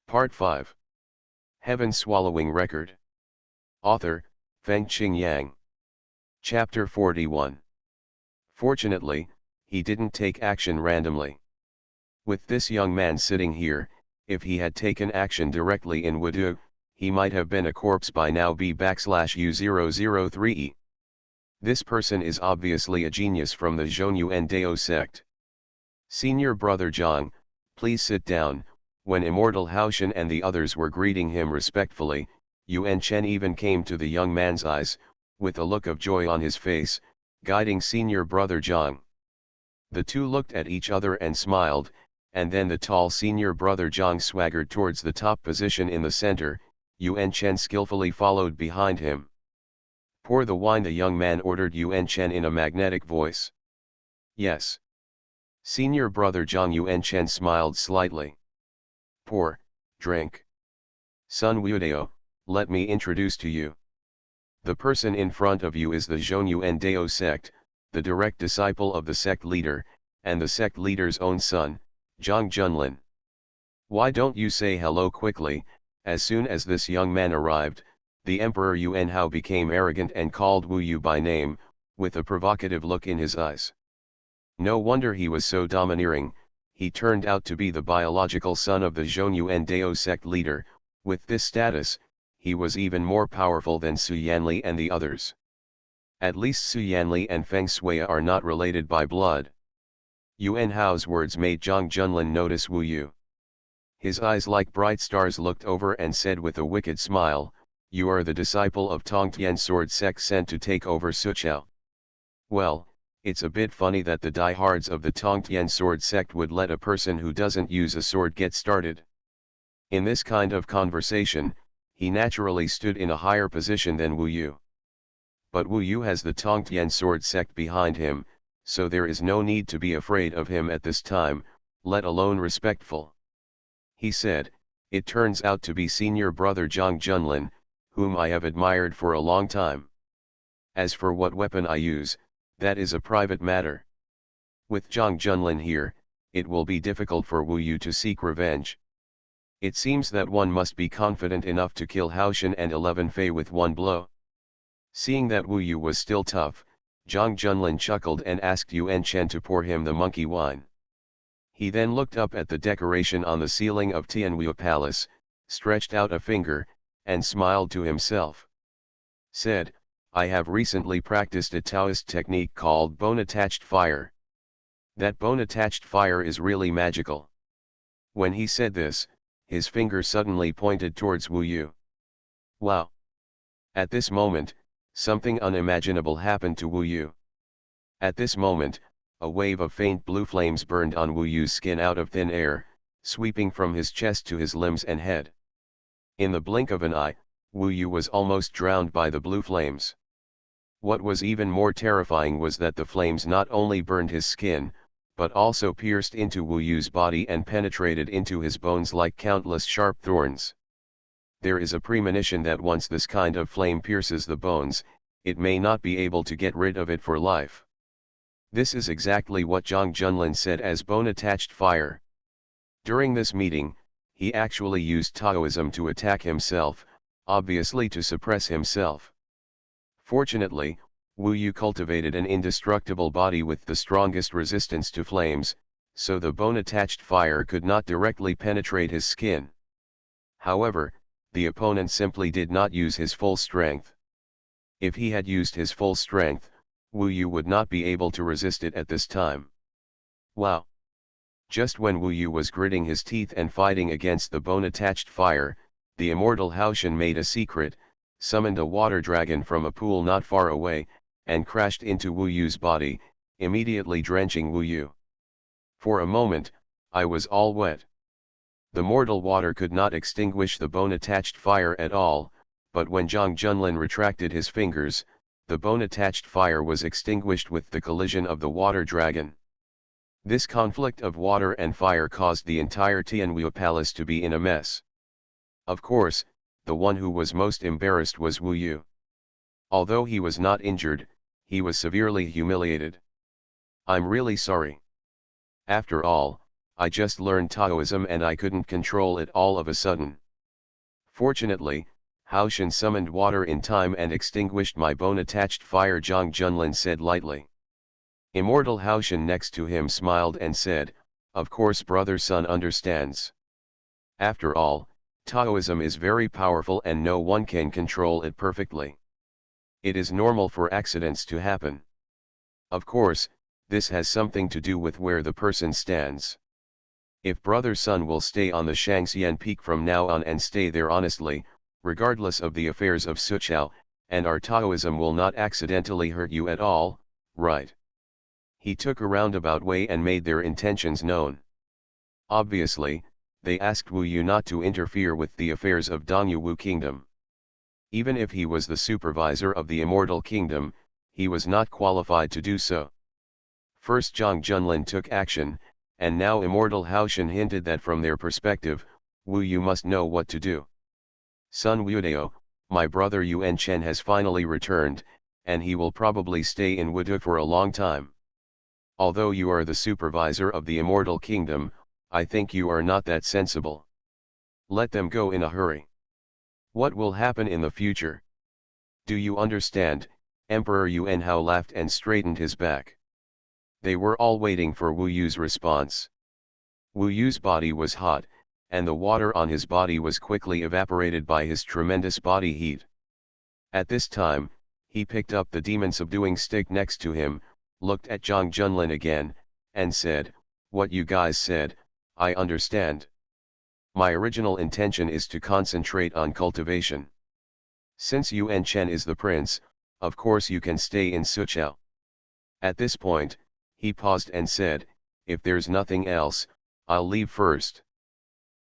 Part 5. Heaven Swallowing Record. Author, Fengqing Yang. Chapter 41. Fortunately, he didn't take action randomly. With this young man sitting here, if he had taken action directly in Wudu, he might have been a corpse by now. B/U003E. This person is obviously a genius from the Xuanhuan Dao sect. Senior Brother Zhang, please sit down. When Immortal Haoshan and the others were greeting him respectfully, Yuan Chen even came to the young man's eyes, with a look of joy on his face, guiding Senior Brother Zhang. The two looked at each other and smiled, and then the tall Senior Brother Zhang swaggered towards the top position in the center. Yuan Chen skillfully followed behind him. Pour the wine, the young man ordered Yuan Chen in a magnetic voice. Yes. Senior Brother Zhang. Yuan Chen smiled slightly. Pour, drink. Sun Wudao, let me introduce to you. The person in front of you is the Xuanhuan Dao sect, the direct disciple of the sect leader, and the sect leader's own son, Zhang Junlin. Why don't you say hello quickly? As soon as this young man arrived, the Emperor Yuan Hao became arrogant and called Wu Yu by name, with a provocative look in his eyes. No wonder he was so domineering. He turned out to be the biological son of the Xuanhuan Dao sect leader. With this status, he was even more powerful than Su Yanli and the others. At least Su Yanli and Feng Shui are not related by blood. Yuan Hao's words made Zhang Junlin notice Wu Yu. His eyes like bright stars looked over and said with a wicked smile, "You are the disciple of Tongtian sword sect sent to take over Suqiao." Well, it's a bit funny that the diehards of the Tongtian sword sect would let a person who doesn't use a sword get started. In this kind of conversation, he naturally stood in a higher position than Wu Yu. But Wu Yu has the Tongtian sword sect behind him, so there is no need to be afraid of him at this time, let alone respectful. He said, "It turns out to be Senior Brother Zhang Junlin, whom I have admired for a long time. As for what weapon I use, that is a private matter. With Zhang Junlin here, it will be difficult for Wu Yu to seek revenge. It seems that one must be confident enough to kill Haoshan and 11 Fei with one blow." Seeing that Wu Yu was still tough, Zhang Junlin chuckled and asked Yuan Chen to pour him the monkey wine. He then looked up at the decoration on the ceiling of Tianwu Palace, stretched out a finger, and smiled to himself. Said, "I have recently practiced a Taoist technique called bone-attached fire. That bone-attached fire is really magical." When he said this, his finger suddenly pointed towards Wu Yu. Wow! At this moment, something unimaginable happened to Wu Yu. At this moment, a wave of faint blue flames burned on Wu Yu's skin out of thin air, sweeping from his chest to his limbs and head. In the blink of an eye, Wu Yu was almost drowned by the blue flames. What was even more terrifying was that the flames not only burned his skin, but also pierced into Wu Yu's body and penetrated into his bones like countless sharp thorns. There is a premonition that once this kind of flame pierces the bones, it may not be able to get rid of it for life. This is exactly what Zhang Junlin said as bone-attached fire. During this meeting, he actually used Taoism to attack himself, obviously to suppress himself. Fortunately, Wu Yu cultivated an indestructible body with the strongest resistance to flames, so the bone-attached fire could not directly penetrate his skin. However, the opponent simply did not use his full strength. If he had used his full strength, Wu Yu would not be able to resist it at this time. Wow! Just when Wu Yu was gritting his teeth and fighting against the bone-attached fire, the immortal Haoshan made a secret, summoned a water dragon from a pool not far away, and crashed into Wu Yu's body, immediately drenching Wu Yu. For a moment, I was all wet. The mortal water could not extinguish the bone-attached fire at all, but when Zhang Junlin retracted his fingers, the bone-attached fire was extinguished with the collision of the water dragon. This conflict of water and fire caused the entire Tianwu Palace to be in a mess. Of course, the one who was most embarrassed was Wu Yu. Although he was not injured, he was severely humiliated. "I'm really sorry. After all, I just learned Taoism and I couldn't control it all of a sudden. Fortunately, Haoshan summoned water in time and extinguished my bone-attached fire, Zhang Junlin said lightly. Immortal Haoshan next to him smiled and said, of course brother Sun understands. After all, Taoism is very powerful and no one can control it perfectly. It is normal for accidents to happen. Of course, this has something to do with where the person stands. If brother Sun will stay on the Shangxian peak from now on and stay there honestly, regardless of the affairs of Suqiao, and our Taoism will not accidentally hurt you at all, right? He took a roundabout way and made their intentions known. Obviously, they asked Wu Yu not to interfere with the affairs of Dongyu Wu Kingdom. Even if he was the supervisor of the Immortal Kingdom, he was not qualified to do so. First Zhang Junlin took action, and now Immortal Haoshan hinted that from their perspective, Wu Yu must know what to do. Sun Wudao, my brother Yuan Chen has finally returned, and he will probably stay in Wudu for a long time. Although you are the supervisor of the Immortal Kingdom, I think you are not that sensible. Let them go in a hurry. What will happen in the future? Do you understand? Emperor Yuan Hao laughed and straightened his back. They were all waiting for Wu Yu's response. Wu Yu's body was hot, and the water on his body was quickly evaporated by his tremendous body heat. At this time, he picked up the demon-subduing stick next to him, looked at Zhang Junlin again, and said, what you guys said, I understand. My original intention is to concentrate on cultivation. Since Yuan Chen is the prince, of course you can stay in Suqiao. At this point, he paused and said, if there's nothing else, I'll leave first.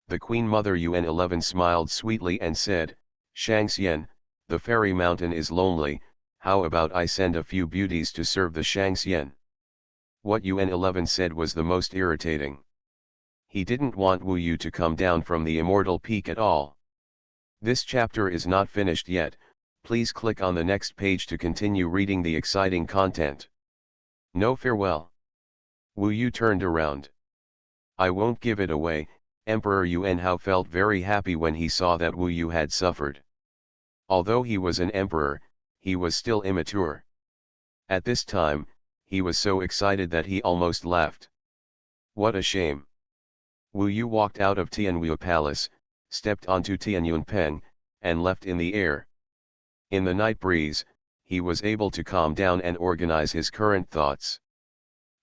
The Queen Mother Yuan 11 smiled sweetly and said, Shangxian, the fairy mountain is lonely, how about I send a few beauties to serve the Shangxian? What Yuan 11 said was the most irritating. He didn't want Wu Yu to come down from the Immortal Peak at all. This chapter is not finished yet, please click on the next page to continue reading the exciting content. No farewell. Wu Yu turned around. I won't give it away. Emperor Yuan Hao felt very happy when he saw that Wu Yu had suffered. Although he was an emperor, he was still immature. At this time, he was so excited that he almost laughed. What a shame. Wu Yu walked out of Tianwu Palace, stepped onto Tianyunpeng, and left in the air. In the night breeze, he was able to calm down and organize his current thoughts.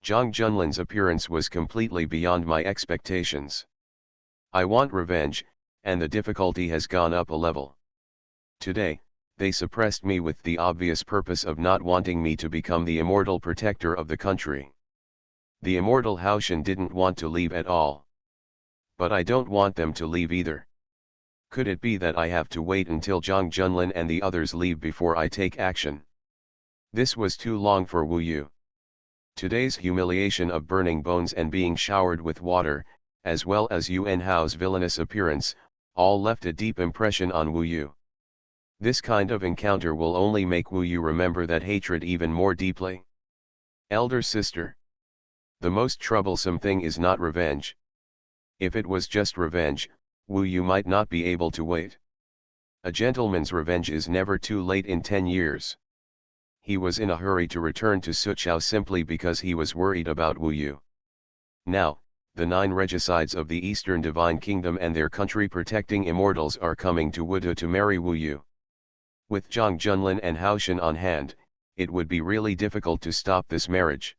Zhang Junlin's appearance was completely beyond my expectations. I want revenge, and the difficulty has gone up a level. Today, they suppressed me with the obvious purpose of not wanting me to become the immortal protector of the country. The Immortal Haoshan didn't want to leave at all. But I don't want them to leave either. Could it be that I have to wait until Zhang Junlin and the others leave before I take action? This was too long for Wu Yu. Today's humiliation of burning bones and being showered with water, as well as Yuan Hao's villainous appearance, all left a deep impression on Wu Yu. This kind of encounter will only make Wu Yu remember that hatred even more deeply. Elder sister. The most troublesome thing is not revenge. If it was just revenge, Wu Yu might not be able to wait. A gentleman's revenge is never too late in 10 years. He was in a hurry to return to Suqiao simply because he was worried about Wu Yu. Now, the 9 regicides of the Eastern Divine Kingdom and their country protecting immortals are coming to Wudu to marry Wu Yu. With Zhang Junlin and Haoshan on hand, it would be really difficult to stop this marriage.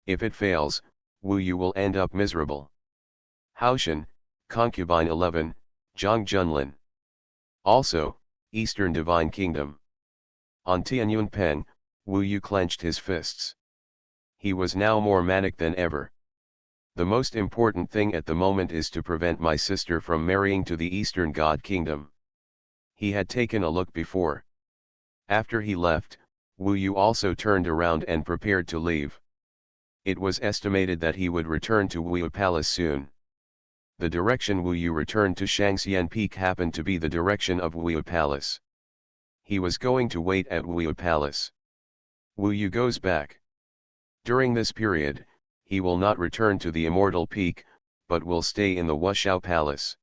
If it fails, Wu Yu will end up miserable. Haoshan, Concubine 11, Zhang Junlin. Also, Eastern Divine Kingdom. On Tianyunpeng, Wu Yu clenched his fists. He was now more manic than ever. The most important thing at the moment is to prevent my sister from marrying to the Eastern God Kingdom. He had taken a look before. After he left, Wu Yu also turned around and prepared to leave. It was estimated that he would return to Wu Yu Palace soon. The direction Wu Yu returned to Shangxian Peak happened to be the direction of Wu Yu Palace. He was going to wait at Wu Yu Palace. Wu Yu goes back. During this period, he will not return to the Immortal Peak, but will stay in the Wushao Palace.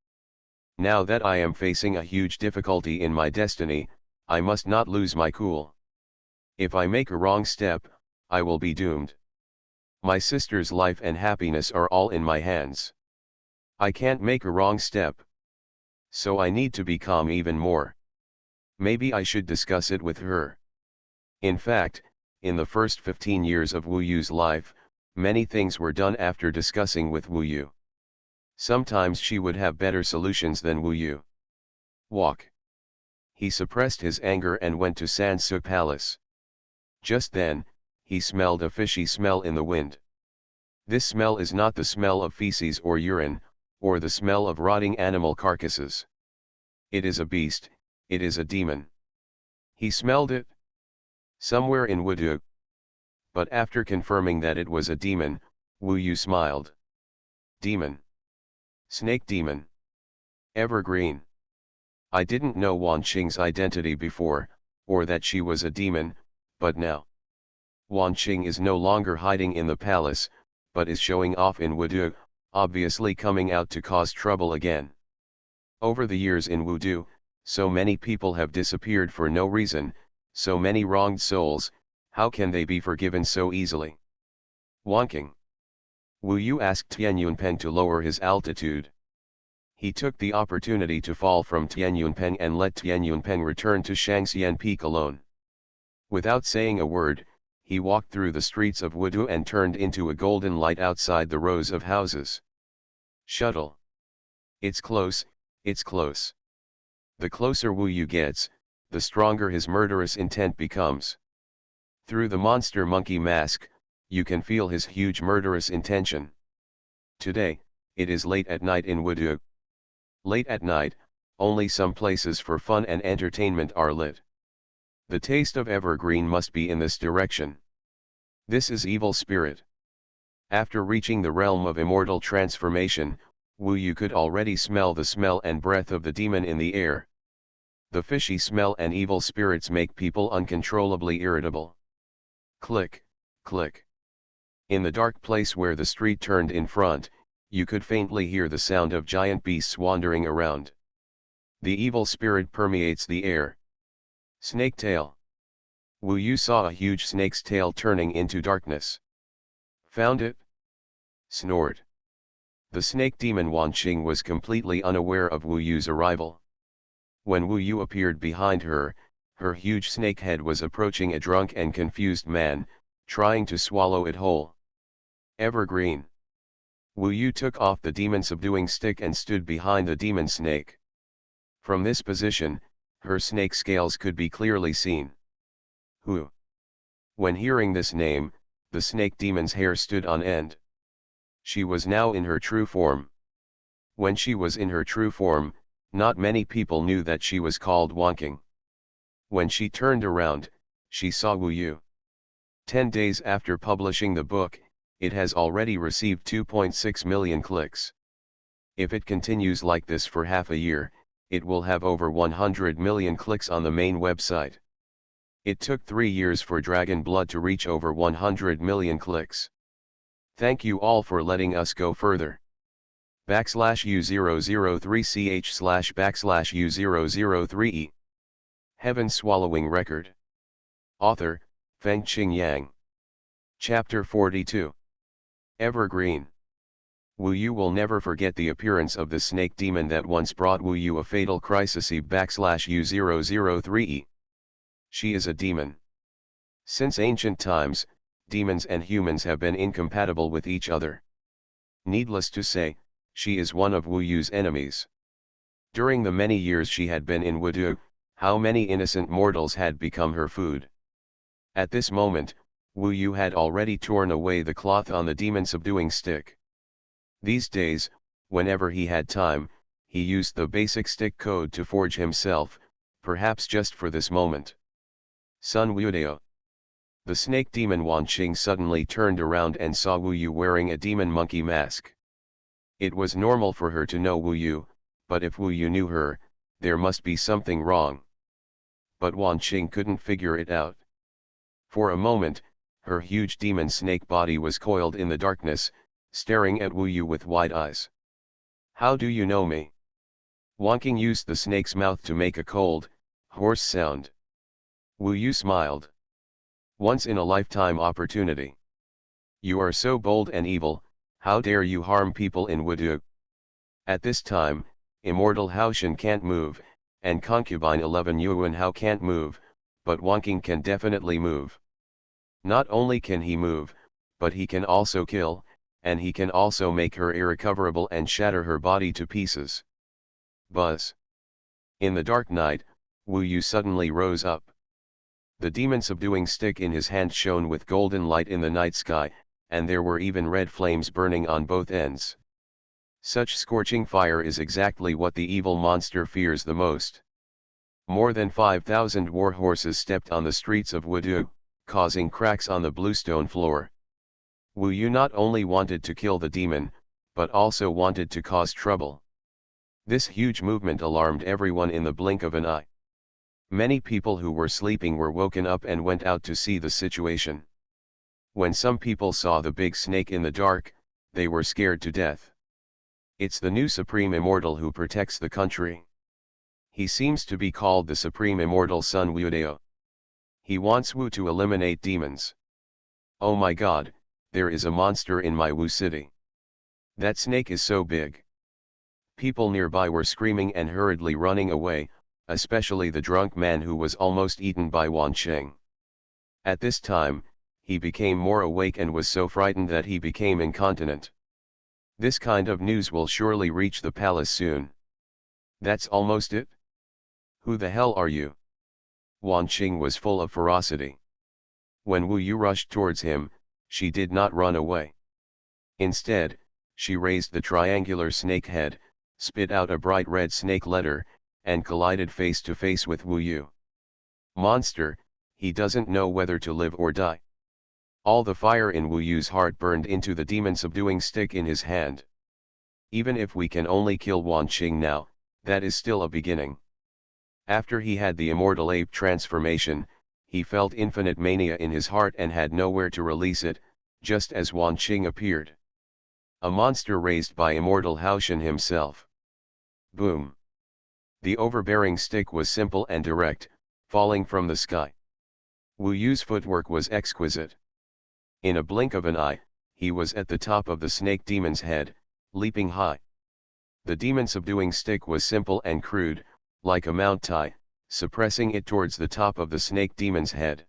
Now that I am facing a huge difficulty in my destiny, I must not lose my cool. If I make a wrong step, I will be doomed. My sister's life and happiness are all in my hands. I can't make a wrong step. So I need to be calm even more. Maybe I should discuss it with her. In fact, in the first 15 years of Wu Yu's life, many things were done after discussing with Wu Yu. Sometimes she would have better solutions than Wu Yu. Walk. He suppressed his anger and went to Sansu Palace. Just then, he smelled a fishy smell in the wind. This smell is not the smell of feces or urine, or the smell of rotting animal carcasses. It is a beast, it is a demon. He smelled it somewhere in Wudu. But after confirming that it was a demon, Wu Yu smiled. Demon. Snake demon. Evergreen. I didn't know Wan Qing's identity before, or that she was a demon, but now. Wan Qing is no longer hiding in the palace, but is showing off in Wudu, obviously coming out to cause trouble again. Over the years in Wudu, so many people have disappeared for no reason, so many wronged souls, how can they be forgiven so easily? Wanking. Wu Yu asked Tian Yunpeng to lower his altitude. He took the opportunity to fall from Tian Yunpeng and let Tian Yunpeng return to Shangxian Peak alone. Without saying a word, he walked through the streets of Wudu and turned into a golden light outside the rows of houses. Shuttle. It's close, it's close. The closer Wu Yu gets, the stronger his murderous intent becomes. Through the monster monkey mask, you can feel his huge murderous intention. Today, it is late at night in Wudu. Late at night, only some places for fun and entertainment are lit. The taste of evergreen must be in this direction. This is evil spirit. After reaching the realm of immortal transformation, Wu Yu could already smell the smell and breath of the demon in the air. The fishy smell and evil spirits make people uncontrollably irritable. Click, click. In the dark place where the street turned in front, you could faintly hear the sound of giant beasts wandering around. The evil spirit permeates the air. Snake tail. Wu Yu saw a huge snake's tail turning into darkness. Found it? Snored. The snake demon Wan Qing was completely unaware of Wu Yu's arrival. When Wu Yu appeared behind her, her huge snake head was approaching a drunk and confused man, trying to swallow it whole. Evergreen. Wu Yu took off the demon subduing stick and stood behind the demon snake. From this position, her snake scales could be clearly seen. Who? When hearing this name, the snake demon's hair stood on end. She was now in her true form. When she was in her true form, not many people knew that she was called Wanking. When she turned around, she saw Wu Yu. 10 days after publishing the book, it has already received 2.6 million clicks. If it continues like this for half a year, it will have over 100 million clicks on the main website. It took 3 years for Dragon Blood to reach over 100 million clicks. Thank you all for letting us go further. /U003ch//U003e. Heaven Swallowing Record. Author, Fengqing Yang. Chapter 42. Evergreen. Wu Yu will never forget the appearance of the snake demon that once brought Wu Yu a fatal crisis /U003e. She is a demon. Since ancient times, demons and humans have been incompatible with each other. Needless to say, she is one of Wu Yu's enemies. During the many years she had been in Wudu, how many innocent mortals had become her food. At this moment, Wu Yu had already torn away the cloth on the demon subduing stick. These days, whenever he had time, he used the basic stick code to forge himself, perhaps just for this moment. Sun Wudao. The snake demon Wan Qing suddenly turned around and saw Wu Yu wearing a demon monkey mask. It was normal for her to know Wu Yu, but if Wu Yu knew her, there must be something wrong. But Wan Qing couldn't figure it out. For a moment, her huge demon snake body was coiled in the darkness, staring at Wu Yu with wide eyes. How do you know me? Wanking used the snake's mouth to make a cold, hoarse sound. Wu Yu smiled. Once in a lifetime opportunity. You are so bold and evil, how dare you harm people in Wudu? At this time, Immortal Haoshan can't move, and concubine 11 Yuanhao can't move, but Wanking can definitely move. Not only can he move, but he can also kill, and he can also make her irrecoverable and shatter her body to pieces. Buzz. In the dark night, Wu Yu suddenly rose up. The demon subduing stick in his hand shone with golden light in the night sky, and there were even red flames burning on both ends. Such scorching fire is exactly what the evil monster fears the most. More than 5,000 war horses stepped on the streets of Wudu, causing cracks on the bluestone floor. Wu Yu not only wanted to kill the demon, but also wanted to cause trouble. This huge movement alarmed everyone in the blink of an eye. Many people who were sleeping were woken up and went out to see the situation. When some people saw the big snake in the dark, they were scared to death. It's the new Supreme Immortal who protects the country. He seems to be called the Supreme Immortal Sun Wudao. He wants Wu to eliminate demons. Oh my god, there is a monster in my Wu city. That snake is so big. People nearby were screaming and hurriedly running away, especially the drunk man who was almost eaten by Wan Sheng. At this time, he became more awake and was so frightened that he became incontinent. This kind of news will surely reach the palace soon. That's almost it? Who the hell are you? Wan Sheng was full of ferocity. When Wu Yu rushed towards him, she did not run away. Instead, she raised the triangular snake head, spit out a bright red snake letter, and collided face to face with Wu Yu. Monster, he doesn't know whether to live or die. All the fire in Wu Yu's heart burned into the demon subduing stick in his hand. Even if we can only kill Wan Sheng now, that is still a beginning. After he had the immortal ape transformation, he felt infinite mania in his heart and had nowhere to release it, just as Wan Sheng appeared. A monster raised by immortal Haoshan himself. Boom. The overbearing stick was simple and direct, falling from the sky. Wu Yu's footwork was exquisite. In a blink of an eye, he was at the top of the snake demon's head, leaping high. The demon subduing stick was simple and crude, like a mount tie, suppressing it towards the top of the snake demon's head.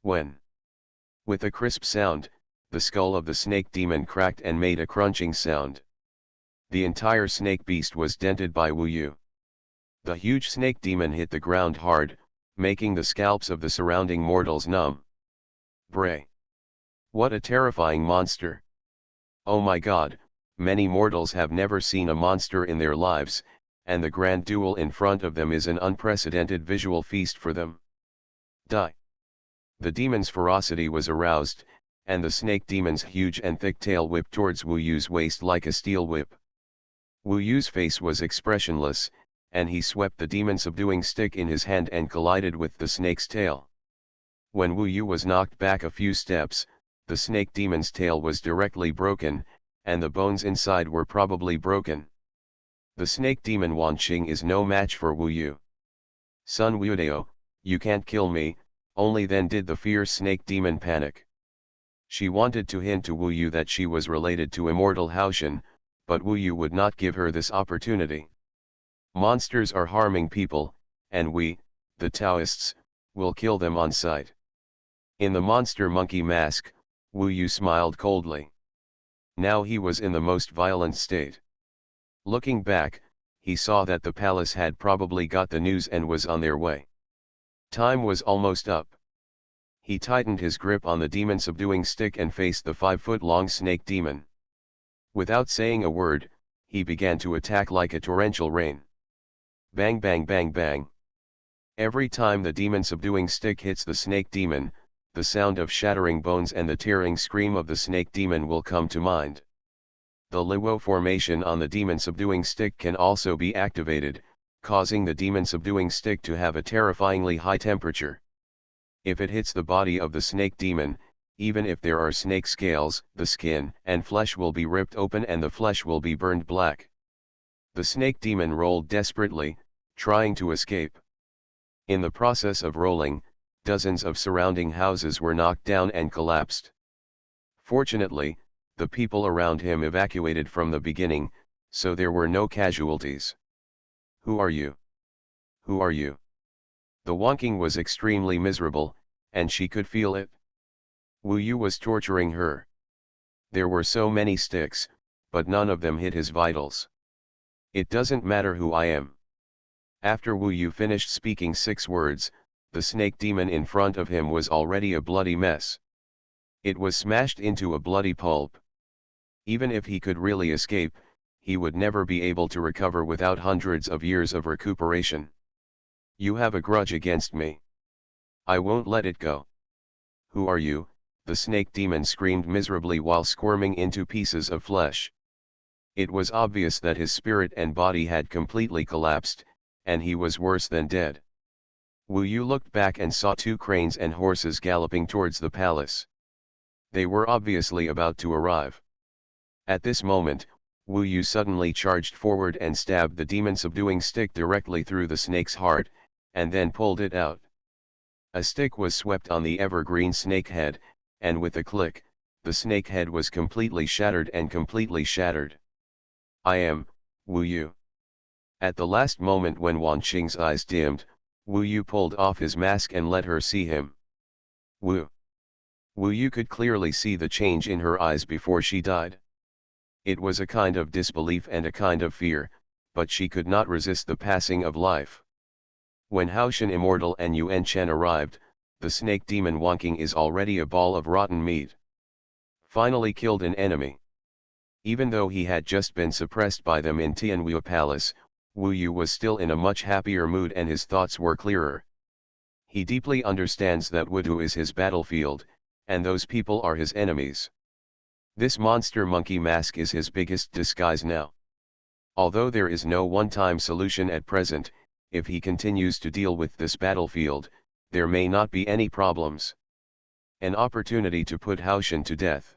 When, with a crisp sound, the skull of the snake demon cracked and made a crunching sound. The entire snake beast was dented by Wu Yu. The huge snake demon hit the ground hard, making the scalps of the surrounding mortals numb. Bray! What a terrifying monster! Oh my god, many mortals have never seen a monster in their lives, and the grand duel in front of them is an unprecedented visual feast for them. Die! The demon's ferocity was aroused, and the snake demon's huge and thick tail whipped towards Wu Yu's waist like a steel whip. Wu Yu's face was expressionless, and he swept the demon subduing stick in his hand and collided with the snake's tail. When Wu Yu was knocked back a few steps, the snake demon's tail was directly broken, and the bones inside were probably broken. The snake demon Wan Sheng is no match for Wu Yu. Sun Wudao, you can't kill me, only then did the fierce snake demon panic. She wanted to hint to Wu Yu that she was related to immortal Haoshan, but Wu Yu would not give her this opportunity. Monsters are harming people, and we, the Taoists, will kill them on sight. In the monster monkey mask, Wu Yu smiled coldly. Now he was in the most violent state. Looking back, he saw that the palace had probably got the news and was on their way. Time was almost up. He tightened his grip on the demon subduing stick and faced the 5-foot-long snake demon. Without saying a word, he began to attack like a torrential rain. Bang bang bang bang. Every time the demon subduing stick hits the snake demon, the sound of shattering bones and the tearing scream of the snake demon will come to mind. The Luo formation on the demon subduing stick can also be activated, causing the demon subduing stick to have a terrifyingly high temperature. If it hits the body of the snake demon, even if there are snake scales, the skin and flesh will be ripped open and the flesh will be burned black. The snake demon rolled desperately, trying to escape. In the process of rolling, dozens of surrounding houses were knocked down and collapsed. Fortunately, the people around him evacuated from the beginning, so there were no casualties. "Who are you? Who are you?" The wonking was extremely miserable, and she could feel it. Wu Yu was torturing her. There were so many sticks, but none of them hit his vitals. "It doesn't matter who I am." After Wu Yu finished speaking 6 words, the snake demon in front of him was already a bloody mess. It was smashed into a bloody pulp. Even if he could really escape, he would never be able to recover without hundreds of years of recuperation. "You have a grudge against me. I won't let it go." "Who are you?" the snake demon screamed miserably while squirming into pieces of flesh. It was obvious that his spirit and body had completely collapsed, and he was worse than dead. Wu Yu looked back and saw 2 cranes and horses galloping towards the palace. They were obviously about to arrive. At this moment, Wu Yu suddenly charged forward and stabbed the demon-subduing stick directly through the snake's heart, and then pulled it out. A stick was swept on the evergreen snake head, and with a click, the snake head was completely shattered and completely shattered. "I am Wu Yu." At the last moment when Wan Qing's eyes dimmed, Wu Yu pulled off his mask and let her see him. Wu Yu could clearly see the change in her eyes before she died. It was a kind of disbelief and a kind of fear, but she could not resist the passing of life. When Haoshan Immortal and Yuan Chen arrived, the snake demon wonking is already a ball of rotten meat. Finally killed an enemy. Even though he had just been suppressed by them in Tianwu Palace, Wu Yu was still in a much happier mood and his thoughts were clearer. He deeply understands that Wudu is his battlefield, and those people are his enemies. This monster monkey mask is his biggest disguise now. Although there is no one-time solution at present, if he continues to deal with this battlefield, there may not be any problems. An opportunity to put Haoshan to death.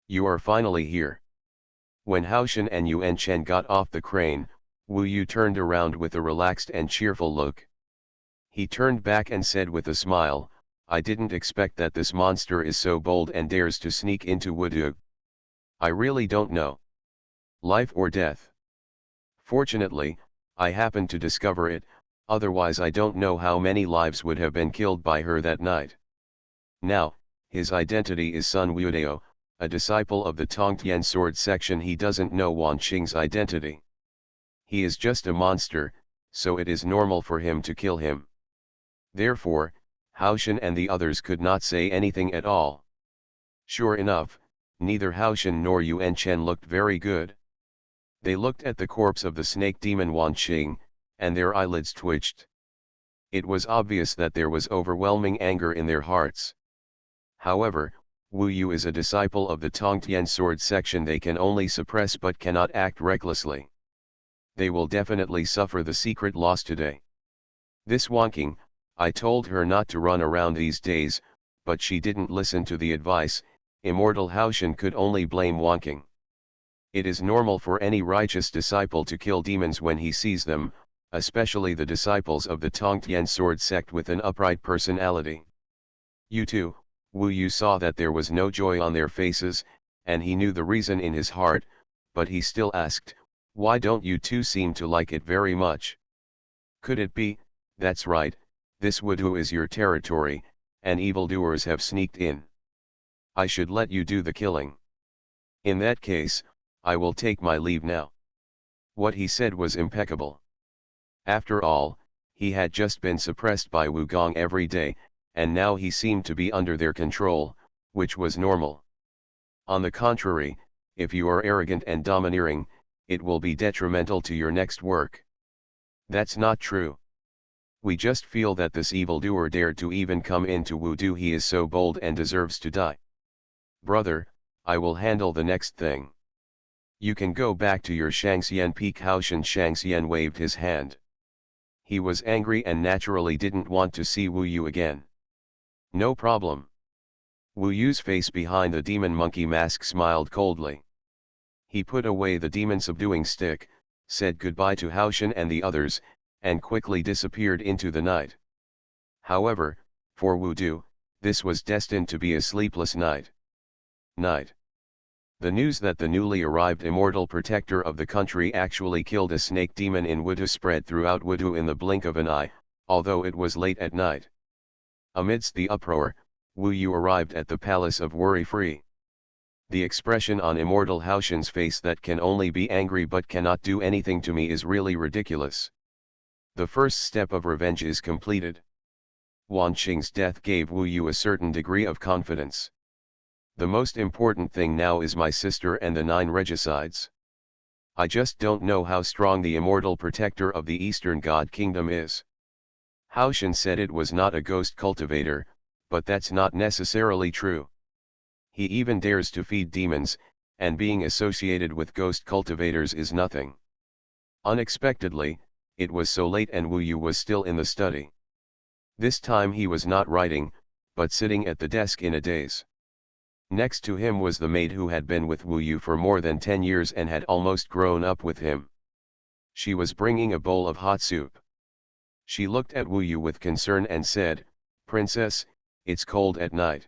"You are finally here." When Haoshan and Yuan Chen got off the crane, Wu Yu turned around with a relaxed and cheerful look. He turned back and said with a smile, "I didn't expect that this monster is so bold and dares to sneak into Wudu. I really don't know. Life or death. Fortunately, I happened to discover it, otherwise I don't know how many lives would have been killed by her that night." Now, his identity is Sun Wudao, a disciple of the Tongtian sword section. He doesn't know Wan Qing's identity. He is just a monster, so it is normal for him to kill him. Therefore, Haoshan and the others could not say anything at all. Sure enough, neither Haoshan nor Yuan Chen looked very good. They looked at the corpse of the snake demon Wan Qing, and their eyelids twitched. It was obvious that there was overwhelming anger in their hearts. However, Wu Yu is a disciple of the Tongtian sword section. They can only suppress but cannot act recklessly. They will definitely suffer the secret loss today. This wonking, I told her not to run around these days, but she didn't listen to the advice. Immortal Haoshan could only blame wonking. It is normal for any righteous disciple to kill demons when he sees them, especially the disciples of the Tongtian sword sect with an upright personality. You too, Wu Yu saw that there was no joy on their faces, and he knew the reason in his heart, but he still asked, "Why don't you two seem to like it very much?" "Could it be, that's right, this Wudu is your territory, and evildoers have sneaked in. I should let you do the killing. In that case, I will take my leave now." What he said was impeccable. After all, he had just been suppressed by Wugong every day, and now he seemed to be under their control, which was normal. On the contrary, if you are arrogant and domineering, it will be detrimental to your next work. That's not true. We just feel that this evildoer dared to even come into Wudu. He is so bold and deserves to die. Brother, I will handle the next thing. You can go back to your Shangxian Peak. Haoshan Shangxian waved his hand. He was angry and naturally didn't want to see Wu Yu again. No problem. Wu Yu's face behind the demon monkey mask smiled coldly. He put away the demon subduing stick, said goodbye to Haoshan and the others, and quickly disappeared into the night. However, for Wu Du, this was destined to be a sleepless night. The news that the newly arrived immortal protector of the country actually killed a snake demon in Wudu spread throughout Wudu in the blink of an eye, although it was late at night. Amidst the uproar, Wu Yu arrived at the palace of Worry-Free. The expression on immortal Haoshan's face that can only be angry but cannot do anything to me is really ridiculous. The first step of revenge is completed. Wan Qing's death gave Wu Yu a certain degree of confidence. The most important thing now is my sister and the 9 regicides. I just don't know how strong the immortal protector of the Eastern God Kingdom is. Haoshan said it was not a ghost cultivator, but that's not necessarily true. He even dares to feed demons, and being associated with ghost cultivators is nothing. Unexpectedly, it was so late and Wu Yu was still in the study. This time he was not writing, but sitting at the desk in a daze. Next to him was the maid who had been with Wu Yu for more than 10 years and had almost grown up with him. She was bringing a bowl of hot soup. She looked at Wu Yu with concern and said, "Princess, it's cold at night.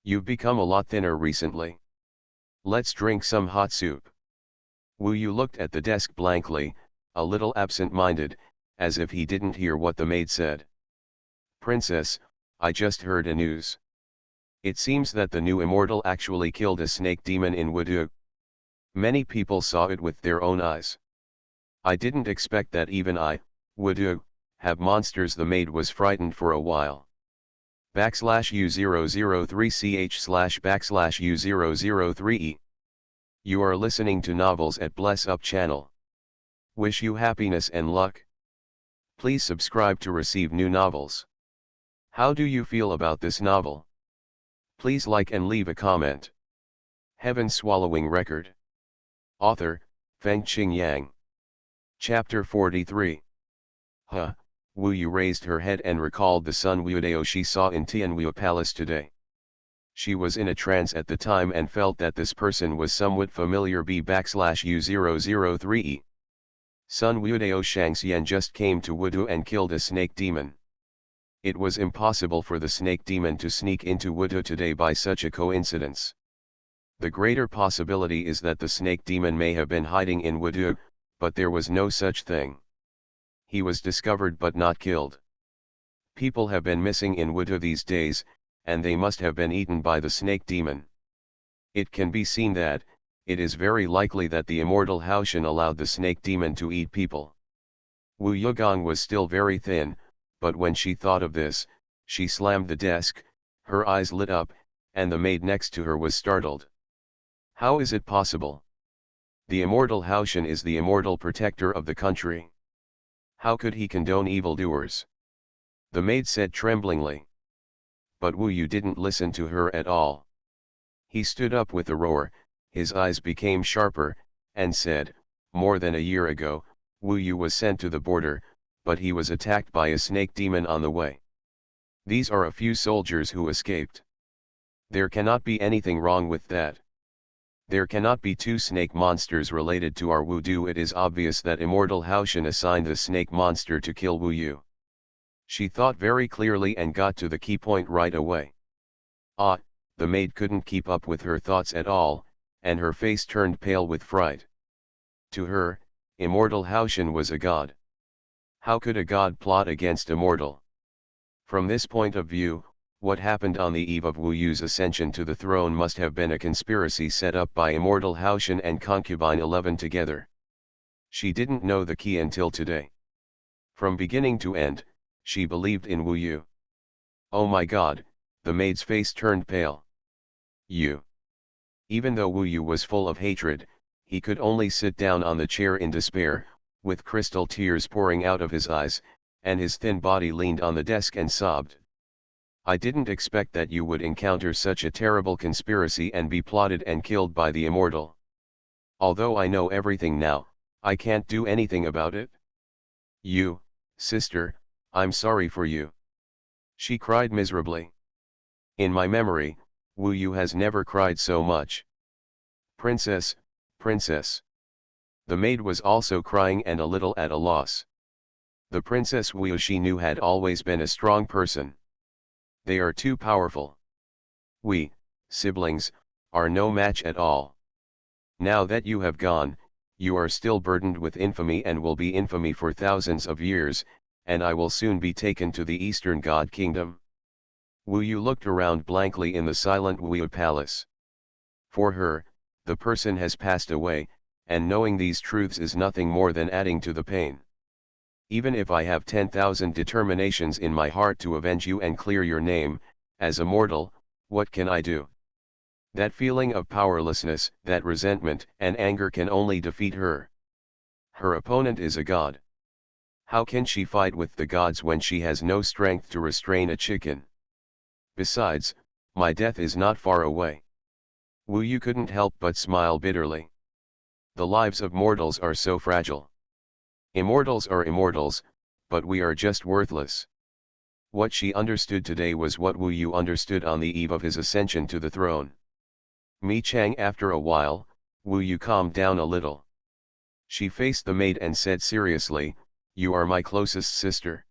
You've become a lot thinner recently. Let's drink some hot soup." Wu Yu looked at the desk blankly, a little absent-minded, as if he didn't hear what the maid said. "Princess, I just heard a news. It seems that the new immortal actually killed a snake demon in Wudu. Many people saw it with their own eyes. I didn't expect that even I, Wudu, have monsters." The maid was frightened for a while. /u003ch//u003e. You are listening to novels at Bless Up channel. Wish you happiness and luck. Please subscribe to receive new novels. How do you feel about this novel? Please like and leave a comment. Heaven Swallowing Record. Author, Fengqing Yang. Chapter 43. Wu Yu raised her head and recalled the Sun Wuodao she saw in Tianwu Palace today. She was in a trance at the time and felt that this person was somewhat familiar. B/U003e. Sun Wuodao Shangxian just came to Wudu and killed a snake demon. It was impossible for the snake demon to sneak into Wudu today by such a coincidence. The greater possibility is that the snake demon may have been hiding in Wudu, but there was no such thing. He was discovered but not killed. People have been missing in Wudu these days, and they must have been eaten by the snake demon. It can be seen that, it is very likely that the immortal Haoshan allowed the snake demon to eat people. Wu Yugong was still very thin, but when she thought of this, she slammed the desk, her eyes lit up, and the maid next to her was startled. How is it possible? The immortal Haoshan is the immortal protector of the country. How could he condone evildoers? The maid said tremblingly. But Wu Yu didn't listen to her at all. He stood up with a roar, his eyes became sharper, and said, "More than a year ago, Wu Yu was sent to the border, but he was attacked by a snake demon on the way. These are a few soldiers who escaped. There cannot be anything wrong with that. There cannot be 2 snake monsters related to our Wu Du. It is obvious that immortal Haoshan assigned the snake monster to kill Wu Yu." She thought very clearly and got to the key point right away. The maid couldn't keep up with her thoughts at all, and her face turned pale with fright. To her, immortal Haoshan was a god. How could a god plot against a mortal? From this point of view, what happened on the eve of Wu Yu's ascension to the throne must have been a conspiracy set up by immortal Haoshan and concubine 11 together. She didn't know the key until today. From beginning to end, she believed in Wu Yu. Oh my God, the maid's face turned pale. You. Even though Wu Yu was full of hatred, he could only sit down on the chair in despair, with crystal tears pouring out of his eyes, and his thin body leaned on the desk and sobbed. I didn't expect that you would encounter such a terrible conspiracy and be plotted and killed by the immortal. Although I know everything now, I can't do anything about it. You, sister, I'm sorry for you. She cried miserably. In my memory, Wu Yu has never cried so much. Princess, princess. The maid was also crying and a little at a loss. The Princess Wu she knew had always been a strong person. They are too powerful. We, siblings, are no match at all. Now that you have gone, you are still burdened with infamy and will be infamy for thousands of years, and I will soon be taken to the Eastern God Kingdom. Wu Yu looked around blankly in the silent Wu Yu palace. For her, the person has passed away, and knowing these truths is nothing more than adding to the pain. Even if I have 10,000 determinations in my heart to avenge you and clear your name, as a mortal, what can I do? That feeling of powerlessness, that resentment and anger can only defeat her. Her opponent is a god. How can she fight with the gods when she has no strength to restrain a chicken? Besides, my death is not far away. Wu Yu couldn't help but smile bitterly. The lives of mortals are so fragile. Immortals are immortals, but we are just worthless. What she understood today was what Wu Yu understood on the eve of his ascension to the throne. Mi Chang. After a while, Wu Yu calmed down a little. She faced the maid and said seriously, "You are my closest sister.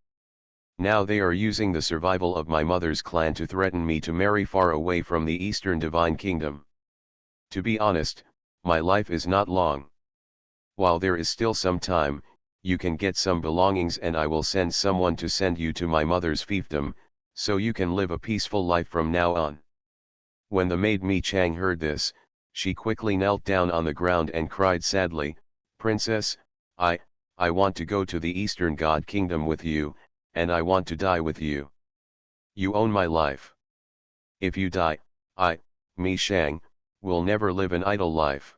Now they are using the survival of my mother's clan to threaten me to marry far away from the Eastern Divine Kingdom. To be honest, my life is not long. While there is still some time, you can get some belongings and I will send someone to send you to my mother's fiefdom, so you can live a peaceful life from now on." When the maid Mi Chang heard this, she quickly knelt down on the ground and cried sadly, "Princess, I want to go to the Eastern God Kingdom with you, and I want to die with you. You own my life. If you die, Mi Chang, will never live an idle life.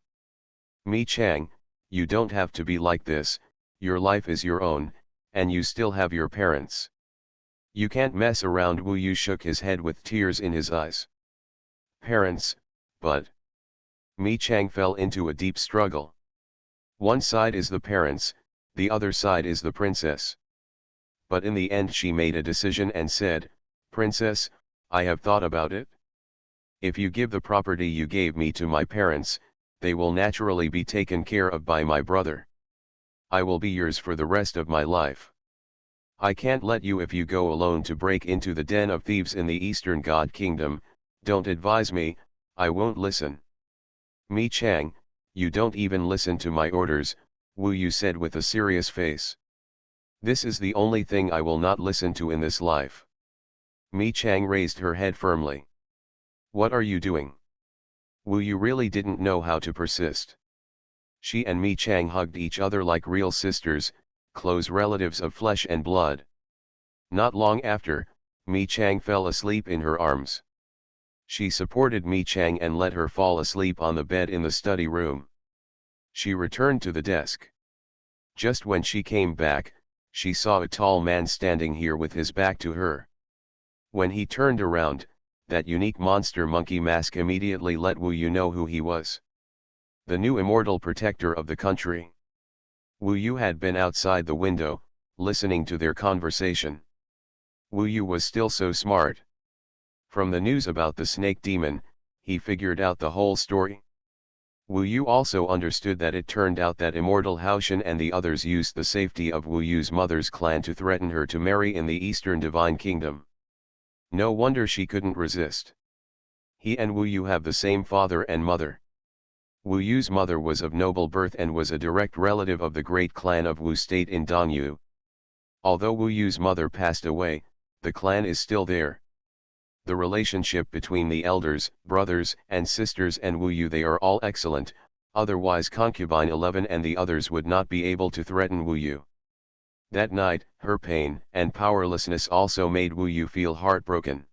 Mi Chang, you don't have to be like this, your life is your own, and you still have your parents. You can't mess around." Wu Yu shook his head with tears in his eyes. "Parents, but..." Mi Chang fell into a deep struggle. One side is the parents, the other side is the princess. But in the end she made a decision and said, "Princess, I have thought about it. If you give the property you gave me to my parents, they will naturally be taken care of by my brother. I will be yours for the rest of my life. I can't let you if you go alone to break into the den of thieves in the Eastern God Kingdom. Don't advise me, I won't listen." "Mi Chang, you don't even listen to my orders," Wu Yu said with a serious face. "This is the only thing I will not listen to in this life." Mi Chang raised her head firmly. "What are you doing?" Wu Yu really didn't know how to persist. She and Mi Chang hugged each other like real sisters, close relatives of flesh and blood. Not long after, Mi Chang fell asleep in her arms. She supported Mi Chang and let her fall asleep on the bed in the study room. She returned to the desk. Just when she came back, she saw a tall man standing here with his back to her. When he turned around, that unique monster monkey mask immediately let Wu Yu know who he was. The new immortal protector of the country. Wu Yu had been outside the window, listening to their conversation. Wu Yu was still so smart. From the news about the snake demon, he figured out the whole story. Wu Yu also understood that it turned out that Immortal Haoshan and the others used the safety of Wu Yu's mother's clan to threaten her to marry in the Eastern Divine Kingdom. No wonder she couldn't resist. He and Wu Yu have the same father and mother. Wu Yu's mother was of noble birth and was a direct relative of the great clan of Wu State in Dongyu. Although Wu Yu's mother passed away, the clan is still there. The relationship between the elders, brothers and sisters and Wu Yu, they are all excellent, otherwise Concubine 11 and the others would not be able to threaten Wu Yu. That night, her pain and powerlessness also made Wu Yu feel heartbroken.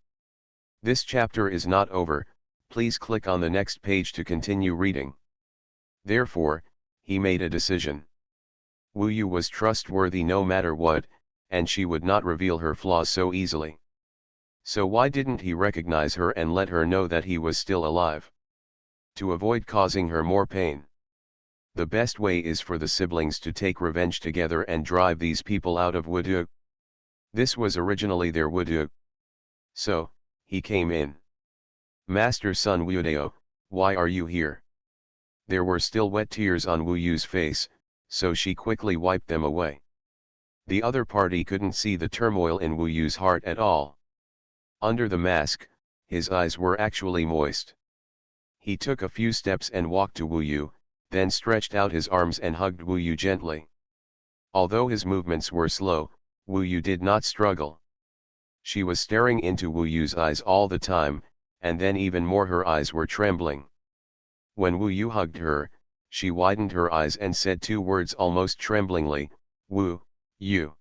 This chapter is not over, please click on the next page to continue reading. Therefore, he made a decision. Wu Yu was trustworthy no matter what, and she would not reveal her flaws so easily. So why didn't he recognize her and let her know that he was still alive? To avoid causing her more pain. The best way is for the siblings to take revenge together and drive these people out of Wudu. This was originally their Wudu. So, he came in. "Master Sun Wudao, why are you here?" There were still wet tears on Wu Yu's face, so she quickly wiped them away. The other party couldn't see the turmoil in Wu Yu's heart at all. Under the mask, his eyes were actually moist. He took a few steps and walked to Wu Yu, then stretched out his arms and hugged Wu Yu gently. Although his movements were slow, Wu Yu did not struggle. She was staring into Wu Yu's eyes all the time, and then even more her eyes were trembling. When Wu Yu hugged her, she widened her eyes and said two words almost tremblingly, "Wu Yu."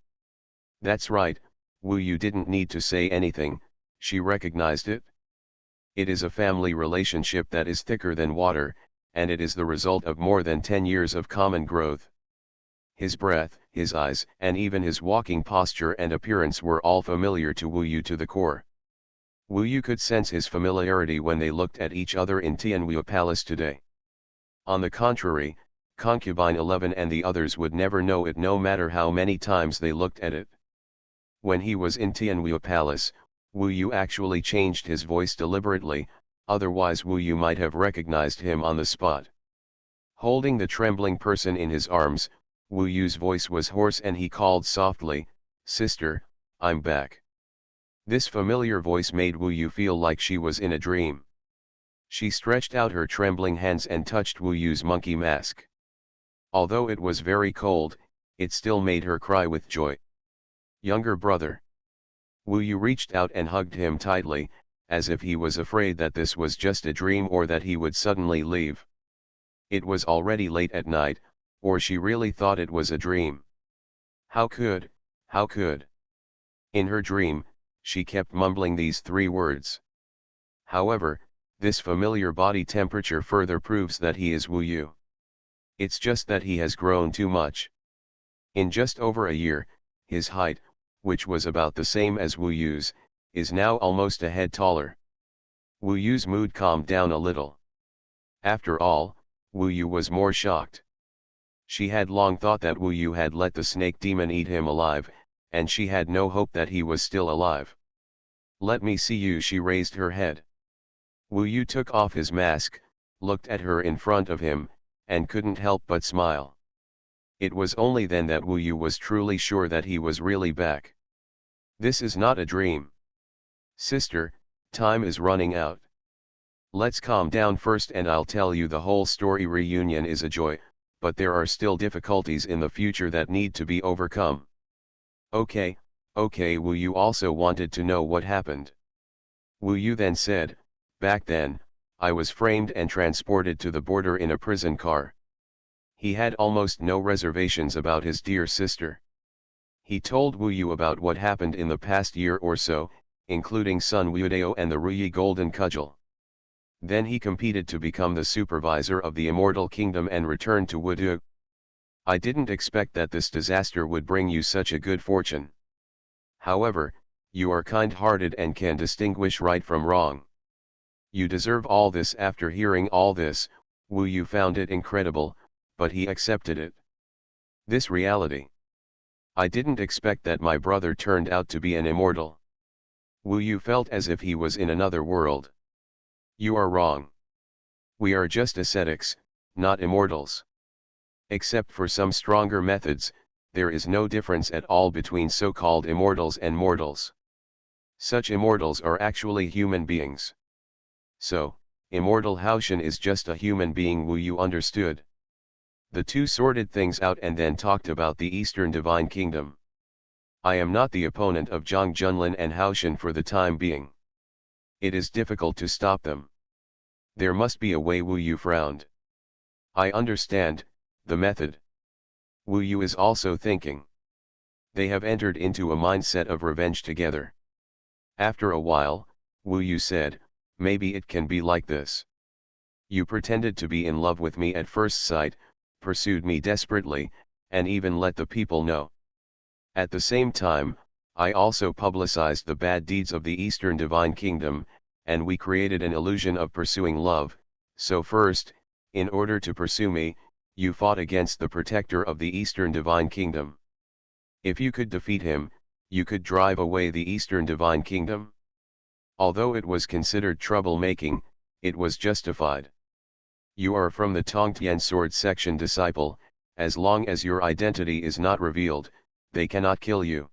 That's right, Wu Yu didn't need to say anything, she recognized it. It is a family relationship that is thicker than water, and it is the result of more than 10 years of common growth. His breath, his eyes, and even his walking posture and appearance were all familiar to Wu Yu to the core. Wu Yu could sense his familiarity when they looked at each other in Tianwu Palace today. On the contrary, Concubine 11 and the others would never know it no matter how many times they looked at it. When he was in Tianwu Palace, Wu Yu actually changed his voice deliberately, otherwise Wu Yu might have recognized him on the spot. Holding the trembling person in his arms, Wu Yu's voice was hoarse and he called softly, "Sister, I'm back." This familiar voice made Wu Yu feel like she was in a dream. She stretched out her trembling hands and touched Wu Yu's monkey mask. Although it was very cold, it still made her cry with joy. "Younger brother." Wu Yu reached out and hugged him tightly, as if he was afraid that this was just a dream or that he would suddenly leave. It was already late at night, or she really thought it was a dream. How could? In her dream, she kept mumbling these three words. However, this familiar body temperature further proves that he is Wu Yu. It's just that he has grown too much. In just over a year, his height, which was about the same as Wu Yu's, is now almost a head taller. Wu Yu's mood calmed down a little. After all, Wu Yu was more shocked. She had long thought that Wu Yu had let the snake demon eat him alive, and she had no hope that he was still alive. "Let me see you." She raised her head. Wu Yu took off his mask, looked at her in front of him, and couldn't help but smile. It was only then that Wu Yu was truly sure that he was really back. "This is not a dream. Sister, time is running out. Let's calm down first and I'll tell you the whole story." Reunion is a joy, but there are still difficulties in the future that need to be overcome. Okay, Wu Yu also wanted to know what happened. Wu Yu then said, "Back then, I was framed and transported to the border in a prison car." He had almost no reservations about his dear sister. He told Wu Yu about what happened in the past year or so, including Sun Wudao and the Ruyi Golden Cudgel. Then he competed to become the supervisor of the Immortal Kingdom and returned to Wudu. "I didn't expect that this disaster would bring you such a good fortune. However, you are kind-hearted and can distinguish right from wrong. You deserve all this." After hearing all this, Wu Yu found it incredible, but he accepted it. This reality. "I didn't expect that my brother turned out to be an immortal." Wu Yu felt as if he was in another world. "You are wrong. We are just ascetics, not immortals. Except for some stronger methods, there is no difference at all between so-called immortals and mortals. Such immortals are actually human beings. So, immortal Haoshan is just a human being." Wu Yu understood. The two sorted things out and then talked about the Eastern Divine Kingdom. "I am not the opponent of Zhang Junlin and Haoshan for the time being. It is difficult to stop them. There must be a way." Wu Yu frowned. "I understand, the method." Wu Yu is also thinking. They have entered into a mindset of revenge together. After a while, Wu Yu said, "Maybe it can be like this. You pretended to be in love with me at first sight, pursued me desperately, and even let the people know. At the same time, I also publicized the bad deeds of the Eastern Divine Kingdom, and we created an illusion of pursuing love. So first, in order to pursue me, you fought against the protector of the Eastern Divine Kingdom. If you could defeat him, you could drive away the Eastern Divine Kingdom. Although it was considered troublemaking, it was justified. You are from the Tongtian Sword Section disciple, as long as your identity is not revealed, they cannot kill you.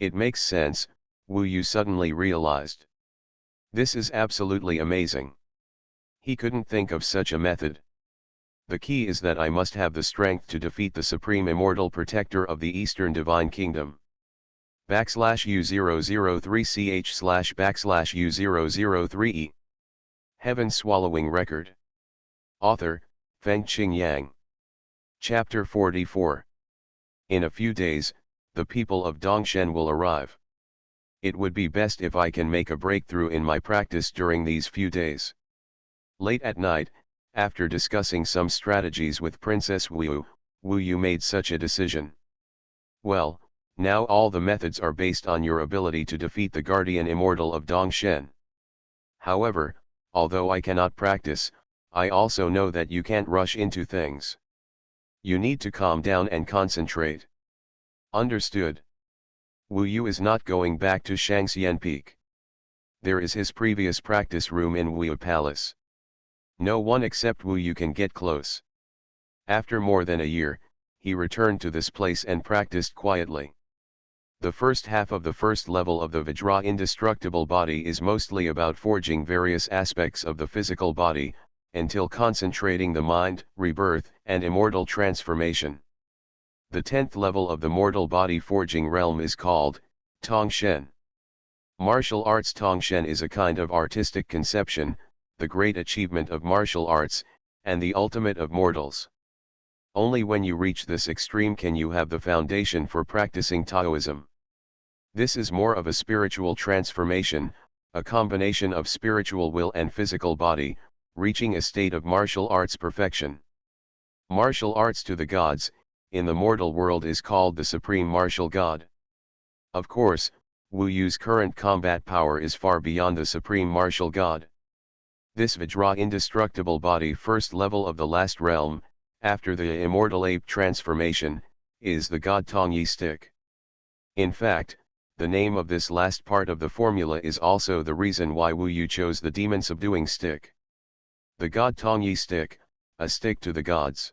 It makes sense, Wu Yu suddenly realized. This is absolutely amazing. He couldn't think of such a method. The key is that I must have the strength to defeat the supreme immortal protector of the Eastern Divine Kingdom. /U003ch//U003e. Heaven Swallowing Record. Author, Fengqing Yang. Chapter 44. In a few days, the people of Dongshen will arrive. It would be best if I can make a breakthrough in my practice during these few days. Late at night, after discussing some strategies with Princess Wu Yu made such a decision. Well, now all the methods are based on your ability to defeat the guardian immortal of Dongshen. However, although I cannot practice, I also know that you can't rush into things. You need to calm down and concentrate. Understood? Wu Yu is not going back to Shangxian Peak. There is his previous practice room in Wu Palace. No one except Wu Yu can get close. After more than a year, he returned to this place and practiced quietly. The first half of the first level of the Vajra indestructible body is mostly about forging various aspects of the physical body, until concentrating the mind, rebirth, and immortal transformation. The 10th level of the mortal body forging realm is called Tongshen. Martial arts. Tongshen is a kind of artistic conception, the great achievement of martial arts, and the ultimate of mortals. Only when you reach this extreme can you have the foundation for practicing Taoism. This is more of a spiritual transformation, a combination of spiritual will and physical body, reaching a state of martial arts perfection. Martial arts to the gods, in the mortal world is called the Supreme Martial God. Of course, Wu Yu's current combat power is far beyond the Supreme Martial God. This Vajra indestructible body first level of the last realm, after the immortal ape transformation, is the God Tongyi stick. In fact, the name of this last part of the formula is also the reason why Wu Yu chose the demon subduing stick. The God Tongyi stick, a stick to the gods.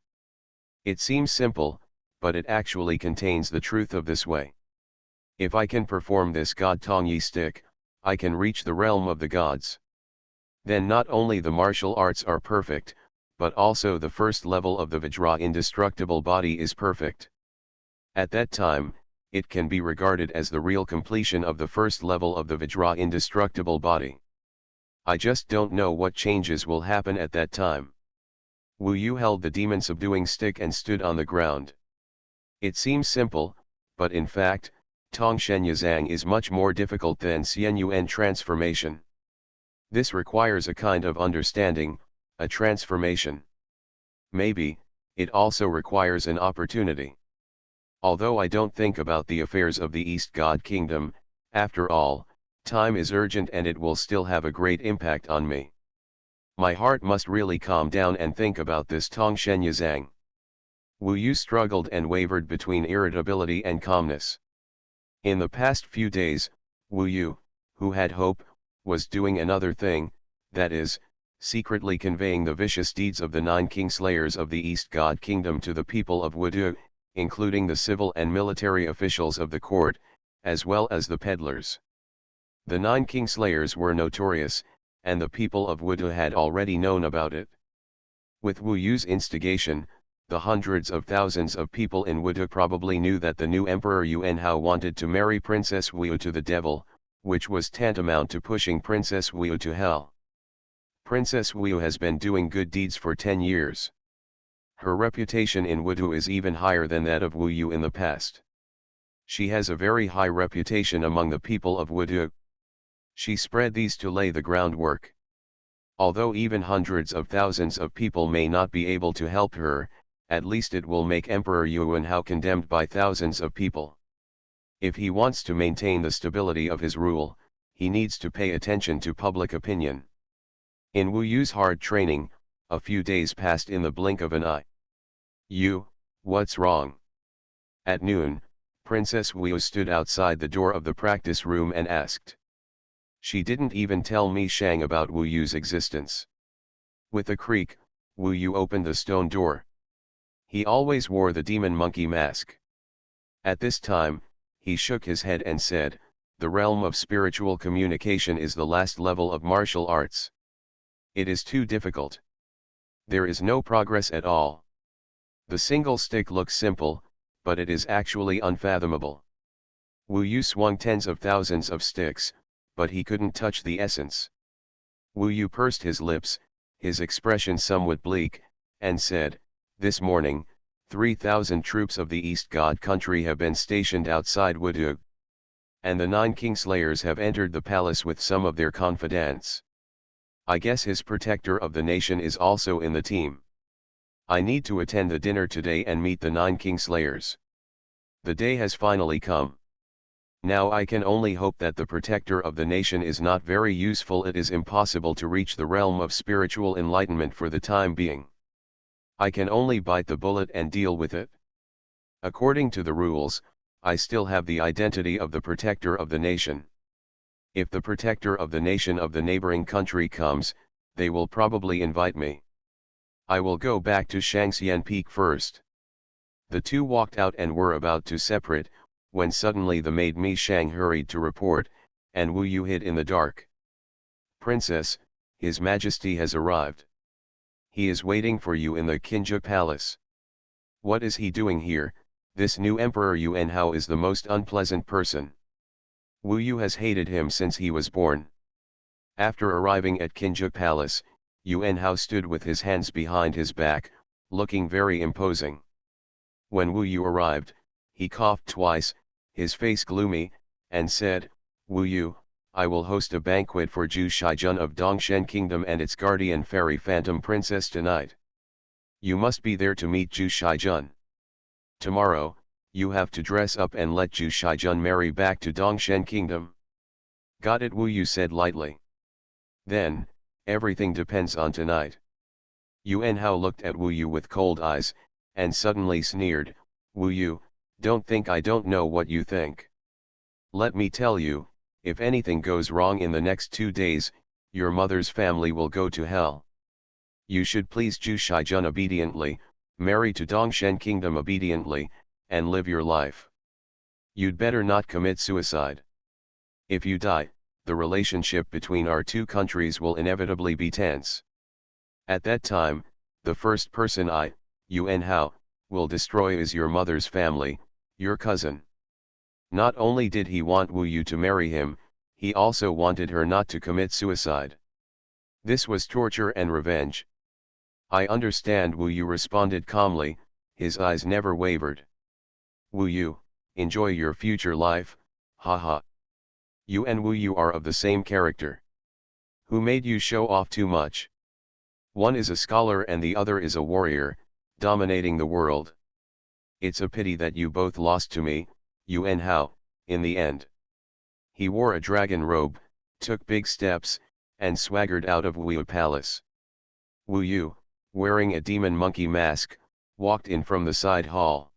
It seems simple, but it actually contains the truth of this way. If I can perform this God Tongyi stick, I can reach the realm of the gods. Then not only the martial arts are perfect, but also the first level of the Vajra indestructible body is perfect. At that time, it can be regarded as the real completion of the first level of the Vajra indestructible body. I just don't know what changes will happen at that time. Wu Yu held the demon subduing stick and stood on the ground. It seems simple, but in fact, Tongshen Yazang is much more difficult than Xuanhuan transformation. This requires a kind of understanding, a transformation. Maybe, it also requires an opportunity. Although I don't think about the affairs of the East God Kingdom, after all, time is urgent and it will still have a great impact on me. My heart must really calm down and think about this Tongshen Yazang. Wu Yu struggled and wavered between irritability and calmness. In the past few days, Wu Yu, who had hope, was doing another thing, that is, secretly conveying the vicious deeds of the 9 Kingslayers of the East God Kingdom to the people of Wudu, including the civil and military officials of the court, as well as the peddlers. The 9 Kingslayers were notorious, and the people of Wudu had already known about it. With Wu Yu's instigation, the hundreds of thousands of people in Wudu probably knew that the new Emperor Yuanhao wanted to marry Princess Wu to the devil, which was tantamount to pushing Princess Wu to hell. Princess Wu has been doing good deeds for 10 years. Her reputation in Wudu is even higher than that of Wu Yu in the past. She has a very high reputation among the people of Wudu. She spread these to lay the groundwork. Although even hundreds of thousands of people may not be able to help her, at least it will make Emperor Yuanhao condemned by thousands of people. If he wants to maintain the stability of his rule, he needs to pay attention to public opinion. In Wu Yu's hard training, a few days passed in the blink of an eye. What's wrong? At noon, Princess Wu stood outside the door of the practice room and asked. She didn't even tell Mi Shang about Wu Yu's existence. With a creak, Wu Yu opened the stone door. He always wore the demon monkey mask. At this time, he shook his head and said, "The realm of spiritual communication is the last level of martial arts. It is too difficult. There is no progress at all. The single stick looks simple, but it is actually unfathomable." Wu Yu swung tens of thousands of sticks, but he couldn't touch the essence. Wu Yu pursed his lips, his expression somewhat bleak, and said, "This morning, 3,000 troops of the East God country have been stationed outside Wudug. And the 9 Kingslayers have entered the palace with some of their confidants. I guess his protector of the nation is also in the team. I need to attend the dinner today and meet the 9 Kingslayers. The day has finally come. Now I can only hope that the protector of the nation is not very useful. It is impossible to reach the realm of spiritual enlightenment for the time being. I can only bite the bullet and deal with it. According to the rules, I still have the identity of the protector of the nation. If the protector of the nation of the neighboring country comes, they will probably invite me. I will go back to Shangxian Peak first." The two walked out and were about to separate, when suddenly the maid Mi Shang hurried to report, and Wu Yu hid in the dark. "Princess, His Majesty has arrived. He is waiting for you in the Kinja Palace." "What is he doing here? This new Emperor Yuan Hao is the most unpleasant person. Wu Yu has hated him since he was born." After arriving at Kinja Palace, Yuan Hao stood with his hands behind his back, looking very imposing. When Wu Yu arrived, he coughed twice, his face gloomy, and said, "Wu Yu, I will host a banquet for Zhu Shaijun of Dongshen Kingdom and its guardian fairy Phantom Princess tonight. You must be there to meet Zhu Shaijun. Tomorrow, you have to dress up and let Zhu Shaijun marry back to Dongshen Kingdom." "Got it," Wu Yu said lightly. "Then, everything depends on tonight." Yuan Hao looked at Wu Yu with cold eyes, and suddenly sneered, "Wu Yu, don't think I don't know what you think. Let me tell you, if anything goes wrong in the next 2 days, your mother's family will go to hell. You should please Zhu Shaijun obediently, marry to Dongshen Kingdom obediently, and live your life. You'd better not commit suicide. If you die, the relationship between our two countries will inevitably be tense. At that time, the first person I, Yuan Hao, will destroy is your mother's family, your cousin." Not only did he want Wu Yu to marry him, he also wanted her not to commit suicide. This was torture and revenge. "I understand," Wu Yu responded calmly, his eyes never wavered. "Wu Yu, enjoy your future life, haha. You and Wu Yu are of the same character. Who made you show off too much? One is a scholar and the other is a warrior, dominating the world. It's a pity that you both lost to me, Yuan Hao, in the end." He wore a dragon robe, took big steps, and swaggered out of Wu Yu Palace. Wu Yu, wearing a demon monkey mask, walked in from the side hall.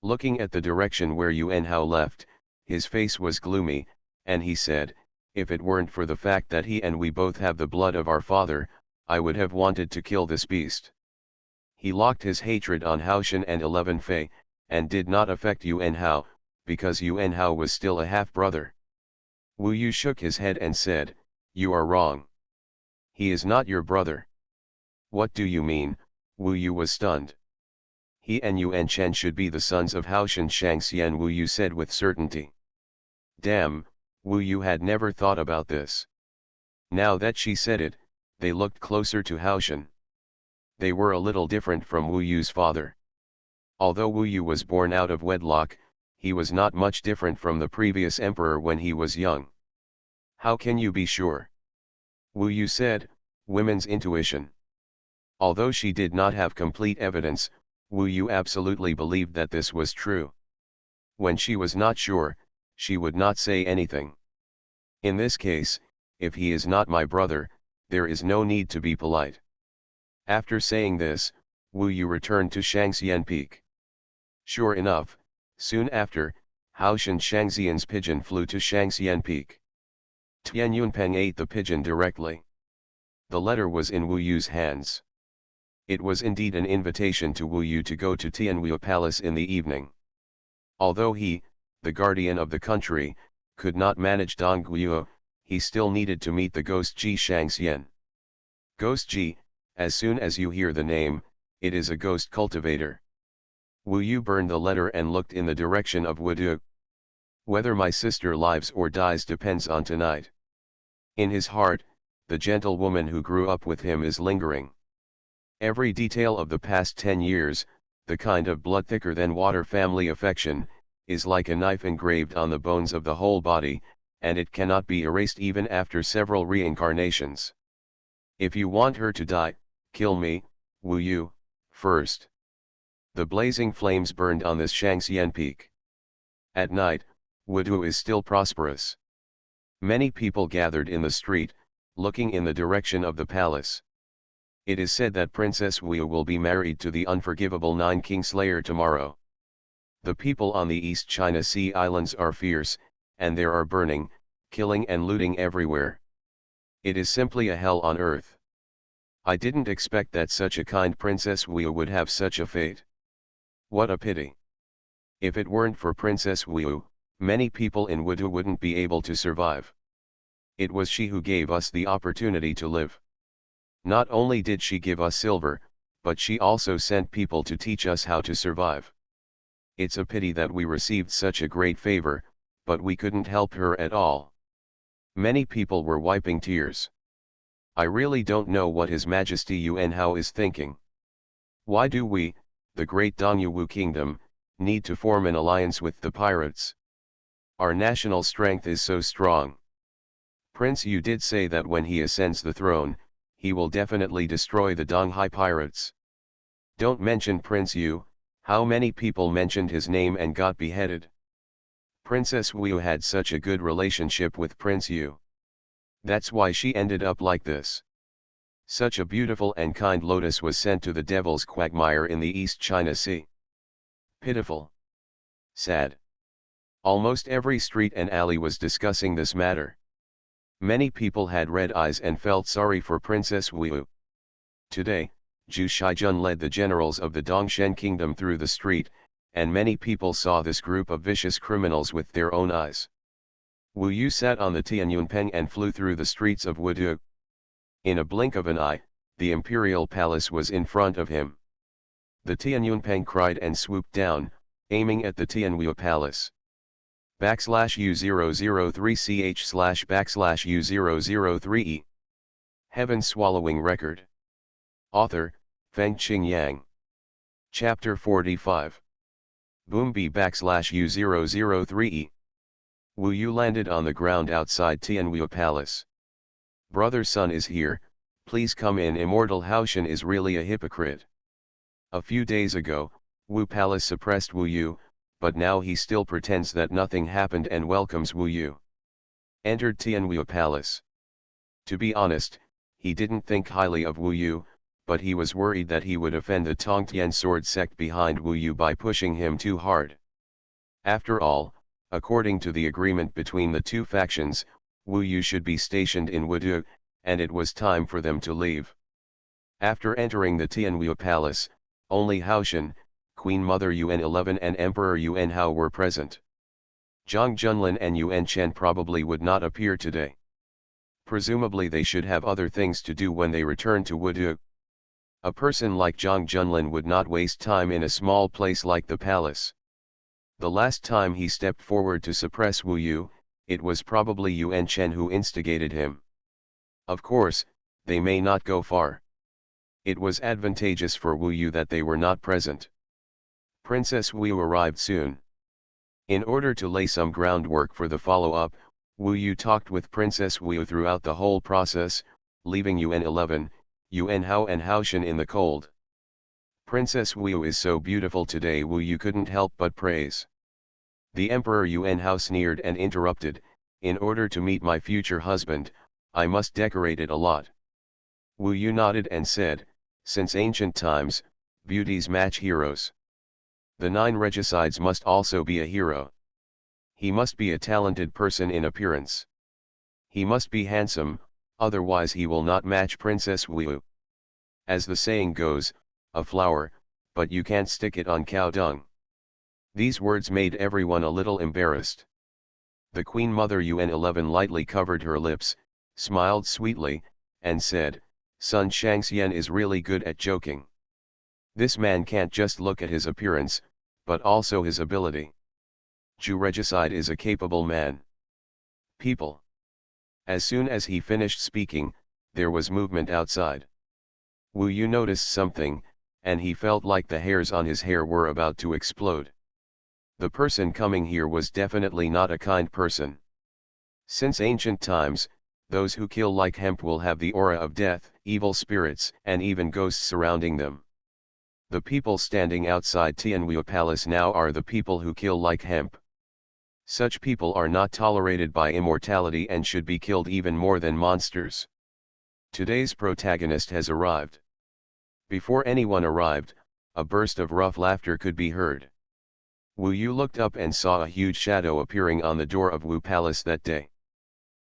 Looking at the direction where Yuan Hao left, his face was gloomy, and he said, "If it weren't for the fact that he and we both have the blood of our father, I would have wanted to kill this beast." He locked his hatred on Haoshan and 11 Fei, and did not affect Yuan Hao, because Yuan Hao was still a half-brother. Wu Yu shook his head and said, "You are wrong. He is not your brother." "What do you mean?" Wu Yu was stunned. "He and Yuan Chen should be the sons of Haoshan Shangxian," Wu Yu said with certainty. Damn, Wu Yu had never thought about this. Now that she said it, they looked closer to Haoshan. They were a little different from Wu Yu's father. Although Wu Yu was born out of wedlock, he was not much different from the previous emperor when he was young. "How can you be sure?" Wu Yu said, "Women's intuition." Although she did not have complete evidence, Wu Yu absolutely believed that this was true. When she was not sure, she would not say anything. "In this case, if he is not my brother, there is no need to be polite." After saying this, Wu Yu returned to Shangxian Peak. Sure enough, soon after, Haoshan Shangxian's pigeon flew to Shangxian Peak. Tian Yunpeng ate the pigeon directly. The letter was in Wu Yu's hands. It was indeed an invitation to Wu Yu to go to Tianwu Palace in the evening. Although he, the guardian of the country, could not manage Dong Guo, he still needed to meet the ghost Ji Shangxian. Ghost Ji, as soon as you hear the name, it is a ghost cultivator. Wu Yu burned the letter and looked in the direction of Wudu. Whether my sister lives or dies depends on tonight. In his heart, the gentle woman who grew up with him is lingering. Every detail of the past 10 years, the kind of blood thicker than water family affection, is like a knife engraved on the bones of the whole body, and it cannot be erased even after several reincarnations. If you want her to die, kill me, Wu Yu, first. The blazing flames burned on this Shangxian peak. At night, Wudu is still prosperous. Many people gathered in the street, looking in the direction of the palace. It is said that Princess Wu will be married to the unforgivable Nine Kingslayer tomorrow. The people on the East China Sea islands are fierce, and there are burning, killing and looting everywhere. It is simply a hell on earth. I didn't expect that such a kind Princess Wu would have such a fate. What a pity. If it weren't for Princess Wu, many people in Wudu wouldn't be able to survive. It was she who gave us the opportunity to live. Not only did she give us silver, but she also sent people to teach us how to survive. It's a pity that we received such a great favor, but we couldn't help her at all. Many people were wiping tears. I really don't know what His Majesty Yuan Hao is thinking. Why do we, the great Dongyu Kingdom, need to form an alliance with the pirates? Our national strength is so strong. Prince Yu did say that when he ascends the throne, he will definitely destroy the Donghai pirates. Don't mention Prince Yu. How many people mentioned his name and got beheaded? Princess Wu had such a good relationship with Prince Yu. That's why she ended up like this. Such a beautiful and kind lotus was sent to the devil's quagmire in the East China Sea. Pitiful. Sad. Almost every street and alley was discussing this matter. Many people had red eyes and felt sorry for Princess Wu. Today, Zhu Shijun led the generals of the Dongshen kingdom through the street, and many people saw this group of vicious criminals with their own eyes. Wu Yu sat on the Tianyunpeng and flew through the streets of Wudu. In a blink of an eye, the imperial palace was in front of him. The Tianyunpeng cried and swooped down, aiming at the Tianwu palace. /U003ch//U003e. Heaven Swallowing Record. Author, Feng Qing Yang. Chapter 45. Boombi /U003e. Wu Yu landed on the ground outside Tianwu Palace. Brother Sun is here, please come in. Immortal Haoshan is really a hypocrite. A few days ago, Wu Palace suppressed Wu Yu, but now he still pretends that nothing happened and welcomes Wu Yu. Entered Tianwu Palace. To be honest, he didn't think highly of Wu Yu, but he was worried that he would offend the Tongtian sword sect behind Wu Yu by pushing him too hard. After all, according to the agreement between the two factions, Wu Yu should be stationed in Wudu, and it was time for them to leave. After entering the Tianwu Palace, only Haoshan, Queen Mother Yuan 11 and Emperor Yuan Hao were present. Zhang Junlin and Yuan Chen probably would not appear today. Presumably they should have other things to do when they return to Wudu. A person like Zhang Junlin would not waste time in a small place like the palace. The last time he stepped forward to suppress Wu Yu, it was probably Yuan Chen who instigated him. Of course, they may not go far. It was advantageous for Wu Yu that they were not present. Princess Wu arrived soon. In order to lay some groundwork for the follow-up, Wu Yu talked with Princess Wu throughout the whole process, leaving Yuan 11, Yuan Hao and Haoshan in the cold. Princess Wu is so beautiful today, Wu Yu couldn't help but praise. The Emperor Yuan Hao sneered and interrupted, in order to meet my future husband, I must decorate it a lot. Wu Yu nodded and said, since ancient times, beauties match heroes. The 9 regicides must also be a hero. He must be a talented person in appearance. He must be handsome, otherwise he will not match Princess Wu. As the saying goes, a flower, but you can't stick it on cow dung. These words made everyone a little embarrassed. The Queen Mother UN11 lightly covered her lips, smiled sweetly, and said, Sun Shangxian is really good at joking. This man can't just look at his appearance, but also his ability. Zhu Regicide is a capable man. People. As soon as he finished speaking, there was movement outside. Wu Yu noticed something, and he felt like the hairs on his hair were about to explode. The person coming here was definitely not a kind person. Since ancient times, those who kill like hemp will have the aura of death, evil spirits, and even ghosts surrounding them. The people standing outside Tianwu Palace now are the people who kill like hemp. Such people are not tolerated by immortality and should be killed even more than monsters. Today's protagonist has arrived. Before anyone arrived, a burst of rough laughter could be heard. Wu Yu looked up and saw a huge shadow appearing on the door of Wu Palace that day.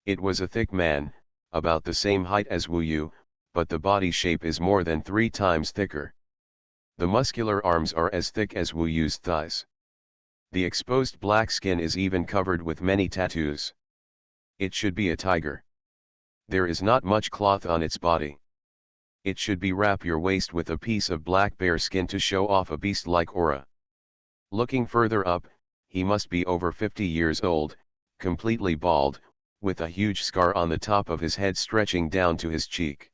It was a thick man, about the same height as Wu Yu, but the body shape is more than 3 times thicker. The muscular arms are as thick as Wu Yu's thighs. The exposed black skin is even covered with many tattoos. It should be a tiger. There is not much cloth on its body. It should be wrap your waist with a piece of black bear skin to show off a beast-like aura. Looking further up, he must be over 50 years old, completely bald, with a huge scar on the top of his head stretching down to his cheek.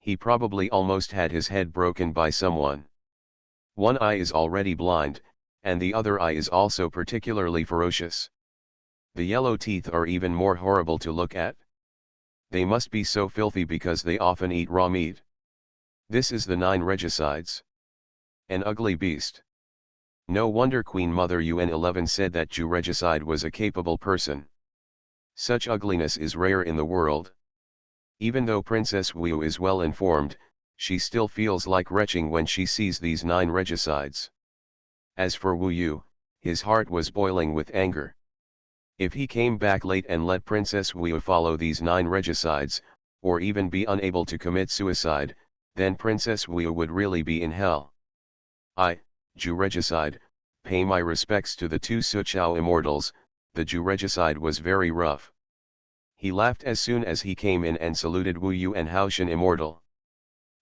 He probably almost had his head broken by someone. One eye is already blind, and the other eye is also particularly ferocious. The yellow teeth are even more horrible to look at. They must be so filthy because they often eat raw meat. This is the 9 regicides. An ugly beast. No wonder Queen Mother UN11 said that Zhu Regicide was a capable person. Such ugliness is rare in the world. Even though Princess Wu is well informed, she still feels like retching when she sees these 9 regicides. As for Wu Yu, his heart was boiling with anger. If he came back late and let Princess Wu follow these 9 regicides, or even be unable to commit suicide, then Princess Wu would really be in hell. Zhu Regicide, pay my respects to the 2 Suqiao Immortals. The Zhu Regicide was very rough. He laughed as soon as he came in and saluted Wu Yu and Haoshan Immortal.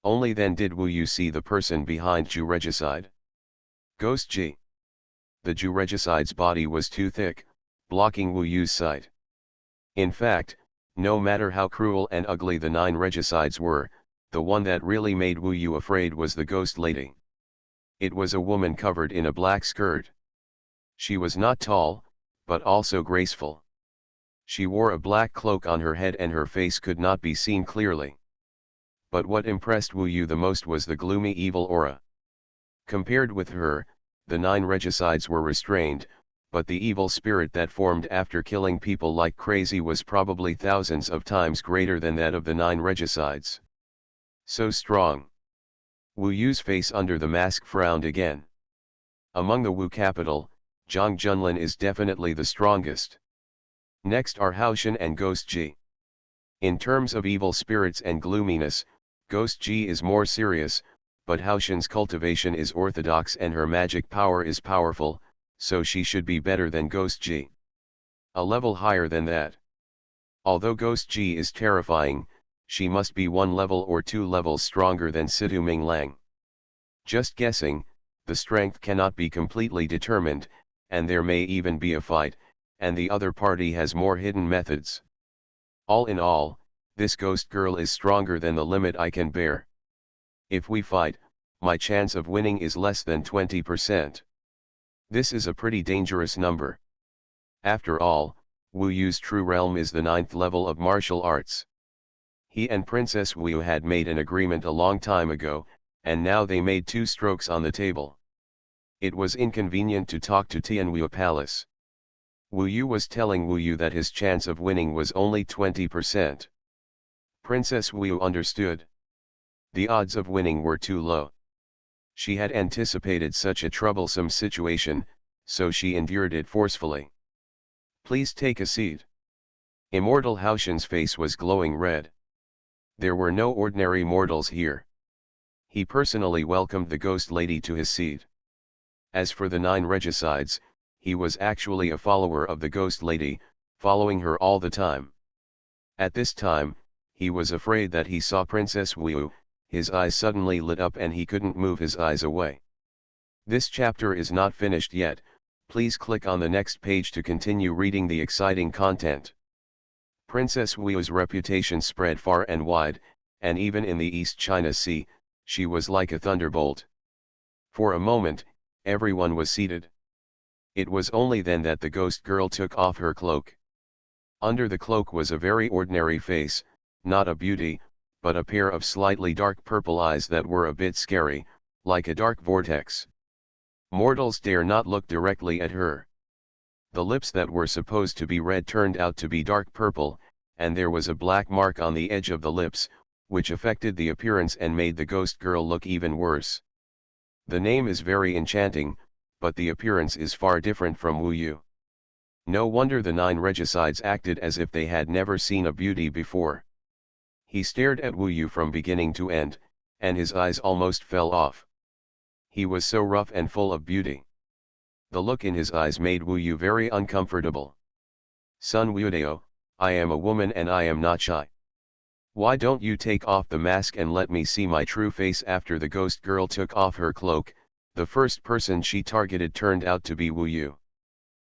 Only then did Wu Yu see the person behind Zhu Regicide. Ghost G. The Zhu Regicide's body was too thick, blocking Wu Yu's sight. In fact, no matter how cruel and ugly the 9 regicides were, the one that really made Wu Yu afraid was the ghost lady. It was a woman covered in a black skirt. She was not tall, but also graceful. She wore a black cloak on her head and her face could not be seen clearly. But what impressed Wu Yu the most was the gloomy evil aura. Compared with her, the 9 regicides were restrained, but the evil spirit that formed after killing people like crazy was probably thousands of times greater than that of the 9 regicides. So strong. Wu Yu's face under the mask frowned again. Among the Wu capital, Zhang Junlin is definitely the strongest. Next are Haoshan and Ghost Ji. In terms of evil spirits and gloominess, Ghost Ji is more serious, but Haoshan's cultivation is orthodox and her magic power is powerful, so she should be better than Ghost Ji. A level higher than that. Although Ghost Ji is terrifying, she must be 1 level or 2 levels stronger than Situ Ming Lang. Just guessing, the strength cannot be completely determined, and there may even be a fight, and the other party has more hidden methods. All in all, this ghost girl is stronger than the limit I can bear. If we fight, my chance of winning is less than 20%. This is a pretty dangerous number. After all, Wu Yu's true realm is the 9th level of martial arts. He and Princess Wu had made an agreement a long time ago, and now they made 2 strokes on the table. It was inconvenient to talk to Tianwu Palace. Wu Yu was telling Wu Yu that his chance of winning was only 20%. Princess Wu understood. The odds of winning were too low. She had anticipated such a troublesome situation, so she endured it forcefully. Please take a seat. Immortal Haoshan's face was glowing red. There were no ordinary mortals here. He personally welcomed the ghost lady to his seat. As for the 9 regicides, he was actually a follower of the ghost lady, following her all the time. At this time, he was afraid that he saw Princess Wu. His eyes suddenly lit up and he couldn't move his eyes away. This chapter is not finished yet, please click on the next page to continue reading the exciting content. Princess Wu's reputation spread far and wide, and even in the East China Sea, she was like a thunderbolt. For a moment, everyone was seated. It was only then that the ghost girl took off her cloak. Under the cloak was a very ordinary face, not a beauty, but a pair of slightly dark purple eyes that were a bit scary, like a dark vortex. Mortals dare not look directly at her. The lips that were supposed to be red turned out to be dark purple, and there was a black mark on the edge of the lips, which affected the appearance and made the ghost girl look even worse. The name is very enchanting, but the appearance is far different from Wu Yu. No wonder the 9 regicides acted as if they had never seen a beauty before. He stared at Wu Yu from beginning to end, and his eyes almost fell off. He was so rough and full of beauty. The look in his eyes made Wu Yu very uncomfortable. Sun Wudao, I am a woman and I am not shy. Why don't you take off the mask and let me see my true face? After the ghost girl took off her cloak, the first person she targeted turned out to be Wu Yu.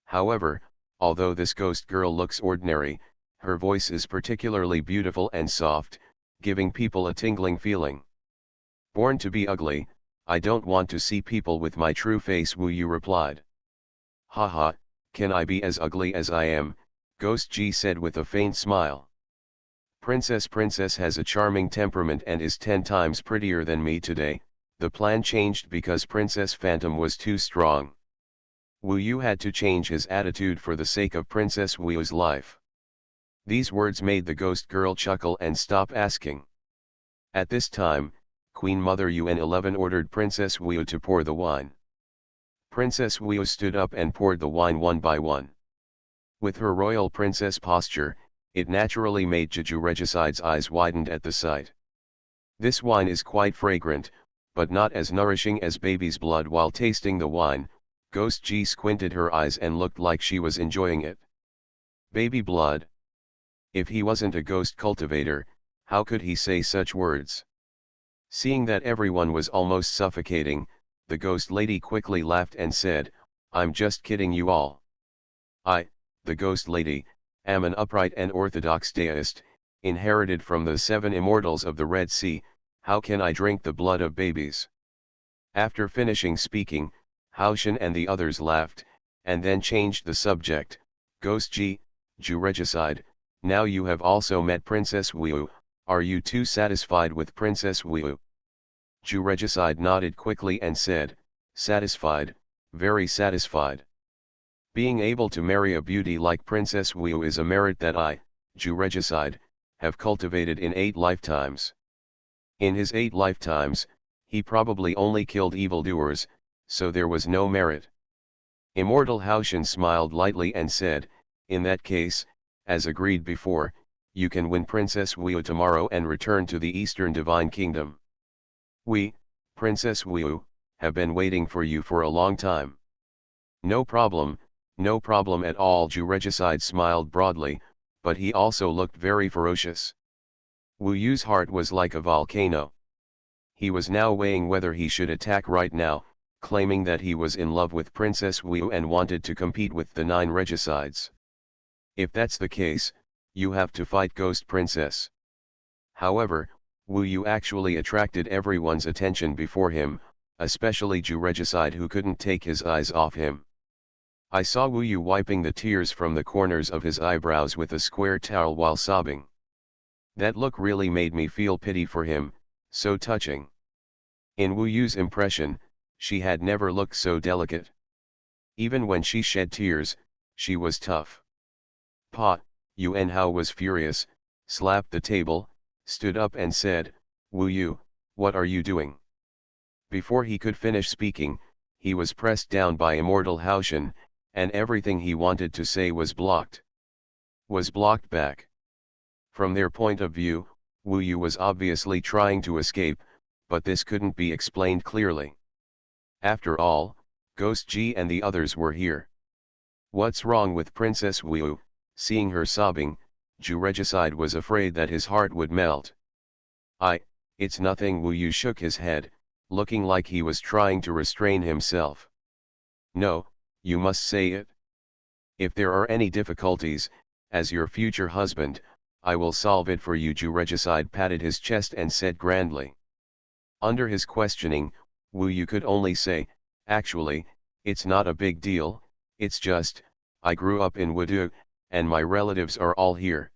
However, although this ghost girl looks ordinary, her voice is particularly beautiful and soft, giving people a tingling feeling. Born to be ugly, I don't want to see people with my true face, Wu Yu replied. Haha, can I be as ugly as I am? Ghost Ji said with a faint smile. Princess has a charming temperament and is 10 times prettier than me today. The plan changed because Princess Phantom was too strong. Wu Yu had to change his attitude for the sake of Princess Wu's life. These words made the ghost girl chuckle and stop asking. At this time, Queen Mother Yuan 11 ordered Princess Wu to pour the wine. Princess Wu stood up and poured the wine one by one. With her royal princess posture, it naturally made Jeju Regicide's eyes widened at the sight. This wine is quite fragrant, but not as nourishing as baby's blood. While tasting the wine, Ghost Ji squinted her eyes and looked like she was enjoying it. Baby blood. If he wasn't a ghost cultivator, how could he say such words? Seeing that everyone was almost suffocating, the ghost lady quickly laughed and said, I'm just kidding you all. I, the ghost lady, am an upright and orthodox deist, inherited from the 7 immortals of the Red Sea. How can I drink the blood of babies? After finishing speaking, Haoshan and the others laughed, and then changed the subject. Ghost Ji, Ju Regicide, now you have also met Princess Wu, are you too satisfied with Princess Wu? Ju Regicide nodded quickly and said, satisfied, very satisfied. Being able to marry a beauty like Princess Wu is a merit that I, Ju Regicide, have cultivated in 8 lifetimes. In his 8 lifetimes, he probably only killed evildoers, so there was no merit. Immortal Haoshan smiled lightly and said, in that case, as agreed before, you can win Princess Wu tomorrow and return to the Eastern Divine Kingdom. We, Princess Wu, have been waiting for you for a long time. No problem at all. Ju Regicide smiled broadly, but he also looked very ferocious. Wu Yu's heart was like a volcano. He was now weighing whether he should attack right now, claiming that he was in love with Princess Wu and wanted to compete with the 9 regicides. If that's the case, you have to fight Ghost Princess. However, Wu Yu actually attracted everyone's attention before him, especially Ju Regicide, who couldn't take his eyes off him. I saw Wu Yu wiping the tears from the corners of his eyebrows with a square towel while sobbing. That look really made me feel pity for him, so touching. In Wu Yu's impression, she had never looked so delicate. Even when she shed tears, she was tough. Pa, Yuan Hao was furious, slapped the table, stood up and said, Wu Yu, what are you doing? Before he could finish speaking, he was pressed down by Immortal Haoshan, and everything he wanted to say was blocked back. From their point of view, Wu Yu was obviously trying to escape, but this couldn't be explained clearly. After all, Ghost G and the others were here. What's wrong with Princess Wu? Seeing her sobbing, Ju Regicide was afraid that his heart would melt. It's nothing. Wu Yu shook his head, looking like he was trying to restrain himself. No, you must say it. If there are any difficulties, as your future husband, I will solve it for you. Ju Regicide patted his chest and said grandly. Under his questioning, Wu Yu could only say, actually, it's not a big deal, it's just, I grew up in Wudu, and my relatives are all here.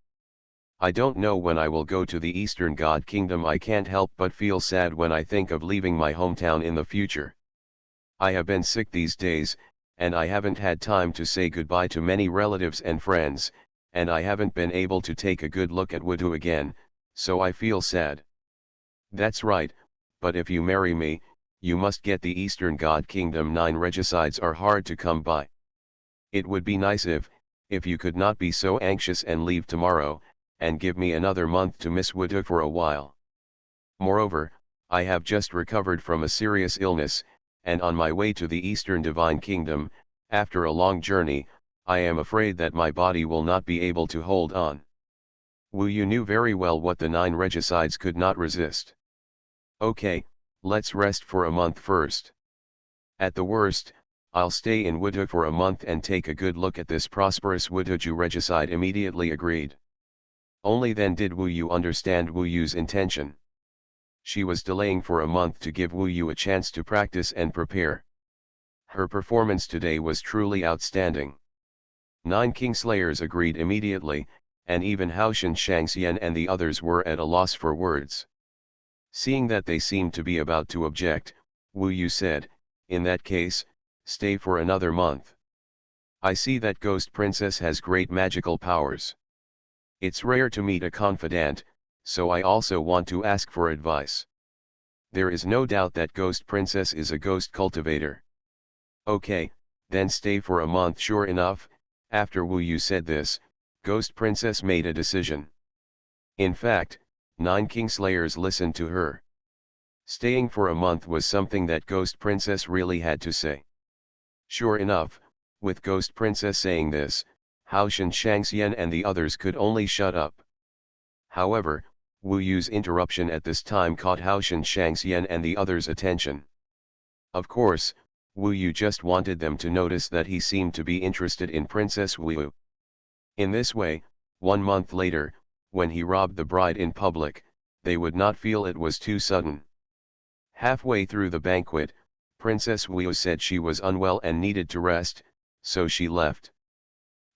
I don't know when I will go to the Eastern God Kingdom. I can't help but feel sad when I think of leaving my hometown in the future. I have been sick these days, and I haven't had time to say goodbye to many relatives and friends, and I haven't been able to take a good look at Wudu again, so I feel sad. That's right, but if you marry me, you must get the Eastern God Kingdom. 9 regicides are hard to come by. It would be nice if you could not be so anxious and leave tomorrow, and give me another month to miss Wudu for a while. Moreover, I have just recovered from a serious illness, and on my way to the Eastern Divine Kingdom, after a long journey, I am afraid that my body will not be able to hold on. Wu Yu knew very well what the 9 regicides could not resist. Okay, let's rest for a month first. At the worst, I'll stay in Wudu for a month and take a good look at this prosperous Wudu. Ju Regicide immediately agreed. Only then did Wu Yu understand Wu Yu's intention. She was delaying for a month to give Wu Yu a chance to practice and prepare. Her performance today was truly outstanding. 9 Kingslayers agreed immediately, and even Haoshan Shangxian and the others were at a loss for words. Seeing that they seemed to be about to object, Wu Yu said, in that case, stay for another month. I see that Ghost Princess has great magical powers. It's rare to meet a confidant, so I also want to ask for advice. There is no doubt that Ghost Princess is a ghost cultivator. Okay, then stay for a month. Sure enough, after Wu Yu said this, Ghost Princess made a decision. In fact, 9 Kingslayers listened to her. Staying for a month was something that Ghost Princess really had to say. Sure enough, with Ghost Princess saying this, Haoshan Shangxian and the others could only shut up. However, Wu Yu's interruption at this time caught Haoshan Shangxian and the others' attention. Of course, Wu Yu just wanted them to notice that he seemed to be interested in Princess Wu. In this way, 1 month later, when he robbed the bride in public, they would not feel it was too sudden. Halfway through the banquet, Princess Wu said she was unwell and needed to rest, so she left.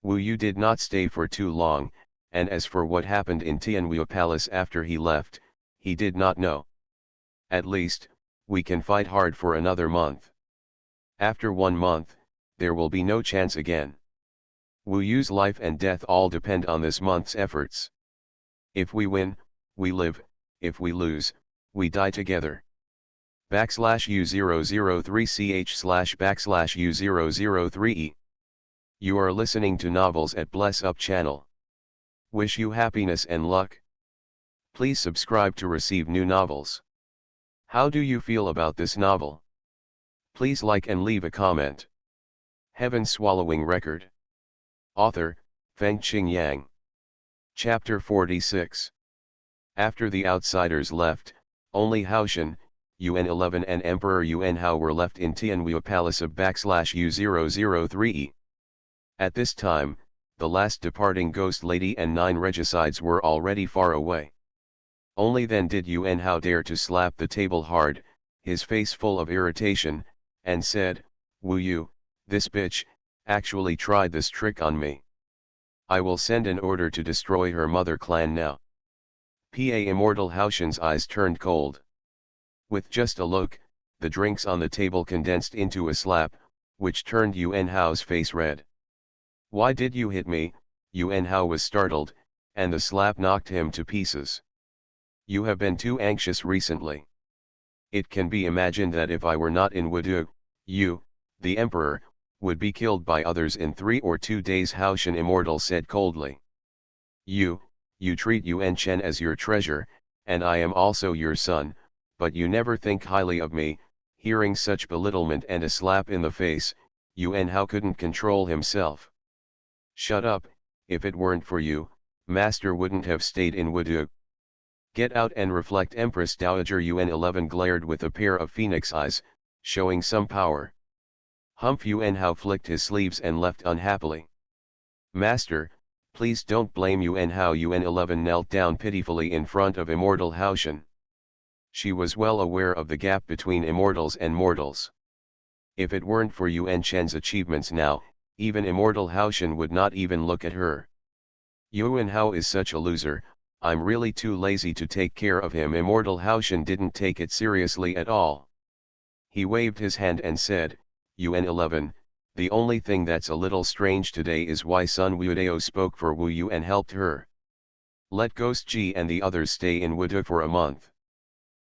Wu Yu did not stay for too long, and as for what happened in Tianwu Palace after he left, he did not know. At least, we can fight hard for another month. After 1 month, there will be no chance again. Wu Yu's life and death all depend on this month's efforts. If we win, we live, if we lose, we die together. /U003ch//U003E. You are listening to Novels at Bless Up channel. Wish you happiness and luck. Please subscribe to receive new novels. How do you feel about this novel? Please like and leave a comment. Heaven Swallowing Record. Author, Feng Qing Yang. Chapter 46. After the outsiders left, only Haoshan, UN11 and Emperor Yuanhao were left in Tianwu Palace of /U003E. At this time, the last departing Ghost Lady and 9 regicides were already far away. Only then did Yuanhao dare to slap the table hard, his face full of irritation, and said, Wu Yu, this bitch, actually tried this trick on me. I will send an order to destroy her mother clan now. Immortal Haoshan's eyes turned cold. With just a look, the drinks on the table condensed into a slap, which turned Yuanhao's face red. Why did you hit me? Yuanhao was startled, and the slap knocked him to pieces. You have been too anxious recently. It can be imagined that if I were not in Wudu, you, the emperor, would be killed by others in 3 or 2 days. Haoshan Immortal said coldly. You treat Yuan Chen as your treasure, and I am also your son, but you never think highly of me." Hearing such belittlement and a slap in the face, Xuanhao couldn't control himself. "Shut up, if it weren't for you, master wouldn't have stayed in Wudu. Get out and reflect." Empress Dowager Yuan 11 glared with a pair of phoenix eyes, showing some power. Humph! Yuanhao flicked his sleeves and left unhappily. "Master, please don't blame Yuanhao." Yuan 11 knelt down pitifully in front of Immortal Haoshan. She was well aware of the gap between immortals and mortals. If it weren't for Yuan Chen's achievements now, even Immortal Haoshan would not even look at her. "Yuanhao is such a loser, I'm really too lazy to take care of him." Immortal Haoshan didn't take it seriously at all. He waved his hand and said, "Yuan 11, the only thing that's a little strange today is why Sun Wuodao spoke for Wu Yu and helped her. Let Ghost Ji and the others stay in Wudu for a month."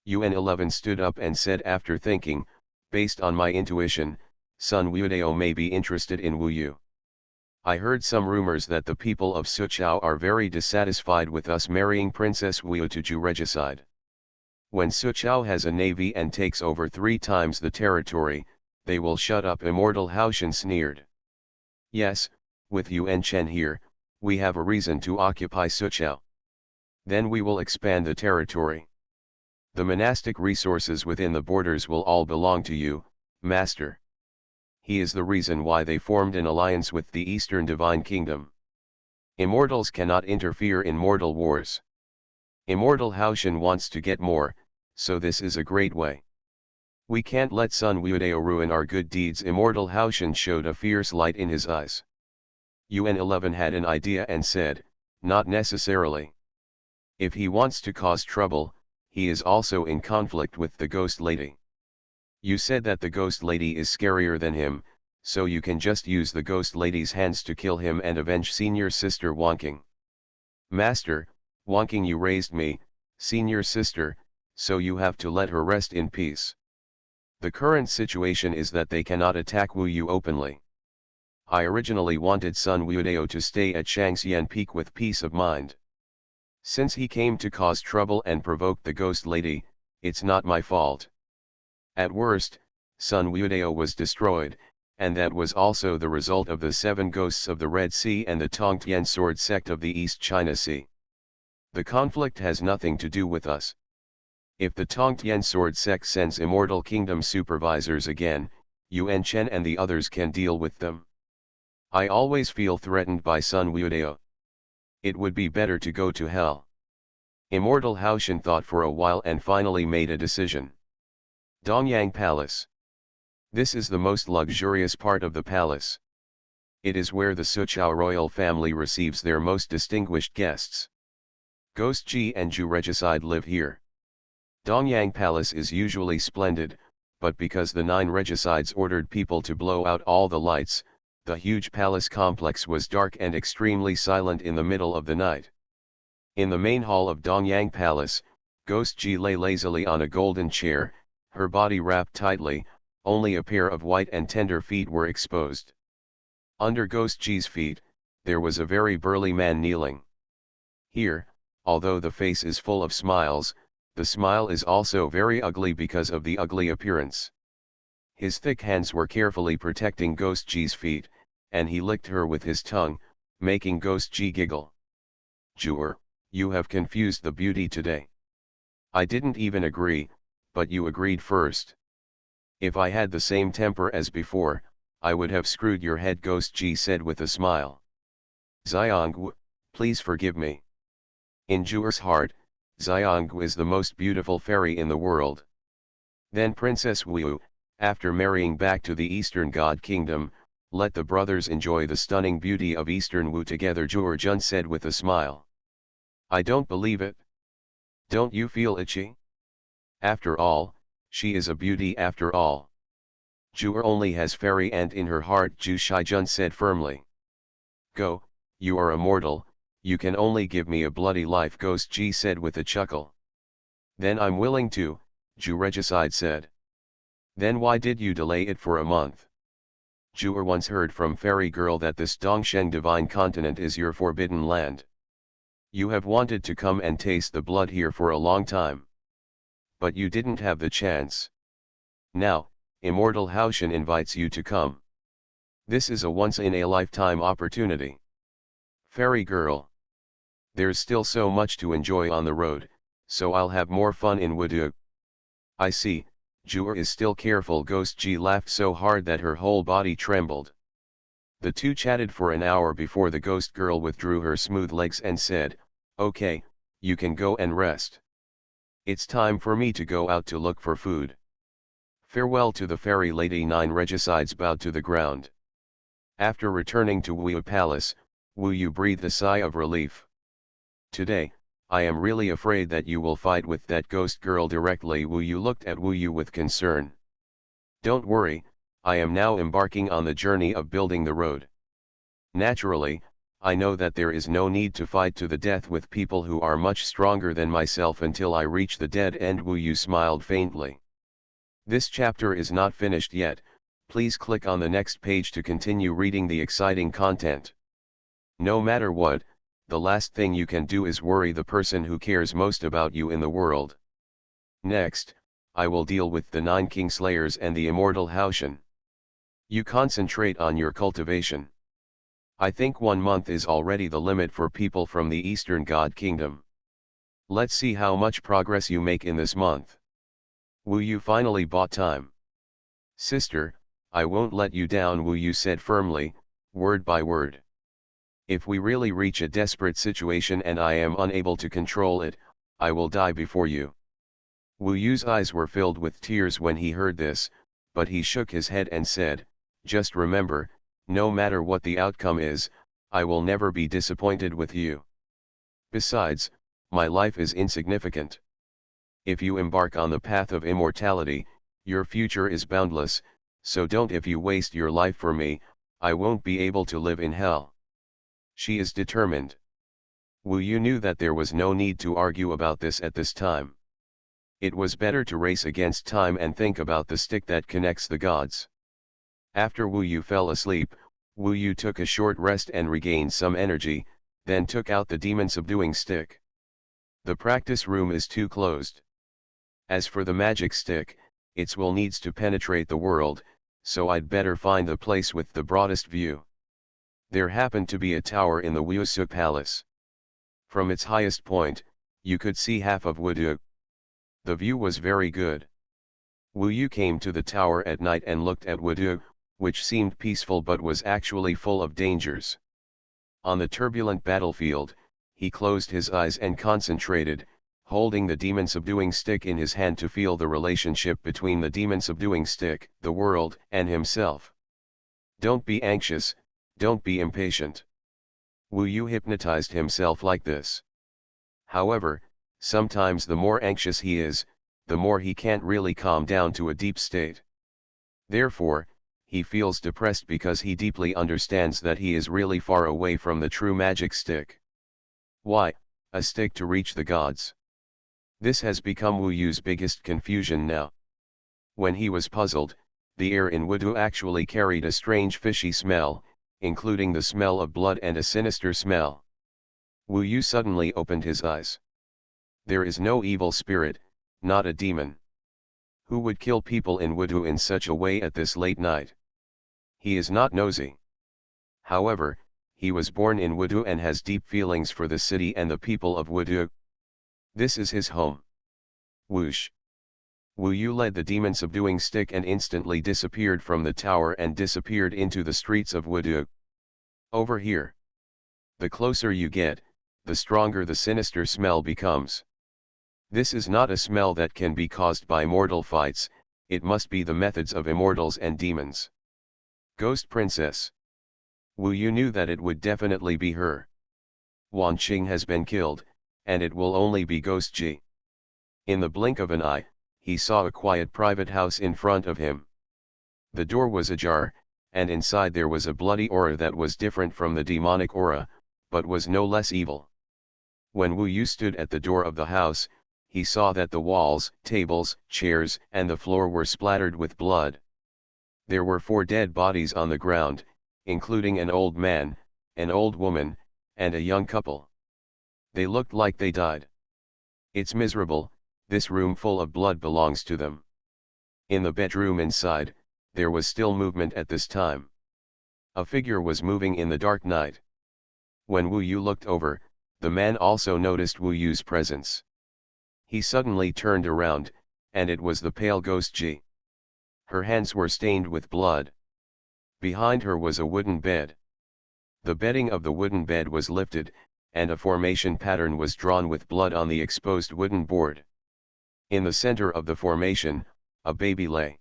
Yuan 11 stood up and said after thinking, "Based on my intuition, Sun Wuodao may be interested in Wu Yu. I heard some rumors that the people of Suqiao are very dissatisfied with us marrying Princess Wu Yu to Zhu Regicide. When Suqiao has a navy and takes over 3 times the territory, they will shut up." Immortal Haoshan sneered. "Yes, with Yuan Chen here, we have a reason to occupy Suqiao. Then we will expand the territory. The monastic resources within the borders will all belong to you, master." He is the reason why they formed an alliance with the Eastern Divine Kingdom. Immortals cannot interfere in mortal wars. Immortal Haoshan wants to get more, so this is a great way. We can't let Sun Wuodao ruin our good deeds." Immortal Haoshan showed a fierce light in his eyes. Yuan 11 had an idea and said, "Not necessarily. If he wants to cause trouble, he is also in conflict with the Ghost Lady. You said that the Ghost Lady is scarier than him, so you can just use the Ghost Lady's hands to kill him and avenge senior sister Wanking." "Master, Wanking you raised me, senior sister, so you have to let her rest in peace. The current situation is that they cannot attack Wu Yu openly. I originally wanted Sun Wuodao to stay at Shangxian Peak with peace of mind. Since he came to cause trouble and provoked the Ghost Lady, it's not my fault. At worst, Sun Wuodao was destroyed, and that was also the result of the 7 ghosts of the Red Sea and the Tongtian sword sect of the East China Sea. The conflict has nothing to do with us. If the Tongtian sword sect sends Immortal Kingdom supervisors again, Yuan Chen and the others can deal with them. I always feel threatened by Sun Wuodao. It would be better to go to hell." Immortal Haoshan thought for a while and finally made a decision. "Dongyang Palace. This is the most luxurious part of the palace. It is where the Suqiao royal family receives their most distinguished guests. Ghost Ji and Zhu Regicide live here. Dongyang Palace is usually splendid, but because the 9 regicides ordered people to blow out all the lights, the huge palace complex was dark and extremely silent in the middle of the night. In the main hall of Dongyang Palace, Ghost Ji lay lazily on a golden chair, her body wrapped tightly, only a pair of white and tender feet were exposed. Under Ghost Ji's feet, there was a very burly man kneeling. Here, although the face is full of smiles, the smile is also very ugly because of the ugly appearance. His thick hands were carefully protecting Ghost Ji's feet, and he licked her with his tongue, making Ghost Ji giggle. "Zhuer, you have confused the beauty today. I didn't even agree, but you agreed first. If I had the same temper as before, I would have screwed your head," Ghost Ji said with a smile. "Xianggu, please forgive me." In Zhuer's heart, Xianggu is the most beautiful fairy in the world. Then Princess Wu, after marrying back to the Eastern God Kingdom, let the brothers enjoy the stunning beauty of Eastern Wu together, Zhuer Jun said with a smile. "I don't believe it. Don't you feel itchy? After all, she is a beauty after all." "Zhuer only has fairy ant in her heart," Zhu Shijun said firmly. "Go, you are a mortal, you can only give me a bloody life," Ghost Ji said with a chuckle. "Then I'm willing to," Zhu Regicide said. "Then why did you delay it for a month? Zhuer once heard from Fairy Girl that this Dongsheng divine continent is your forbidden land. You have wanted to come and taste the blood here for a long time. but you didn't have the chance. Now, Immortal Haoshan invites you to come. This is a once-in-a-lifetime opportunity. Fairy girl. There's still so much to enjoy on the road, so I'll have more fun in Wudu. I see, Jur is still careful. Ghost G laughed so hard that her whole body trembled. The two chatted for an hour before the ghost girl withdrew her smooth legs and said, "Okay, you can go and rest. It's time for me to go out to look for food. Farewell to the fairy lady." 9 regicides bowed to the ground. After returning to Wu Palace, Wu Yu breathed a sigh of relief. "Today, I am really afraid that you will fight with that ghost girl directly." Wu Yu looked at Wu Yu with concern. "Don't worry, I am now embarking on the journey of building the road. Naturally, I know that there is no need to fight to the death with people who are much stronger than myself until I reach the dead end." Wu Yu smiled faintly. This chapter is not finished yet. Please click on the next page to continue reading the exciting content. No matter what, the last thing you can do is worry the person who cares most about you in the world. Next, I will deal with the 9 Kingslayers and the Immortal Haoshan. You concentrate on your cultivation. I think 1 month is already the limit for people from the Eastern God Kingdom. Let's see how much progress you make in this month. Wu Yu finally bought time. "Sister, I won't let you down," Wu Yu said firmly, word by word. "If we really reach a desperate situation and I am unable to control it, I will die before you." Wu Yu's eyes were filled with tears when he heard this, but he shook his head and said, "Just remember, no matter what the outcome is, I will never be disappointed with you. Besides, my life is insignificant. If you embark on the path of immortality, your future is boundless, so don't. If you waste your life for me, I won't be able to live in hell." She is determined. Wu Yu knew that there was no need to argue about this at this time. It was better to race against time and think about the stick that connects the gods. After Wu Yu fell asleep, Wu Yu took a short rest and regained some energy, then took out the demon-subduing stick. The practice room is too closed. As for the magic stick, its will needs to penetrate the world, so I'd better find the place with the broadest view. There happened to be a tower in the Wusu Palace. From its highest point, you could see half of Wudu. The view was very good. Wu Yu came to the tower at night and looked at Wudu, which seemed peaceful but was actually full of dangers. On the turbulent battlefield, he closed his eyes and concentrated, holding the demon-subduing stick in his hand to feel the relationship between the demon-subduing stick, the world, and himself. Don't be anxious, don't be impatient. Wu Yu hypnotized himself like this. However, sometimes the more anxious he is, the more he can't really calm down to a deep state. Therefore, he feels depressed because he deeply understands that he is really far away from the true magic stick. Why, a stick to reach the gods? This has become Wu Yu's biggest confusion now. When he was puzzled, the air in Wudu actually carried a strange fishy smell, including the smell of blood and a sinister smell. Wu Yu suddenly opened his eyes. There is no evil spirit, not a demon. Who would kill people in Wudu in such a way at this late night? He is not nosy. However, he was born in Wudu and has deep feelings for the city and the people of Wudu. This is his home. Whoosh! Wu Yu led the demon-subduing stick and instantly disappeared from the tower and disappeared into the streets of Wudu. Over here. The closer you get, the stronger the sinister smell becomes. This is not a smell that can be caused by mortal fights, it must be the methods of immortals and demons. Ghost Princess. Wu Yu knew that it would definitely be her. Wan Qing has been killed, and it will only be Ghost Ji. In the blink of an eye, he saw a quiet private house in front of him. The door was ajar, and inside there was a bloody aura that was different from the demonic aura, but was no less evil. When Wu Yu stood at the door of the house, he saw that the walls, tables, chairs, and the floor were splattered with blood. There were 4 dead bodies on the ground, including an old man, an old woman, and a young couple. They looked like they died. It's miserable, This room full of blood belongs to them. In the bedroom inside, there was still movement at this time. A figure was moving in the dark night. When Wu Yu looked over, the man also noticed Wu Yu's presence. He suddenly turned around, and it was the pale ghost Ji. Her hands were stained with blood. Behind her was a wooden bed. The bedding of the wooden bed was lifted, and a formation pattern was drawn with blood on the exposed wooden board. In the center of the formation, a baby lay.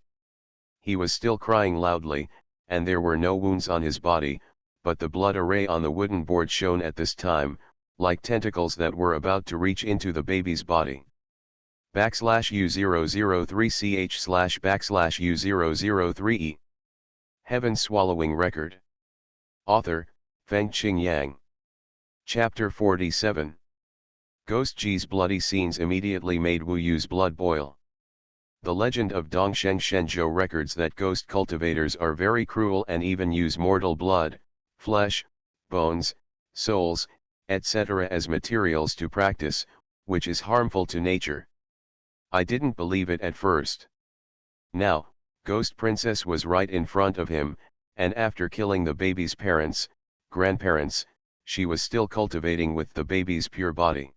He was still crying loudly, and there were no wounds on his body, but the blood array on the wooden board shone at this time, like tentacles that were about to reach into the baby's body. /U003ch//U003e. Heaven Swallowing Record. Author, Feng Qing Yang. Chapter 47. Ghost Ji's bloody scenes immediately made Wu Yu's blood boil. The legend of Dongsheng Shenzhou records that ghost cultivators are very cruel and even use mortal blood, flesh, bones, souls, etc. as materials to practice, which is harmful to nature. I didn't believe it at first. Now, Ghost Princess was right in front of him, and after killing the baby's parents, grandparents, she was still cultivating with the baby's pure body.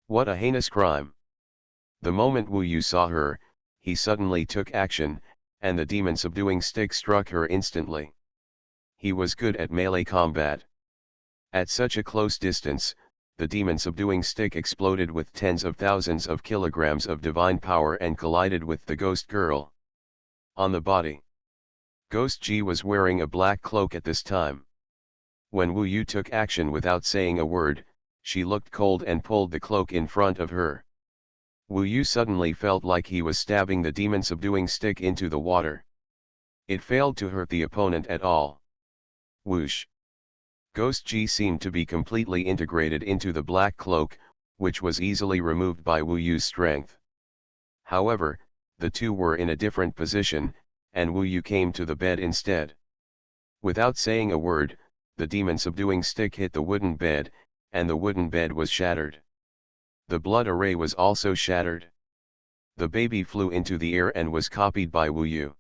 What a heinous crime! The moment Wu Yu saw her, he suddenly took action, and the demon subduing stick struck her instantly. He was good at melee combat. At such a close distance, the demon subduing stick exploded with tens of thousands of kilograms of divine power and collided with the ghost girl. On the body, Ghost Ji was wearing a black cloak at this time. When Wu Yu took action without saying a word, she looked cold and pulled the cloak in front of her. Wu Yu suddenly felt like he was stabbing the demon subduing stick into the water. It failed to hurt the opponent at all. Whoosh! Ghost Ji seemed to be completely integrated into the black cloak, which was easily removed by Wu Yu's strength. However, the two were in a different position, and Wu Yu came to the bed instead. Without saying a word, the demon subduing stick hit the wooden bed, and the wooden bed was shattered. The blood array was also shattered. The baby flew into the air and was copied by Wu Yu.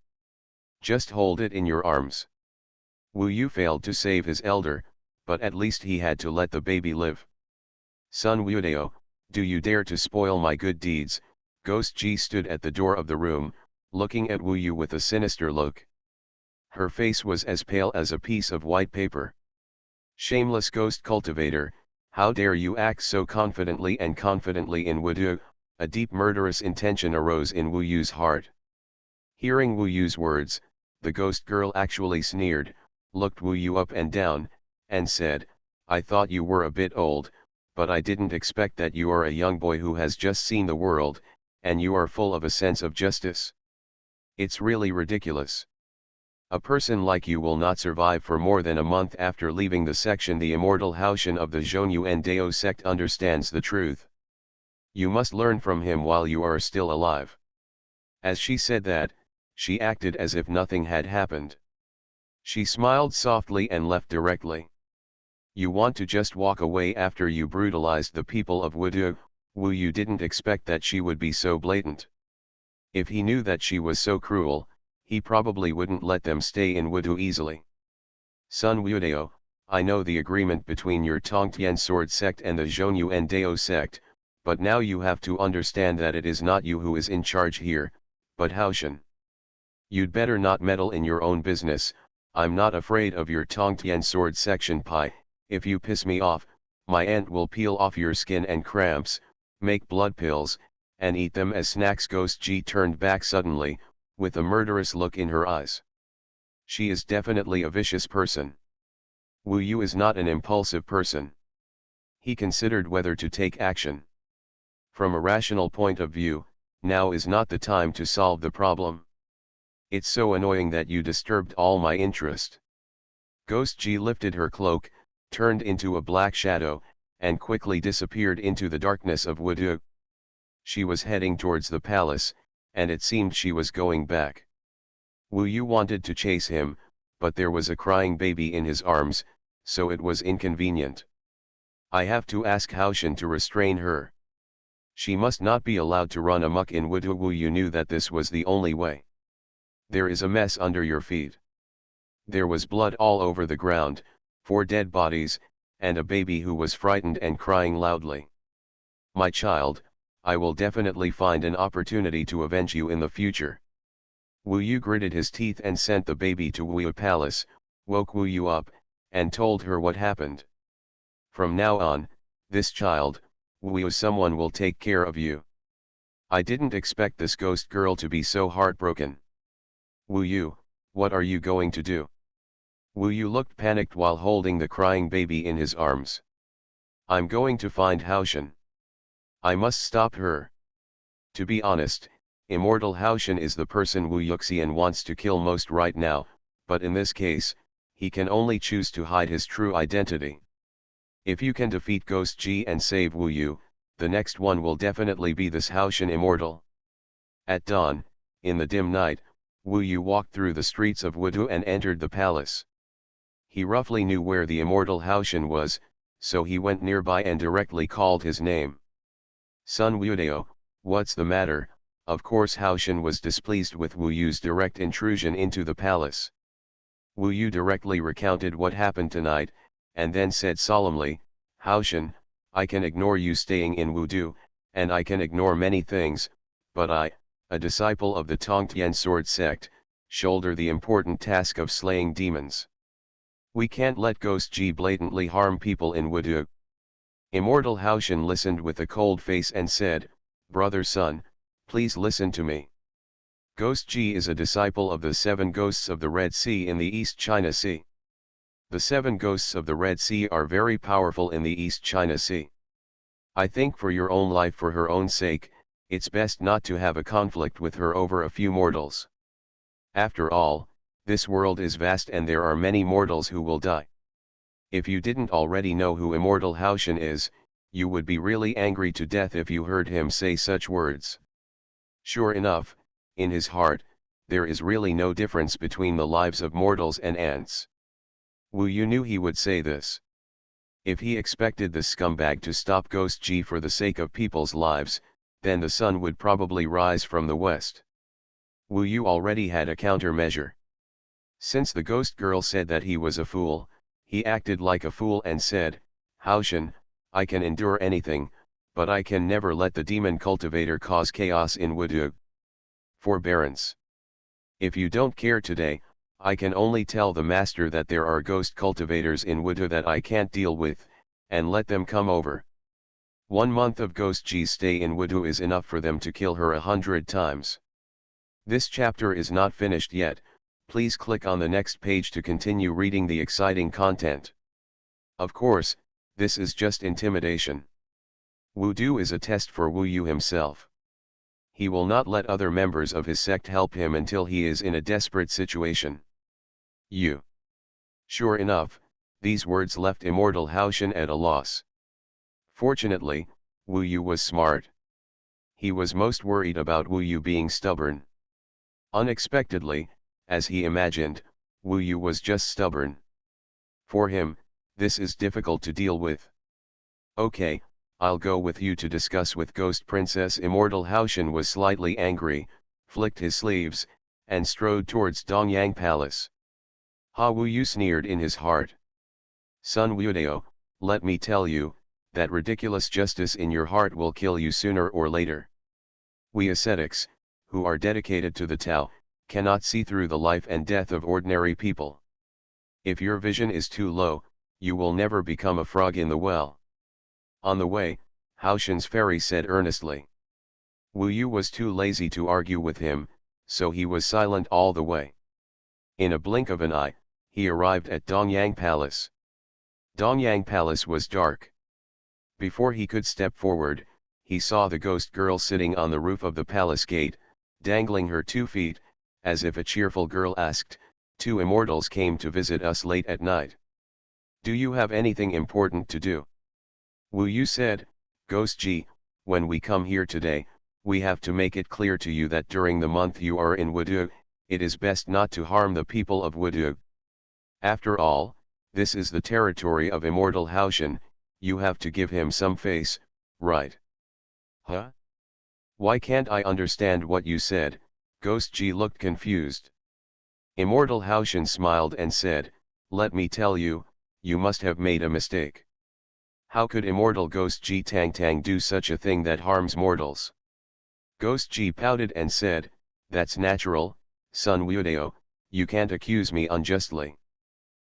Just hold it in your arms. Wu Yu failed to save his elder, but at least he had to let the baby live. Sun Wudao, do you dare to spoil my good deeds? Ghost Ji stood at the door of the room, looking at Wu Yu with a sinister look. Her face was as pale as a piece of white paper. Shameless ghost cultivator, how dare you act so confidently in Wu Yu? A deep murderous intention arose in Wu Yu's heart. Hearing Wu Yu's words, the ghost girl actually sneered, looked Wu Yu up and down, and said, I thought you were a bit old, but I didn't expect that you are a young boy who has just seen the world, and you are full of a sense of justice. It's really ridiculous. A person like you will not survive for more than a month after leaving the section. The immortal Xuanhuan of the Xuanhuan Dao sect understands the truth. You must learn from him while you are still alive. As she said that, she acted as if nothing had happened. She smiled softly and left directly. You want to just walk away after you brutalized the people of Wudu? Wu Yu didn't expect that she would be so blatant. If he knew that she was so cruel, he probably wouldn't let them stay in Wudu easily. Sun Wudao, I know the agreement between your Tongtian sword sect and the Xuanhuan Dao sect, but now you have to understand that it is not you who is in charge here, but Xuanhuan. You'd better not meddle in your own business. I'm not afraid of your Tongtian sword section pie. If you piss me off, my aunt will peel off your skin and cramps, make blood pills, and eat them as snacks. Ghost Ji turned back suddenly, with a murderous look in her eyes. She is definitely a vicious person. Wu Yu is not an impulsive person. He considered whether to take action. From a rational point of view, now is not the time to solve the problem. It's so annoying that you disturbed all my interest. Ghost Ji lifted her cloak, turned into a black shadow, and quickly disappeared into the darkness of Wudu. She was heading towards the palace, and it seemed she was going back. Wu Yu wanted to chase him, but there was a crying baby in his arms, so it was inconvenient. I have to ask Xuanhuan to restrain her. She must not be allowed to run amok in Wudu. Wu Yu knew that this was the only way. There is a mess under your feet. There was blood all over the ground, 4 dead bodies, and a baby who was frightened and crying loudly. My child, I will definitely find an opportunity to avenge you in the future. Wu Yu gritted his teeth and sent the baby to Wu Yu Palace, woke Wu Yu up, and told her what happened. From now on, this child, Wu Yu, someone will take care of you. I didn't expect this ghost girl to be so heartbroken. Wu Yu, what are you going to do? Wu Yu looked panicked while holding the crying baby in his arms. I'm going to find Haoshan. I must stop her. To be honest, Immortal Haoshan is the person Wu Yuxian wants to kill most right now, but in this case, he can only choose to hide his true identity. If you can defeat Ghost Ji and save Wu Yu, the next one will definitely be this Haoshan immortal. At dawn, in the dim night, Wu Yu walked through the streets of Wudu and entered the palace. He roughly knew where the immortal Haoshan was, so he went nearby and directly called his name. Son Wudao, what's the matter? Of course Haoshan was displeased with Wu Yu's direct intrusion into the palace. Wu Yu directly recounted what happened tonight, and then said solemnly, Haoshan, I can ignore you staying in Wudu, and I can ignore many things, but I, a disciple of the Tongtian sword sect, shoulder the important task of slaying demons. We can't let Ghost Ji blatantly harm people in Wudu. Immortal Haoshan listened with a cold face and said, Brother Sun, please listen to me. Ghost Ji is a disciple of the 7 ghosts of the Red Sea in the East China Sea. The 7 ghosts of the Red Sea are very powerful in the East China Sea. I think for your own life, for her own sake, it's best not to have a conflict with her over a few mortals. After all, this world is vast and there are many mortals who will die. If you didn't already know who Immortal Haoshan is, you would be really angry to death if you heard him say such words. Sure enough, in his heart, there is really no difference between the lives of mortals and ants. Wu Yu knew he would say this. If he expected the scumbag to stop Ghost Ji for the sake of people's lives, then the sun would probably rise from the west. Wu Yu already had a countermeasure. Since the ghost girl said that he was a fool, he acted like a fool and said, Haoshan, I can endure anything, but I can never let the demon cultivator cause chaos in Wudu. Forbearance. If you don't care today, I can only tell the master that there are ghost cultivators in Wudu that I can't deal with, and let them come over. 1 month of Ghost Ji's stay in Wudu is enough for them to kill her 100 times. This chapter is not finished yet, please click on the next page to continue reading the exciting content. Of course, this is just intimidation. Wudu is a test for Wu Yu himself. He will not let other members of his sect help him until he is in a desperate situation. Sure enough, these words left Immortal Haoshan at a loss. Fortunately, Wu Yu was smart. He was most worried about Wu Yu being stubborn. Unexpectedly, as he imagined, Wu Yu was just stubborn. For him, this is difficult to deal with. Okay, I'll go with you to discuss with Ghost Princess. Immortal Haoshan was slightly angry, flicked his sleeves, and strode towards Dongyang Palace. Wu Yu sneered in his heart. Son Wudao, let me tell you, that ridiculous justice in your heart will kill you sooner or later. We ascetics, who are dedicated to the Tao, cannot see through the life and death of ordinary people. If your vision is too low, you will never become a frog in the well. On the way, Haoshan's fairy said earnestly. Wu Yu was too lazy to argue with him, so he was silent all the way. In a blink of an eye, he arrived at Dongyang Palace. Dongyang Palace was dark. Before he could step forward, he saw the ghost girl sitting on the roof of the palace gate, dangling her 2 feet, as if a cheerful girl asked, 2 immortals came to visit us late at night. Do you have anything important to do? Wu Yu said, Ghost Ji, when we come here today, we have to make it clear to you that during the month you are in Wudu, it is best not to harm the people of Wudu. After all, this is the territory of Immortal Haoshan, you have to give him some face, right? Huh? Why can't I understand what you said? Ghost G looked confused. Immortal Haoshan smiled and said, let me tell you, you must have made a mistake. How could immortal Ghost G Tang Tang do such a thing that harms mortals? Ghost G pouted and said, that's natural, Sun Wuodeo, you can't accuse me unjustly.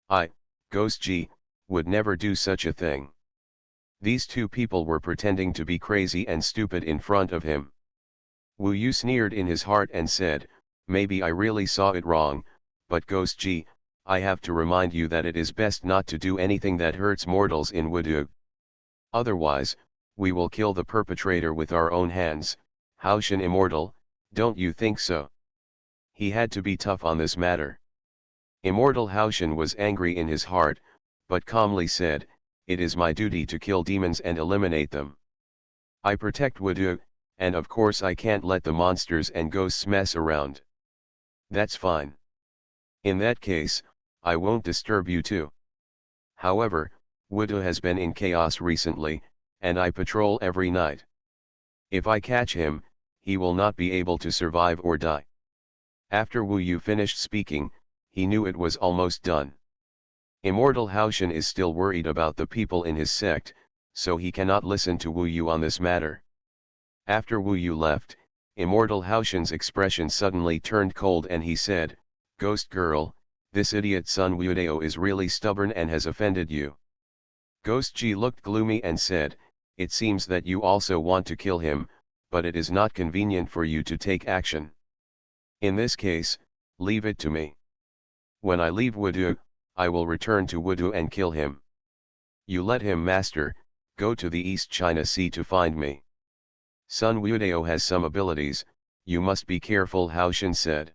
I, Ghost G, would never do such a thing. These two people were pretending to be crazy and stupid in front of him. Wu Yu sneered in his heart and said, maybe I really saw it wrong, but Ghost G, I have to remind you that it is best not to do anything that hurts mortals in Wudu. Otherwise, we will kill the perpetrator with our own hands. Haoshan Immortal, don't you think so? He had to be tough on this matter. Immortal Haoshan was angry in his heart, but calmly said, it is my duty to kill demons and eliminate them. I protect Wudu, and of course I can't let the monsters and ghosts mess around. That's fine. In that case, I won't disturb you too. However, Wudu has been in chaos recently, and I patrol every night. If I catch him, he will not be able to survive or die. After Wu Yu finished speaking, he knew it was almost done. Immortal Haoshan is still worried about the people in his sect, so he cannot listen to Wu Yu on this matter. After Wu Yu left, Immortal Haoshan's expression suddenly turned cold and he said, Ghost Girl, this idiot Sun Wuodeo is really stubborn and has offended you. Ghost G looked gloomy and said, it seems that you also want to kill him, but it is not convenient for you to take action. In this case, leave it to me. When I leave Wudu, I will return to Wudu and kill him. You let him, master, go to the East China Sea to find me. Sun Wuodeo has some abilities, you must be careful, Haoshan said.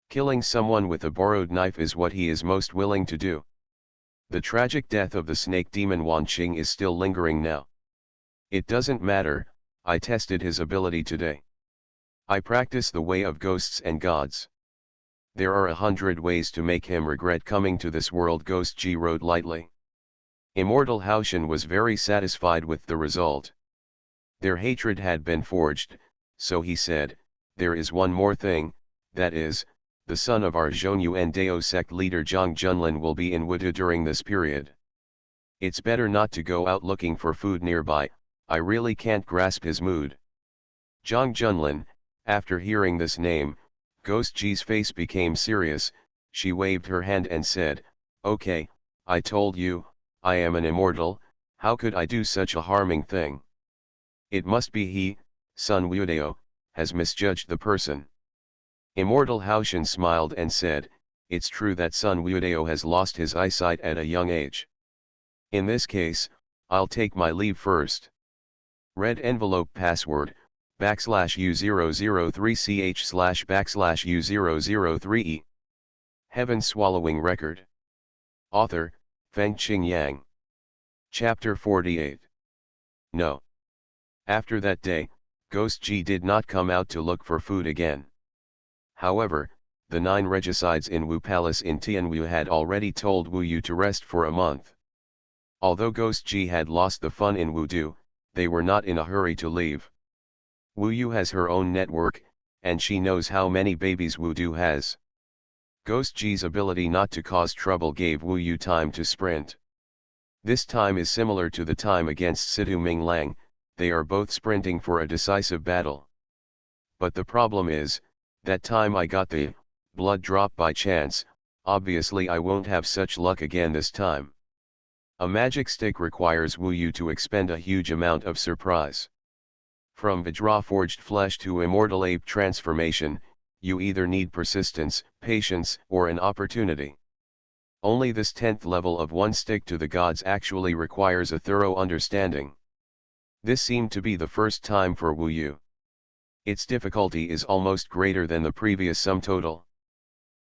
Killing someone with a borrowed knife is what he is most willing to do. The tragic death of the snake demon Wanqing is still lingering now. It doesn't matter, I tested his ability today. I practice the way of ghosts and gods. There are 100 ways to make him regret coming to this world, Ghost G wrote lightly. Immortal Haoshan was very satisfied with the result. Their hatred had been forged, so he said, there is one more thing, that is, the son of our Xuanhuan Dao sect leader Zhang Junlin will be in Wudu during this period. It's better not to go out looking for food nearby, I really can't grasp his mood. Zhang Junlin, after hearing this name, Ghost G's face became serious, she waved her hand and said, okay, I told you, I am an immortal, how could I do such a harming thing? It must be he, Sun Wuodeo, has misjudged the person. Immortal Haoshan smiled and said, it's true that Sun Wuodeo has lost his eyesight at a young age. In this case, I'll take my leave first. Red envelope password, /u003ch//u003e. Heaven Swallowing Record. Author, Fengqing Yang. Chapter 48. No. After that day, Ghost G did not come out to look for food again. However, the 9 regicides in Wu Palace in Tianwu had already told Wu Yu to rest for a month. Although Ghost G had lost the fun in Wudu, they were not in a hurry to leave. Wu Yu has her own network, and she knows how many babies Wudu has. Ghost G's ability not to cause trouble gave Wu Yu time to sprint. This time is similar to the time against Situ Ming Lang, they are both sprinting for a decisive battle. But the problem is, that time I got the blood drop by chance, obviously I won't have such luck again this time. A magic stick requires Wu Yu to expend a huge amount of surprise. From Vajra forged flesh to immortal ape transformation, you either need persistence, patience, or an opportunity. Only this 10th level of one stick to the gods actually requires a thorough understanding. This seemed to be the first time for Wu Yu. Its difficulty is almost greater than the previous sum total.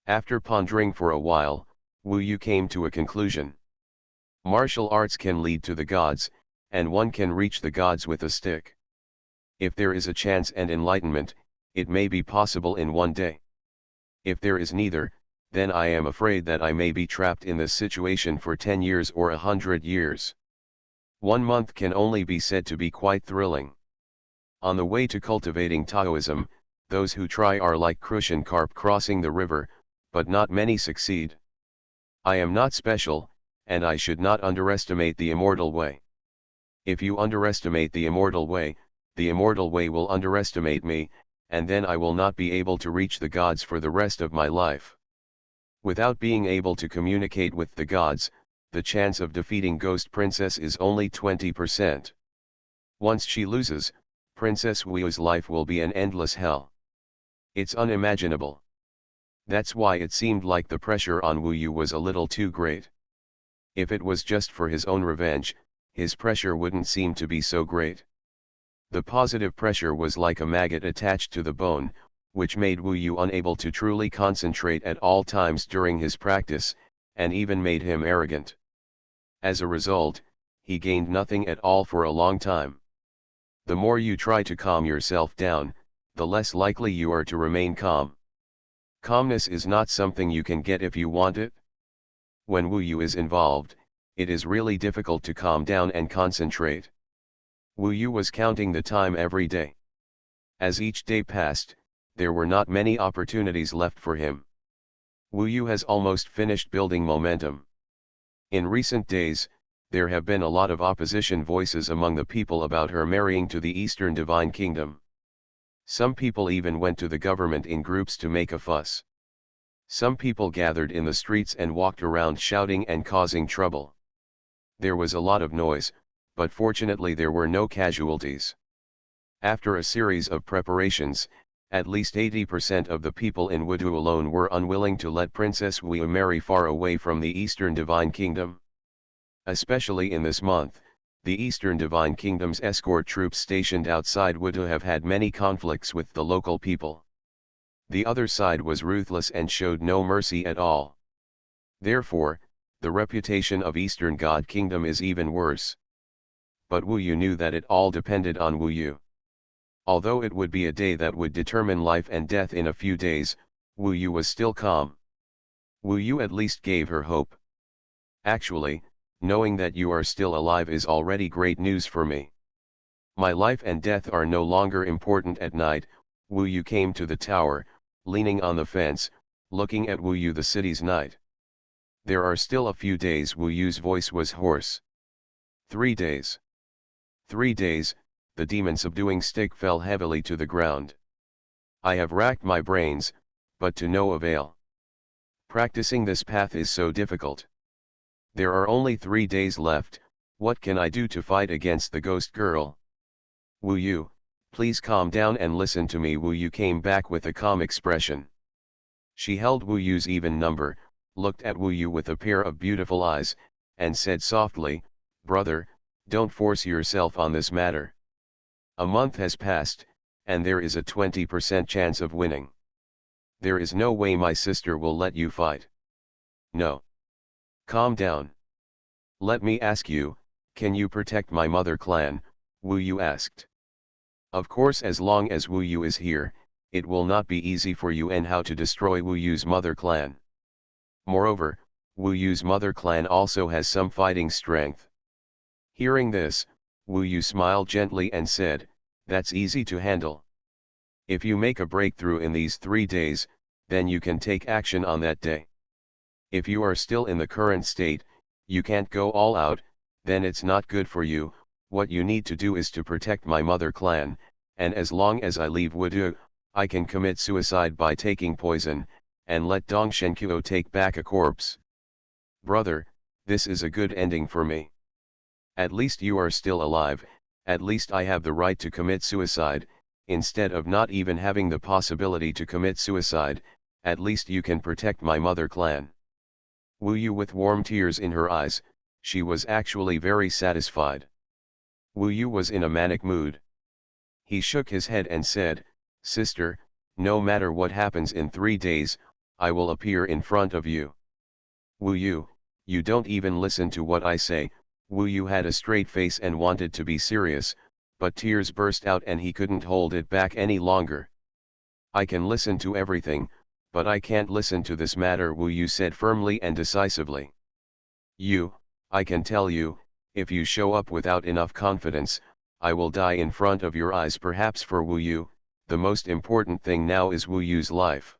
After pondering for a while, Wu Yu came to a conclusion. Martial arts can lead to the gods, and one can reach the gods with a stick. If there is a chance and enlightenment, it may be possible in one day. If there is neither, then I am afraid that I may be trapped in this situation for 10 years or 100 years. 1 month can only be said to be quite thrilling. On the way to cultivating Taoism, those who try are like crucian carp crossing the river, but not many succeed. I am not special, and I should not underestimate the immortal way. If you underestimate the immortal way will underestimate me, and then I will not be able to reach the gods for the rest of my life. Without being able to communicate with the gods, the chance of defeating Ghost Princess is only 20%. Once she loses, Princess Wu's life will be an endless hell. It's unimaginable. That's why it seemed like the pressure on Wu Yu was a little too great. If it was just for his own revenge, his pressure wouldn't seem to be so great. The positive pressure was like a maggot attached to the bone, which made Wu Yu unable to truly concentrate at all times during his practice, and even made him arrogant. As a result, he gained nothing at all for a long time. The more you try to calm yourself down, the less likely you are to remain calm. Calmness is not something you can get if you want it. When Wu Yu is involved, it is really difficult to calm down and concentrate. Wu Yu was counting the time every day. As each day passed, there were not many opportunities left for him. Wu Yu has almost finished building momentum. In recent days, there have been a lot of opposition voices among the people about her marrying to the Eastern Divine Kingdom. Some people even went to the government in groups to make a fuss. Some people gathered in the streets and walked around shouting and causing trouble. There was a lot of noise, but fortunately there were no casualties. After a series of preparations, at least 80% of the people in Wudu alone were unwilling to let Princess Wu marry far away from the Eastern Divine Kingdom. Especially in this month, the Eastern Divine Kingdom's escort troops stationed outside Wudu have had many conflicts with the local people. The other side was ruthless and showed no mercy at all. Therefore, the reputation of Eastern God Kingdom is even worse. But Wu Yu knew that it all depended on Wu Yu. Although it would be a day that would determine life and death in a few days, Wu Yu was still calm. Wu Yu at least gave her hope. Actually, knowing that you are still alive is already great news for me. My life and death are no longer important at night. Wu Yu came to the tower, leaning on the fence, looking at Wu Yu the city's night. There are still a few days. Wu Yu's voice was hoarse. 3 days. 3 days, the demon-subduing stick fell heavily to the ground. I have racked my brains, but to no avail. Practicing this path is so difficult. There are only 3 days left. What can I do to fight against the ghost girl? Wu Yu, please calm down and listen to me. Wu Yu came back with a calm expression. She held Wu Yu's even number, looked at Wu Yu with a pair of beautiful eyes, and said softly, "Brother, don't force yourself on this matter. A month has passed, and there is a 20% chance of winning. There is no way my sister will let you fight. No. Calm down. Let me ask you, can you protect my mother clan?" Wu Yu asked. Of course, as long as Wu Yu is here, it will not be easy for you and how to destroy Wu Yu's mother clan. Moreover, Wu Yu's mother clan also has some fighting strength. Hearing this, Wu Yu smiled gently and said, "That's easy to handle. If you make a breakthrough in these 3 days, then you can take action on that day. If you are still in the current state, you can't go all out, then it's not good for you. What you need to do is to protect my mother clan, and as long as I leave Wudu, I can commit suicide by taking poison, and let Dong Shenkuo take back a corpse. Brother, this is a good ending for me. At least you are still alive, at least I have the right to commit suicide, instead of not even having the possibility to commit suicide, at least you can protect my mother clan." Wu Yu with warm tears in her eyes, she was actually very satisfied. Wu Yu was in a manic mood. He shook his head and said, "Sister, no matter what happens in 3 days, I will appear in front of you." "Wu Yu, you don't even listen to what I say." Wu Yu had a straight face and wanted to be serious, but tears burst out and he couldn't hold it back any longer. "I can listen to everything, but I can't listen to this matter," Wu Yu said firmly and decisively. "I can tell you, if you show up without enough confidence, I will die in front of your eyes perhaps for Wu Yu. The most important thing now is Wu Yu's life.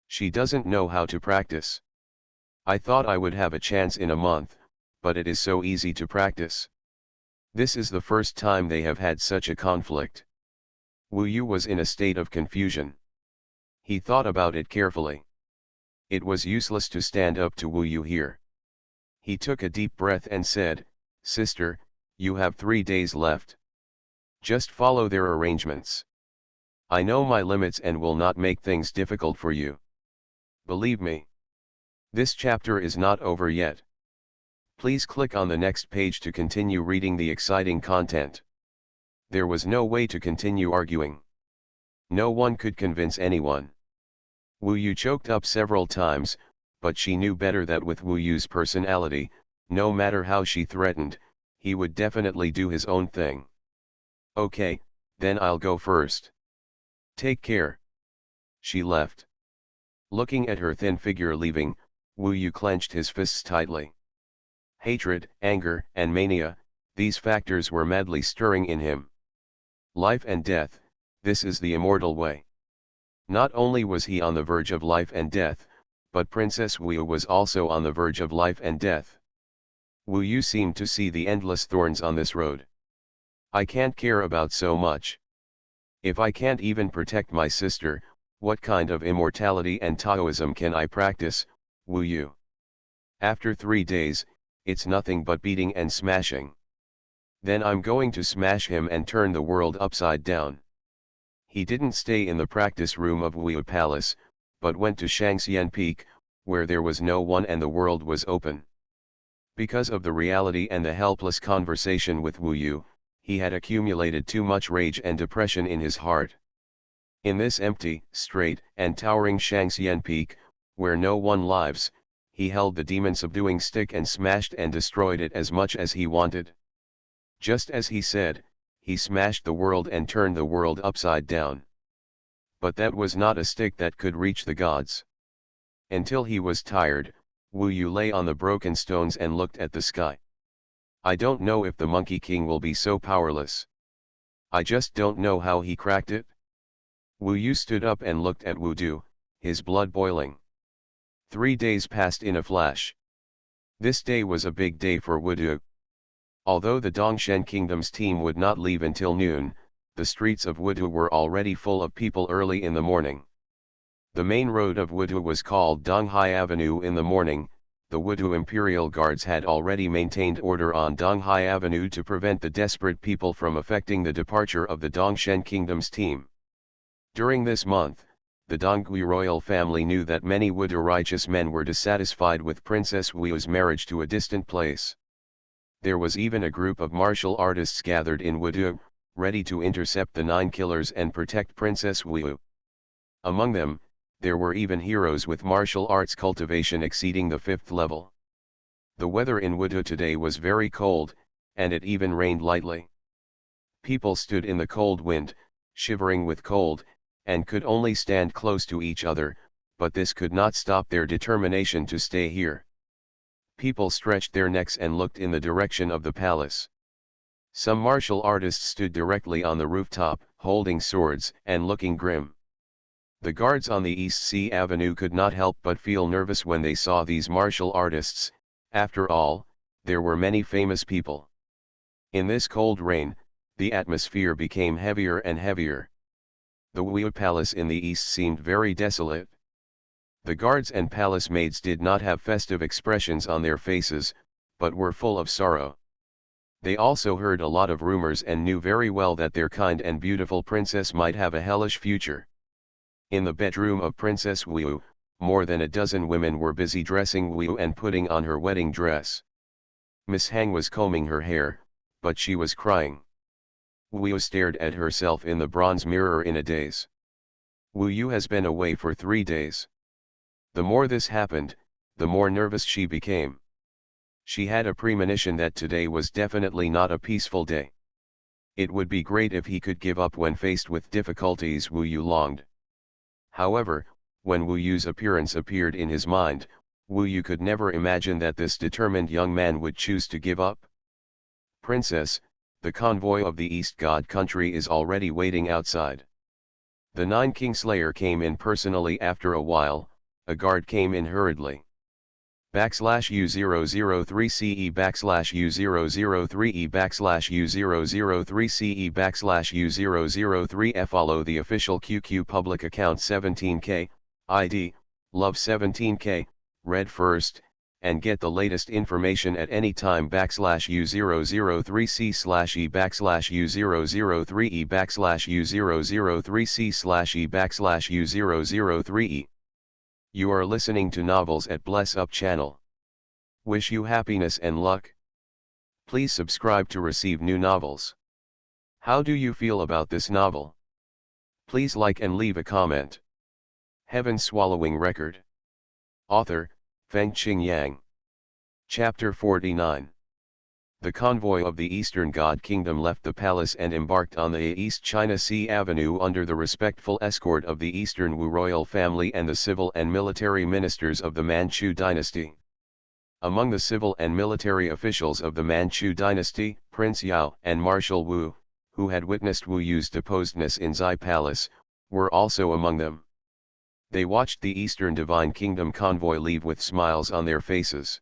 She doesn't know how to practice. I thought I would have a chance in a month, but it is so easy to practice. This is the first time they have had such a conflict. Wu Yu was in a state of confusion. He thought about it carefully. It was useless to stand up to Wu Yu here. He took a deep breath and said, "Sister, you have 3 days left. Just follow their arrangements. I know my limits and will not make things difficult for you. Believe me. This chapter is not over yet. Please click on the next page to continue reading the exciting content." There was no way to continue arguing. No one could convince anyone. Wu Yu choked up several times, but she knew better that with Wu Yu's personality, no matter how she threatened, he would definitely do his own thing. "Okay, then I'll go first. Take care." She left. Looking at her thin figure leaving, Wu Yu clenched his fists tightly. Hatred, anger, and mania, these factors were madly stirring in him. Life and death, this is the immortal way. Not only was he on the verge of life and death, but Princess Wu Yu was also on the verge of life and death. Wu Yu seemed to see the endless thorns on this road. "I can't care about so much. If I can't even protect my sister, what kind of immortality and Taoism can I practice, Wu Yu? After 3 days, it's nothing but beating and smashing. Then I'm going to smash him and turn the world upside down." He didn't stay in the practice room of Wu Yu Palace, but went to Shangxian Peak, where there was no one and the world was open. Because of the reality and the helpless conversation with Wu Yu, he had accumulated too much rage and depression in his heart. In this empty, straight, and towering Shangxian Peak, where no one lives, he held the demon subduing stick and smashed and destroyed it as much as he wanted. Just as he said, he smashed the world and turned the world upside down. But that was not a stick that could reach the gods. Until he was tired, Wu Yu lay on the broken stones and looked at the sky. "I don't know if the Monkey King will be so powerless. I just don't know how he cracked it." Wu Yu stood up and looked at Wu Du, his blood boiling. 3 days passed in a flash. This day was a big day for Wu Du. Although the Dongshen Kingdom's team would not leave until noon, the streets of Wudu were already full of people early in the morning. The main road of Wudu was called Donghai Avenue. In the morning, the Wudu Imperial Guards had already maintained order on Donghai Avenue to prevent the desperate people from affecting the departure of the Dongshen Kingdom's team. During this month, the Donggui royal family knew that many Wudu righteous men were dissatisfied with Princess Wu Yu's marriage to a distant place. There was even a group of martial artists gathered in Wudu, ready to intercept the 9 killers and protect Princess Wu Yu. Among them, there were even heroes with martial arts cultivation exceeding the 5th level. The weather in Wudu today was very cold, and it even rained lightly. People stood in the cold wind, shivering with cold, and could only stand close to each other, but this could not stop their determination to stay here. People stretched their necks and looked in the direction of the palace. Some martial artists stood directly on the rooftop, holding swords and looking grim. The guards on the East Sea Avenue could not help but feel nervous when they saw these martial artists. After all, there were many famous people. In this cold rain, the atmosphere became heavier and heavier. The Wu Yu Palace in the east seemed very desolate. The guards and palace maids did not have festive expressions on their faces, but were full of sorrow. They also heard a lot of rumors and knew very well that their kind and beautiful princess might have a hellish future. In the bedroom of Princess Wu Yu, more than a dozen women were busy dressing Wu Yu and putting on her wedding dress. Miss Hang was combing her hair, but she was crying. Wu Yu stared at herself in the bronze mirror in a daze. Wu Yu has been away for 3 days. The more this happened, the more nervous she became. She had a premonition that today was definitely not a peaceful day. It would be great if he could give up when faced with difficulties, Wu Yu longed. However, when Wu Yu's appearance appeared in his mind, Wu Yu could never imagine that this determined young man would choose to give up. "Princess, the convoy of the East God country is already waiting outside. The 9 Kingslayer came in personally after a while, a guard came in hurriedly. /U003CE /U003E /U003CE /U003F. Follow the official QQ public account 17K, ID, Love 17K, read first, and get the latest information at any time. /U003C/E /U003E /U003C/E /U003E. You are listening to Novels at Bless Up channel. Wish you happiness and luck. Please subscribe to receive new novels. How do you feel about this novel? Please like and leave a comment. Heaven Swallowing Record. Author, Fengqing Yang. Chapter 49. The convoy of the Eastern God Kingdom left the palace and embarked on the East China Sea Avenue under the respectful escort of the Eastern Wu royal family and the civil and military ministers of the Manchu dynasty. Among the civil and military officials of the Manchu dynasty, Prince Yao and Marshal Wu, who had witnessed Wu Yu's deposedness in Zai Palace, were also among them. They watched the Eastern Divine Kingdom convoy leave with smiles on their faces.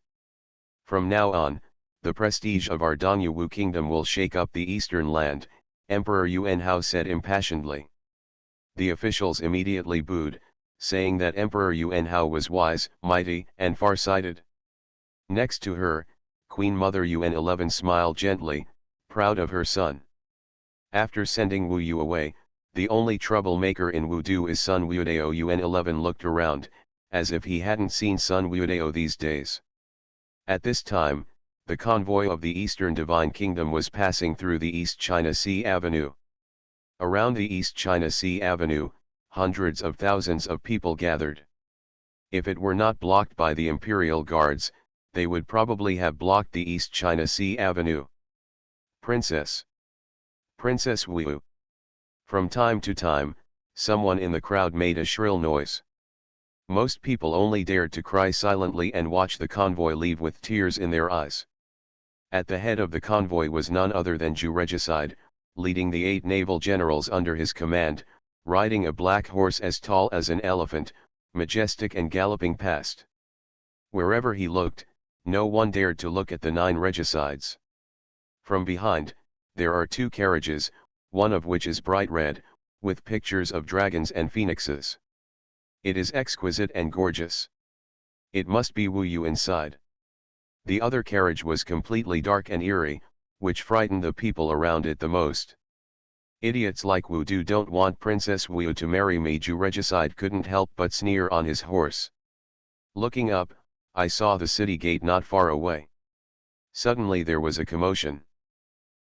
From now on, the prestige of our Dongyu Wu kingdom will shake up the eastern land, Emperor Yuan Hao said impassionedly. The officials immediately booed, saying that Emperor Yuan Hao was wise, mighty, and far-sighted. Next to her, Queen Mother Yuan 11 smiled gently, proud of her son. After sending Wu Yu away, the only troublemaker in Wudu is son Wuidao. Yuan 11 looked around, as if he hadn't seen son Wuidao these days. At this time, the convoy of the Eastern Divine Kingdom was passing through the East China Sea Avenue. Around the East China Sea Avenue, hundreds of thousands of people gathered. If it were not blocked by the Imperial Guards, they would probably have blocked the East China Sea Avenue. Princess! Princess Wu! From time to time, someone in the crowd made a shrill noise. Most people only dared to cry silently and watch the convoy leave with tears in their eyes. At the head of the convoy was none other than Zhu Regicide, leading the 8 naval generals under his command, riding a black horse as tall as an elephant, majestic and galloping past. Wherever he looked, no one dared to look at the 9 regicides. From behind, there are 2 carriages, one of which is bright red, with pictures of dragons and phoenixes. It is exquisite and gorgeous. It must be Wu Yu inside. The other carriage was completely dark and eerie, which frightened the people around it the most. Idiots like Wu Du don't want Princess Wu to marry me. Zhu Regicide couldn't help but sneer on his horse. Looking up, I saw the city gate not far away. Suddenly there was a commotion.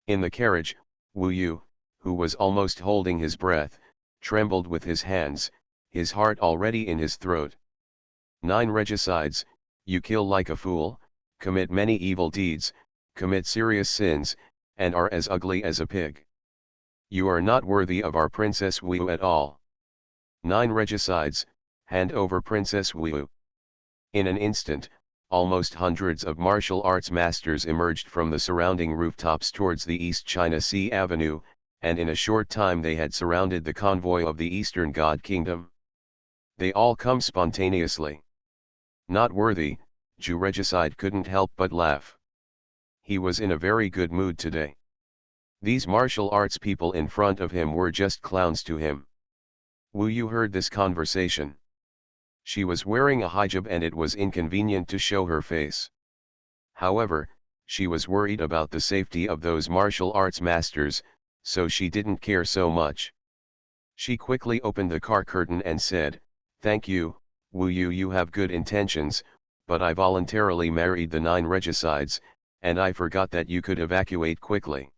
In the carriage, Wu Yu, who was almost holding his breath, trembled with his hands, his heart already in his throat. 9 regicides, you kill like a fool, commit many evil deeds, commit serious sins, and are as ugly as a pig. You are not worthy of our Princess Wu at all. 9 regicides, hand over Princess Wu. In an instant, almost hundreds of martial arts masters emerged from the surrounding rooftops towards the East China Sea Avenue, and in a short time they had surrounded the convoy of the Eastern God Kingdom. They all come spontaneously. Not worthy, Zhu Regicide couldn't help but laugh. He was in a very good mood today. These martial arts people in front of him were just clowns to him. Wu Yu heard this conversation. She was wearing a hijab and it was inconvenient to show her face. However, she was worried about the safety of those martial arts masters, so she didn't care so much. She quickly opened the car curtain and said, "Thank you, Wu Yu, you have good intentions, but I voluntarily married the 9 regicides, and I forgot that you could evacuate quickly."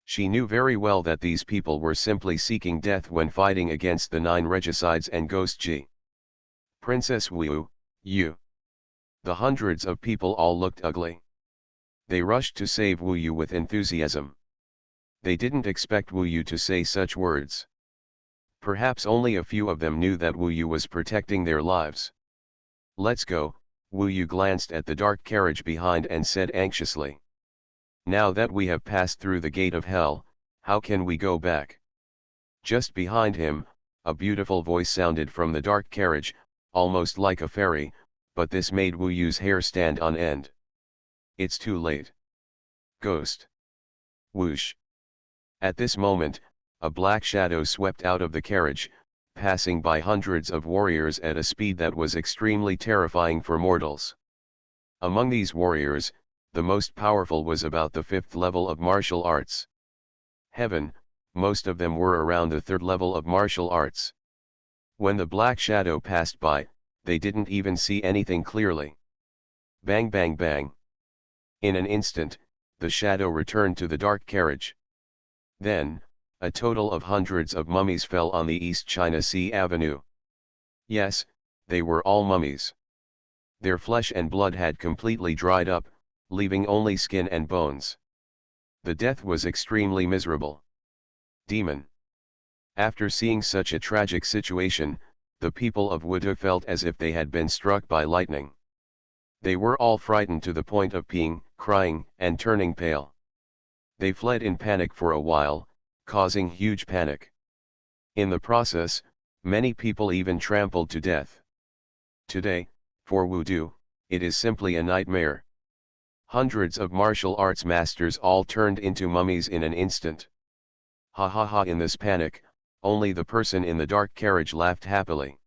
She knew very well that these people were simply seeking death when fighting against the 9 regicides and Ghost G. Princess Wu, you. The hundreds of people all looked ugly. They rushed to save Wu Yu with enthusiasm. They didn't expect Wu Yu to say such words. Perhaps only a few of them knew that Wu Yu was protecting their lives. "Let's go," Wu Yu glanced at the dark carriage behind and said anxiously. Now that we have passed through the gate of hell, how can we go back? Just behind him, a beautiful voice sounded from the dark carriage, almost like a fairy, but this made Wu Yu's hair stand on end. It's too late. Ghost. Whoosh. At this moment, a black shadow swept out of the carriage, passing by hundreds of warriors at a speed that was extremely terrifying for mortals. Among these warriors, the most powerful was about the 5th level of martial arts. Heaven, most of them were around the 3rd level of martial arts. When the black shadow passed by, they didn't even see anything clearly. Bang bang bang. In an instant, the shadow returned to the dark carriage. Then, a total of hundreds of mummies fell on the East China Sea Avenue. Yes, they were all mummies. Their flesh and blood had completely dried up, leaving only skin and bones. The death was extremely miserable. Demon. After seeing such a tragic situation, the people of Wudu felt as if they had been struck by lightning. They were all frightened to the point of peeing, crying, and turning pale. They fled in panic for a while, causing huge panic. In the process, many people even trampled to death. Today, for Wudu, it is simply a nightmare. Hundreds of martial arts masters all turned into mummies in an instant. Ha ha ha! In this panic, only the person in the dark carriage laughed happily.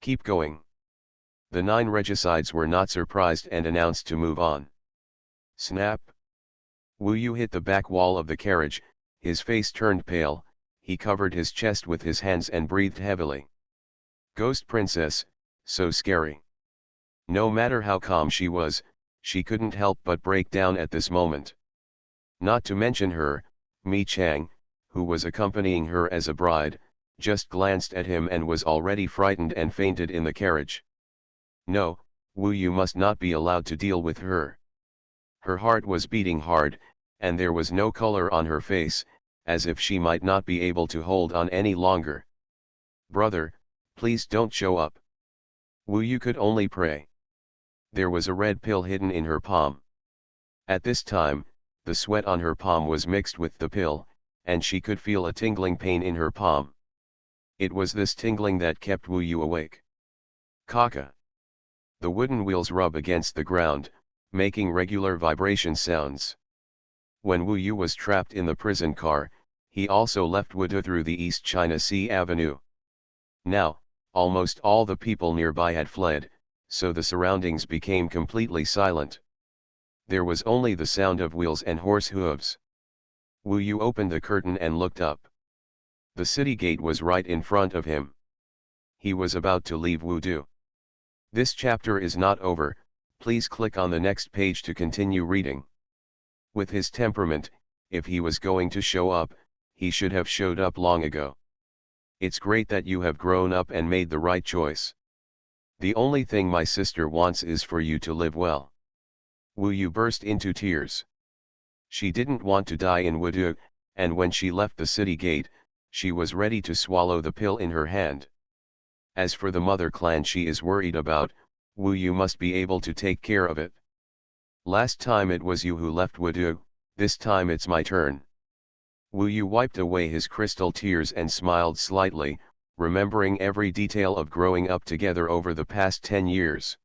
Keep going. The 9 regicides were not surprised and announced to move on. Snap! Wu Yu hit the back wall of the carriage, his face turned pale, he covered his chest with his hands and breathed heavily. Ghost Princess, so scary. No matter how calm she was, she couldn't help but break down at this moment. Not to mention her, Mi Chang, who was accompanying her as a bride, just glanced at him and was already frightened and fainted in the carriage. No, Wu Yu must not be allowed to deal with her. Her heart was beating hard, and there was no color on her face, as if she might not be able to hold on any longer. Brother, please don't show up. Wu Yu could only pray. There was a red pill hidden in her palm. At this time, the sweat on her palm was mixed with the pill, and she could feel a tingling pain in her palm. It was this tingling that kept Wu Yu awake. Kaka. The wooden wheels rub against the ground, making regular vibration sounds. When Wu Yu was trapped in the prison car, he also left Wudu through the East China Sea Avenue. Now, almost all the people nearby had fled, so the surroundings became completely silent. There was only the sound of wheels and horse hooves. Wu Yu opened the curtain and looked up. The city gate was right in front of him. He was about to leave Wudu. This chapter is not over, please click on the next page to continue reading. With his temperament, if he was going to show up, he should have showed up long ago. It's great that you have grown up and made the right choice. The only thing my sister wants is for you to live well. Wu Yu burst into tears. She didn't want to die in Wudu, and when she left the city gate, she was ready to swallow the pill in her hand. As for the mother clan she is worried about, Wu Yu must be able to take care of it. Last time it was you who left Wudu, this time it's my turn. Wu Yu wiped away his crystal tears and smiled slightly, remembering every detail of growing up together over the past 10 years.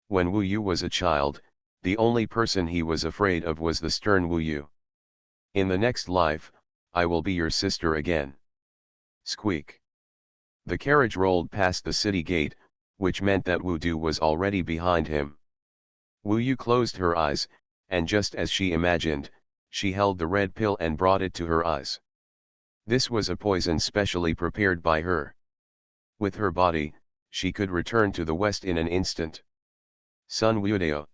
When Wu Yu was a child, the only person he was afraid of was the stern Wu Yu. In the next life, I will be your sister again. Squeak. The carriage rolled past the city gate, which meant that Wu Du was already behind him. Wu Yu closed her eyes, and just as she imagined, she held the red pill and brought it to her eyes. This was a poison specially prepared by her. With her body, she could return to the west in an instant. Sun Wudeo.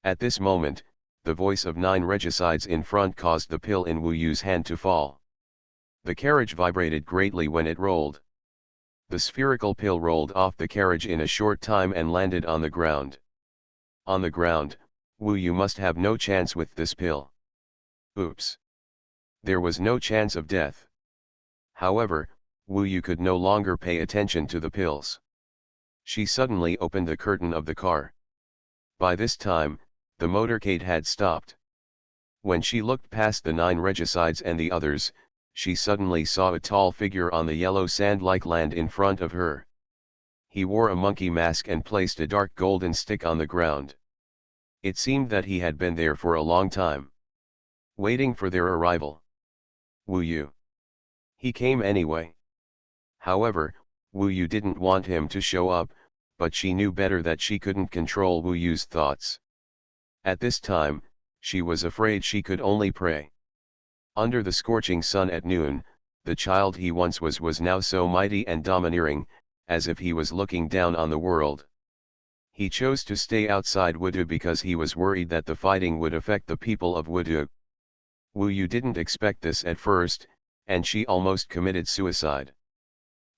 At this moment, the voice of 9 regicides in front caused the pill in Wu Yu's hand to fall. The carriage vibrated greatly when it rolled. The spherical pill rolled off the carriage in a short time and landed on the ground. On the ground, Wu Yu must have no chance with this pill. Oops. There was no chance of death. However, Wu Yu could no longer pay attention to the pills. She suddenly opened the curtain of the car. By this time, the motorcade had stopped. When she looked past the 9 regicides and the others, she suddenly saw a tall figure on the yellow sand-like land in front of her. He wore a monkey mask and placed a dark golden stick on the ground. It seemed that he had been there for a long time, waiting for their arrival. Wu Yu. He came anyway. However, Wu Yu didn't want him to show up, but she knew better that she couldn't control Wu Yu's thoughts. At this time, she was afraid she could only pray. Under the scorching sun at noon, the child he once was now so mighty and domineering, as if he was looking down on the world. He chose to stay outside Wudu because he was worried that the fighting would affect the people of Wudu. Wu Yu didn't expect this at first, and she almost committed suicide.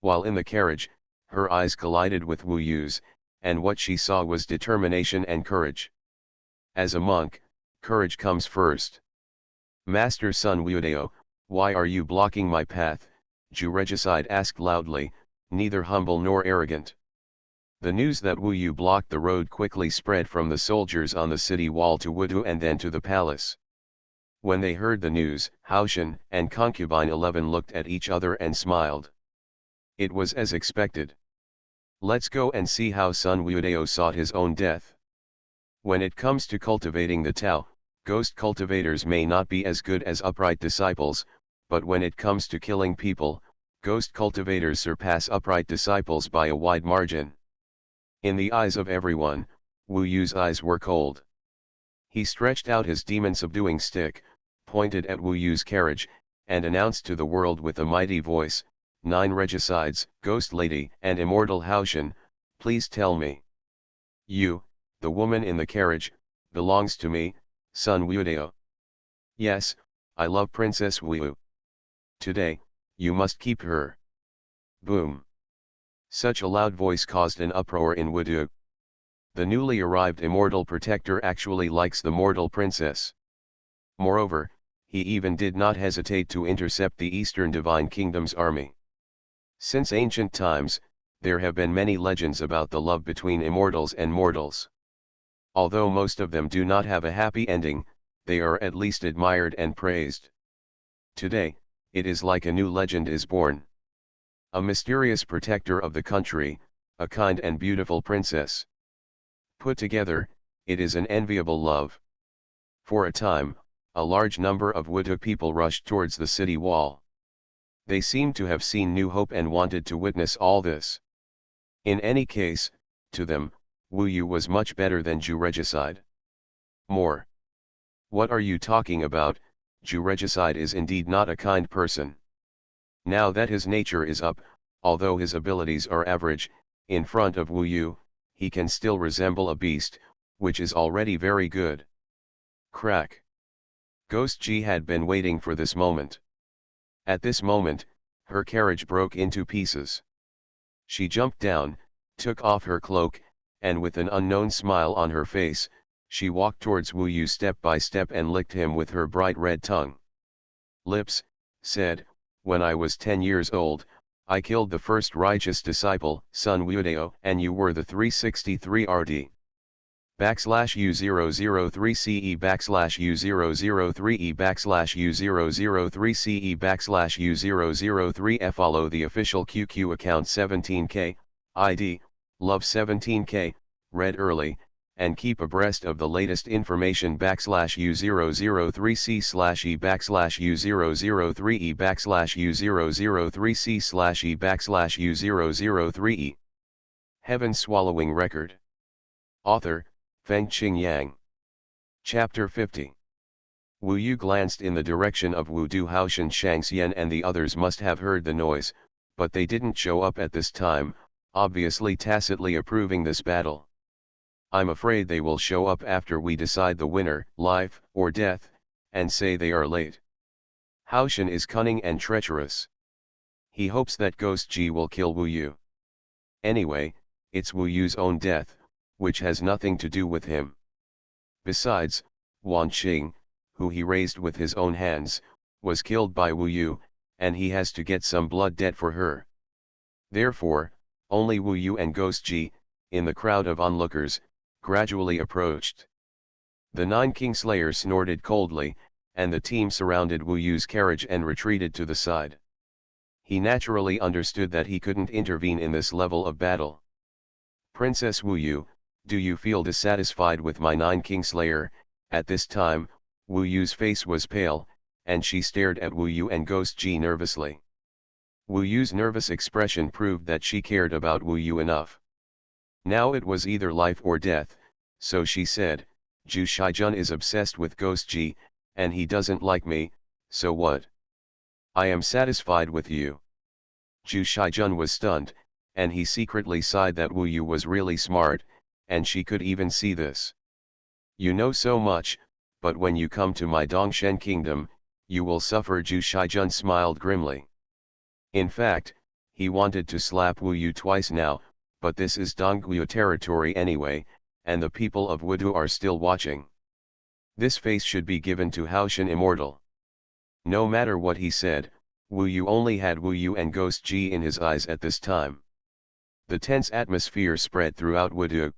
While in the carriage, her eyes collided with Wu Yu's, and what she saw was determination and courage. As a monk, courage comes first. Master Sun Wuodeo, why are you blocking my path? Ju Regicide asked loudly, neither humble nor arrogant. The news that Wu Yu blocked the road quickly spread from the soldiers on the city wall to Wudu and then to the palace. When they heard the news, Haoshan and Concubine 11 looked at each other and smiled. It was as expected. Let's go and see how Sun Wuodeo sought his own death. When it comes to cultivating the Tao, ghost cultivators may not be as good as upright disciples, but when it comes to killing people, ghost cultivators surpass upright disciples by a wide margin. In the eyes of everyone, Wu Yu's eyes were cold. He stretched out his demon-subduing stick, pointed at Wu Yu's carriage, and announced to the world with a mighty voice, 9 regicides, Ghost Lady and Immortal Haoshan, please tell me. You, the woman in the carriage, belongs to me, Sun Wuodeo. Yes, I love Princess Wu. Today, you must keep her. Boom. Such a loud voice caused an uproar in Wudu. The newly arrived immortal protector actually likes the mortal princess. Moreover, he even did not hesitate to intercept the Eastern Divine Kingdom's army. Since ancient times, there have been many legends about the love between immortals and mortals. Although most of them do not have a happy ending, they are at least admired and praised. Today, it is like a new legend is born. A mysterious protector of the country, a kind and beautiful princess. Put together, it is an enviable love. For a time, a large number of Wudu people rushed towards the city wall. They seemed to have seen new hope and wanted to witness all this. In any case, to them, Wu Yu was much better than Ju Regicide. More. What are you talking about? Ju Regicide is indeed not a kind person. Now that his nature is up, although his abilities are average, in front of Wu Yu, he can still resemble a beast, which is already very good. Crack. Ghost Ji had been waiting for this moment. At this moment, her carriage broke into pieces. She jumped down, took off her cloak, and with an unknown smile on her face, she walked towards Wu Yu step by step and licked him with her bright red tongue. Lips, said, when I was 10 years old, I killed the first righteous disciple, Sun Wuodeo, and you were the 363 RD. /U003CE /U003E /U003CE /U003F. Follow the official QQ account 17K, ID, Love 17K, read early, and keep abreast of the latest information /U003C/E /U003E /U003C/E /U003E. Heaven Swallowing Record. Author, Fengqing Yang. Chapter 50. Wu Yu glanced in the direction of Wudu. Haoshan, Shangxian and the others must have heard the noise, but they didn't show up at this time, obviously tacitly approving this battle. I'm afraid they will show up after we decide the winner, life or death, and say they are late. Haoshan is cunning and treacherous. He hopes that Ghost Ji will kill Wu Yu. Anyway, it's Wu Yu's own death, which has nothing to do with him. Besides, Wan Qing, who he raised with his own hands, was killed by Wu Yu, and he has to get some blood debt for her. Therefore, only Wu Yu and Ghost Ji, in the crowd of onlookers, gradually approached. The 9 Kingslayers snorted coldly, and the team surrounded Wu Yu's carriage and retreated to the side. He naturally understood that he couldn't intervene in this level of battle. Princess Wu Yu, do you feel dissatisfied with my Nine Kingslayer? At this time, Wu Yu's face was pale, and she stared at Wu Yu and Ghost Ji nervously. Wu Yu's nervous expression proved that she cared about Wu Yu enough. Now it was either life or death, so she said, Zhu Shaijun is obsessed with Ghost Ji, and he doesn't like me, so what? I am satisfied with you. Zhu Shaijun was stunned, and he secretly sighed that Wu Yu was really smart, and she could even see this. You know so much, but when you come to my Dongshen kingdom, you will suffer. Zhu Shaijun smiled grimly. In fact, he wanted to slap Wu Yu twice now, but this is Dongguo territory anyway, and the people of Wudu are still watching. This face should be given to Haoshan Immortal. No matter what he said, Wu Yu only had Wu Yu and Ghost Ji in his eyes at this time. The tense atmosphere spread throughout Wudu.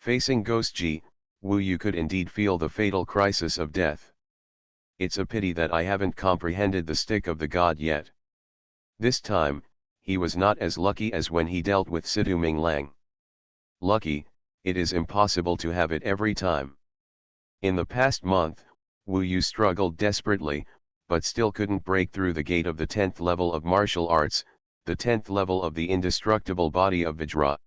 Facing Ghost Ji, Wu Yu could indeed feel the fatal crisis of death. It's a pity that I haven't comprehended the stick of the god yet. This time, he was not as lucky as when he dealt with Situ Ming Lang. Lucky, it is impossible to have it every time. In the past month, Wu Yu struggled desperately, but still couldn't break through the gate of the 10th level of martial arts, the 10th level of the indestructible body of Vajra.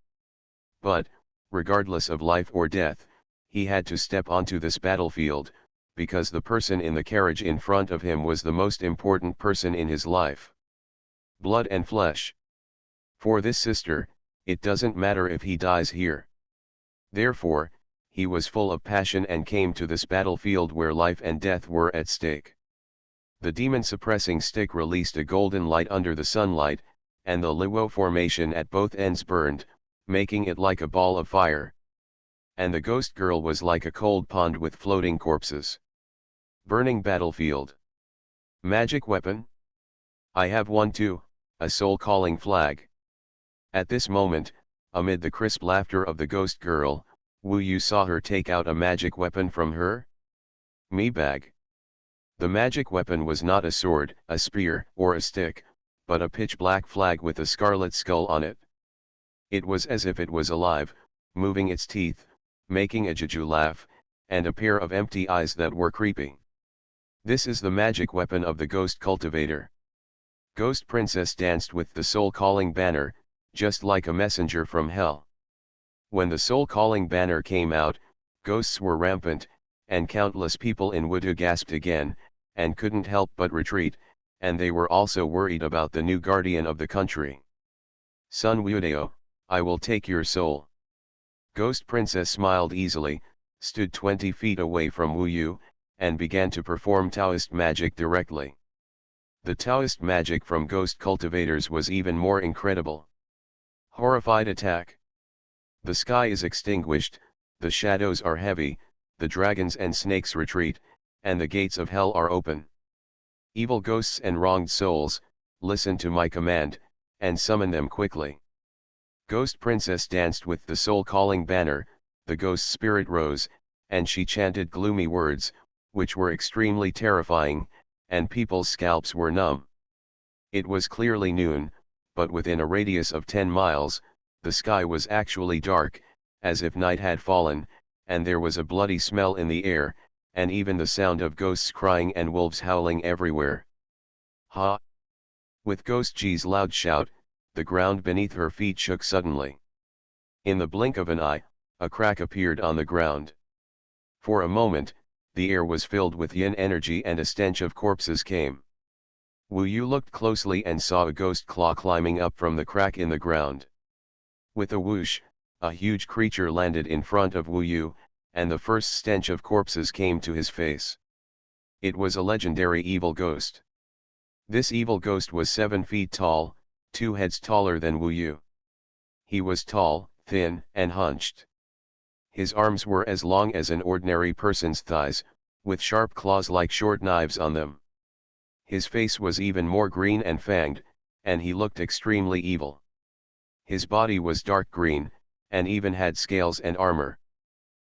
But, regardless of life or death, he had to step onto this battlefield, because the person in the carriage in front of him was the most important person in his life. Blood and flesh. For this sister, it doesn't matter if he dies here. Therefore, he was full of passion and came to this battlefield where life and death were at stake. The demon-suppressing stick released a golden light under the sunlight, and the Luo formation at both ends burned, making it like a ball of fire. And the ghost girl was like a cold pond with floating corpses. Burning battlefield. Magic weapon? I have one too, a soul-calling flag. At this moment, amid the crisp laughter of the ghost girl, Wu Yu saw her take out a magic weapon from her me bag. The magic weapon was not a sword, a spear, or a stick, but a pitch-black flag with a scarlet skull on it. It was as if it was alive, moving its teeth, making a juju laugh, and a pair of empty eyes that were creepy. This is the magic weapon of the ghost cultivator. Ghost Princess danced with the soul-calling banner, just like a messenger from hell. When the soul-calling banner came out, ghosts were rampant, and countless people in Wudu gasped again, and couldn't help but retreat, and they were also worried about the new guardian of the country. Sun Wudao, I will take your soul. Ghost Princess smiled easily, stood 20 feet away from Wu Yu, and began to perform Taoist magic directly. The Taoist magic from ghost cultivators was even more incredible. Horrified attack. The sky is extinguished, the shadows are heavy, the dragons and snakes retreat, and the gates of hell are open. Evil ghosts and wronged souls, listen to my command, and summon them quickly. Ghost Princess danced with the soul-calling banner, the ghost spirit rose, and she chanted gloomy words, which were extremely terrifying, and people's scalps were numb. It was clearly noon, but within a radius of 10 miles, the sky was actually dark, as if night had fallen, and there was a bloody smell in the air, and even the sound of ghosts crying and wolves howling everywhere. Ha! With Ghost G's loud shout, the ground beneath her feet shook suddenly. In the blink of an eye, a crack appeared on the ground. For a moment, the air was filled with yin energy and a stench of corpses came. Wu Yu looked closely and saw a ghost claw climbing up from the crack in the ground. With a whoosh, a huge creature landed in front of Wu Yu, and the first stench of corpses came to his face. It was a legendary evil ghost. This evil ghost was 7 feet tall, 2 heads taller than Wu Yu. He was tall, thin, and hunched. His arms were as long as an ordinary person's thighs, with sharp claws like short knives on them. His face was even more green and fanged, and he looked extremely evil. His body was dark green, and even had scales and armor.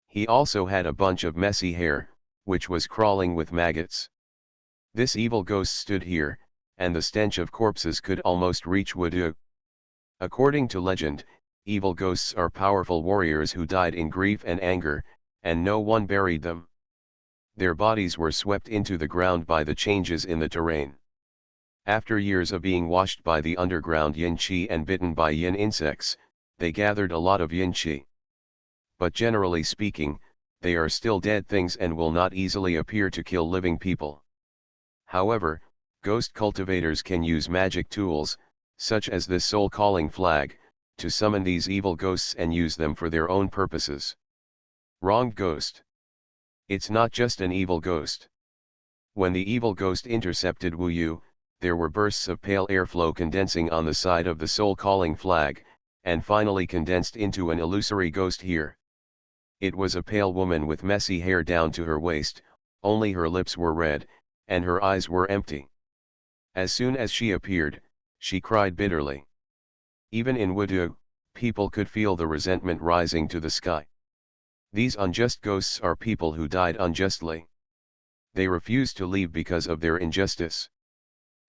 He also had a bunch of messy hair, which was crawling with maggots. This evil ghost stood here, and the stench of corpses could almost reach Wudu. According to legend, evil ghosts are powerful warriors who died in grief and anger, and no one buried them. Their bodies were swept into the ground by the changes in the terrain. After years of being washed by the underground yin qi and bitten by yin insects, they gathered a lot of yin qi. But generally speaking, they are still dead things and will not easily appear to kill living people. However, ghost cultivators can use magic tools, such as this soul-calling flag, to summon these evil ghosts and use them for their own purposes. Wronged ghost. It's not just an evil ghost. When the evil ghost intercepted Wu Yu, there were bursts of pale airflow condensing on the side of the soul-calling flag, and finally condensed into an illusory ghost here. It was a pale woman with messy hair down to her waist, only her lips were red, and her eyes were empty. As soon as she appeared, she cried bitterly. Even in Wudu, people could feel the resentment rising to the sky. These unjust ghosts are people who died unjustly. They refuse to leave because of their injustice.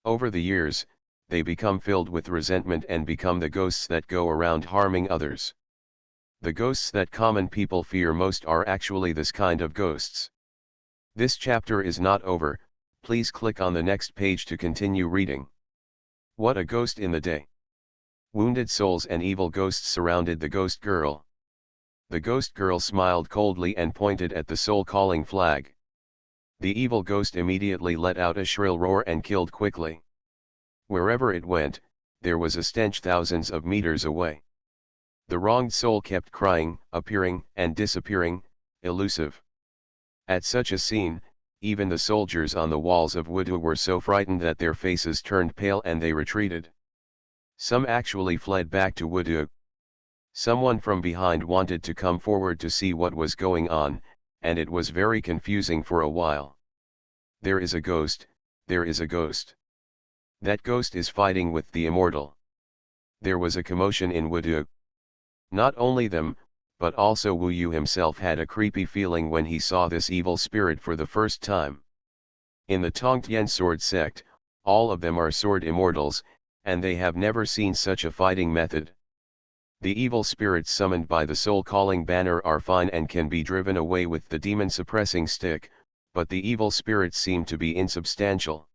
Over the years, they become filled with resentment and become the ghosts that go around harming others. The ghosts that common people fear most are actually this kind of ghosts. This chapter is not over, please click on the next page to continue reading. What a ghost in the day. Wounded souls and evil ghosts surrounded the ghost girl. The ghost girl smiled coldly and pointed at the soul-calling flag. The evil ghost immediately let out a shrill roar and killed quickly. Wherever it went, there was a stench thousands of meters away. The wronged soul kept crying, appearing and disappearing, elusive. At such a scene, even the soldiers on the walls of Wudu were so frightened that their faces turned pale and they retreated. Some actually fled back to Wudu. Someone from behind wanted to come forward to see what was going on, and it was very confusing for a while. There is a ghost, there is a ghost. That ghost is fighting with the immortal. There was a commotion in Wudu. Not only them, but also Wu Yu himself had a creepy feeling when he saw this evil spirit for the first time. In the Tongtian sword sect, all of them are sword immortals, and they have never seen such a fighting method. The evil spirits summoned by the soul-calling banner are fine and can be driven away with the demon-suppressing stick, but the evil spirits seem to be insubstantial.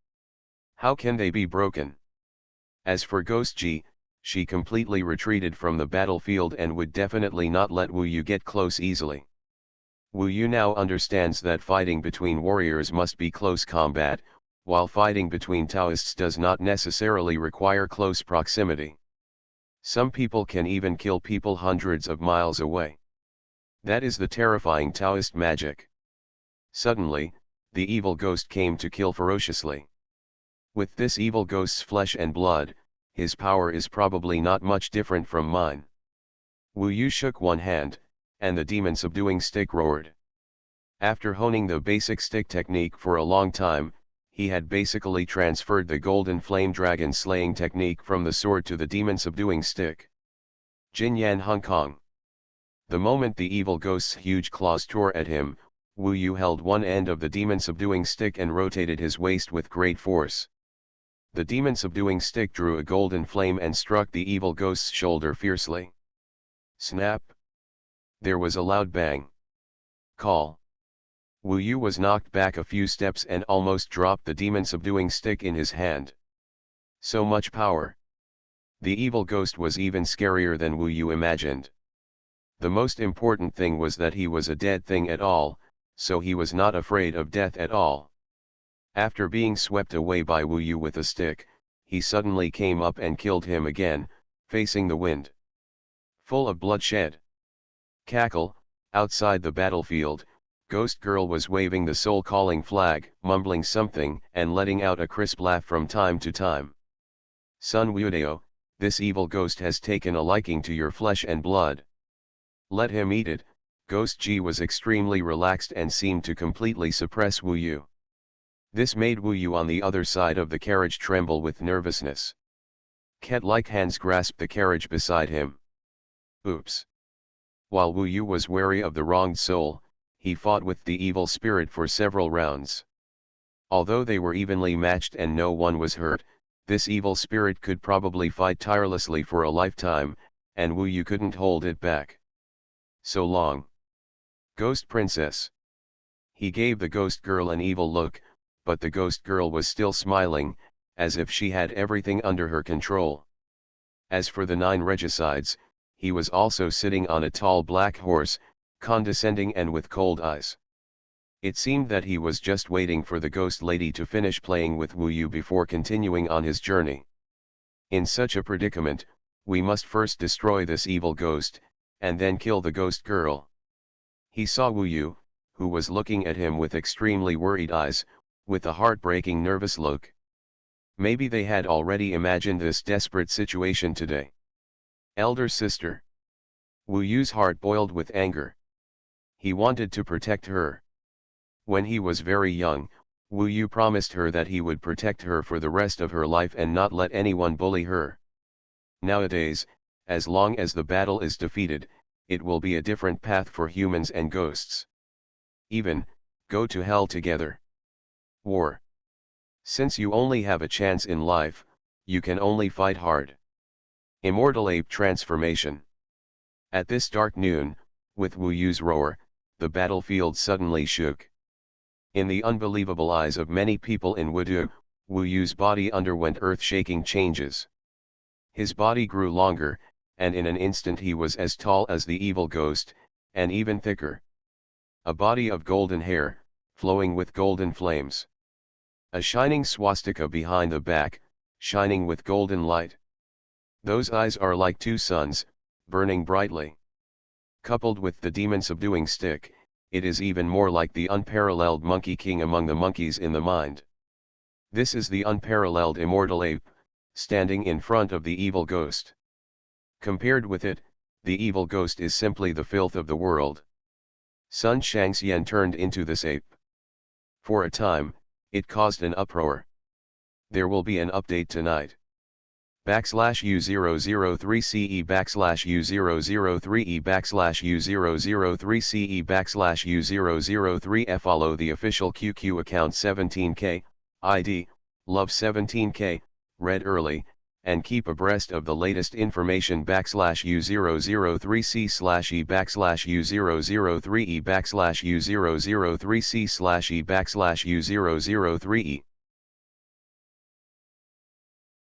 How can they be broken? As for Ghost Ji, she completely retreated from the battlefield and would definitely not let Wu Yu get close easily. Wu Yu now understands that fighting between warriors must be close combat, while fighting between Taoists does not necessarily require close proximity. Some people can even kill people hundreds of miles away. That is the terrifying Taoist magic. Suddenly, the evil ghost came to kill ferociously. With this evil ghost's flesh and blood, his power is probably not much different from mine. Wu Yu shook one hand, and the demon-subduing stick roared. After honing the basic stick technique for a long time, he had basically transferred the golden flame dragon slaying technique from the sword to the demon-subduing stick. Jinyan Hong Kong. The moment the evil ghost's huge claws tore at him, Wu Yu held one end of the demon-subduing stick and rotated his waist with great force. The demon-subduing stick drew a golden flame and struck the evil ghost's shoulder fiercely. Snap! There was a loud bang. Call. Wu Yu was knocked back a few steps and almost dropped the demon-subduing stick in his hand. So much power. The evil ghost was even scarier than Wu Yu imagined. The most important thing was that he was a dead thing at all, so he was not afraid of death at all. After being swept away by Wu Yu with a stick, he suddenly came up and killed him again, facing the wind. Full of bloodshed. Cackle, outside the battlefield, Ghost Girl was waving the soul-calling flag, mumbling something, and letting out a crisp laugh from time to time. Sun Wudao, this evil ghost has taken a liking to your flesh and blood. Let him eat it. Ghost Ji was extremely relaxed and seemed to completely suppress Wu Yu. This made Wu Yu on the other side of the carriage tremble with nervousness. Cat-like hands grasped the carriage beside him. Oops! While Wu Yu was wary of the wronged soul, he fought with the evil spirit for several rounds. Although they were evenly matched and no one was hurt, this evil spirit could probably fight tirelessly for a lifetime, and Wu Yu couldn't hold it back. So long, Ghost Princess. He gave the ghost girl an evil look, but the ghost girl was still smiling, as if she had everything under her control. As for the 9 regicides, he was also sitting on a tall black horse, condescending and with cold eyes. It seemed that he was just waiting for the ghost lady to finish playing with Wu Yu before continuing on his journey. In such a predicament, we must first destroy this evil ghost, and then kill the ghost girl. He saw Wu Yu, who was looking at him with extremely worried eyes, with a heartbreaking nervous look. Maybe they had already imagined this desperate situation today. Elder sister. Wu Yu's heart boiled with anger. He wanted to protect her. When he was very young, Wu Yu promised her that he would protect her for the rest of her life and not let anyone bully her. Nowadays, as long as the battle is defeated, it will be a different path for humans and ghosts. Even, go to hell together. War. Since you only have a chance in life, you can only fight hard. Immortal Ape Transformation. At this dark noon, with Wu Yu's roar, the battlefield suddenly shook. In the unbelievable eyes of many people in Wudu, Wu Yu's body underwent earth-shaking changes. His body grew longer, and in an instant he was as tall as the evil ghost, and even thicker. A body of golden hair, flowing with golden flames. A shining swastika behind the back, shining with golden light. Those eyes are like 2 suns, burning brightly. Coupled with the demon-subduing stick, it is even more like the unparalleled monkey king among the monkeys in the mind. This is the unparalleled immortal ape, standing in front of the evil ghost. Compared with it, the evil ghost is simply the filth of the world. Sun Shangxian turned into this ape. For a time, it caused an uproar. There will be an update tonight. /U003CE /U003E /U003CE /U003F. Follow the official QQ account 17K, ID, Love 17K, read early, and keep abreast of the latest information. /U003C /E /U003E /U003C /E /U003E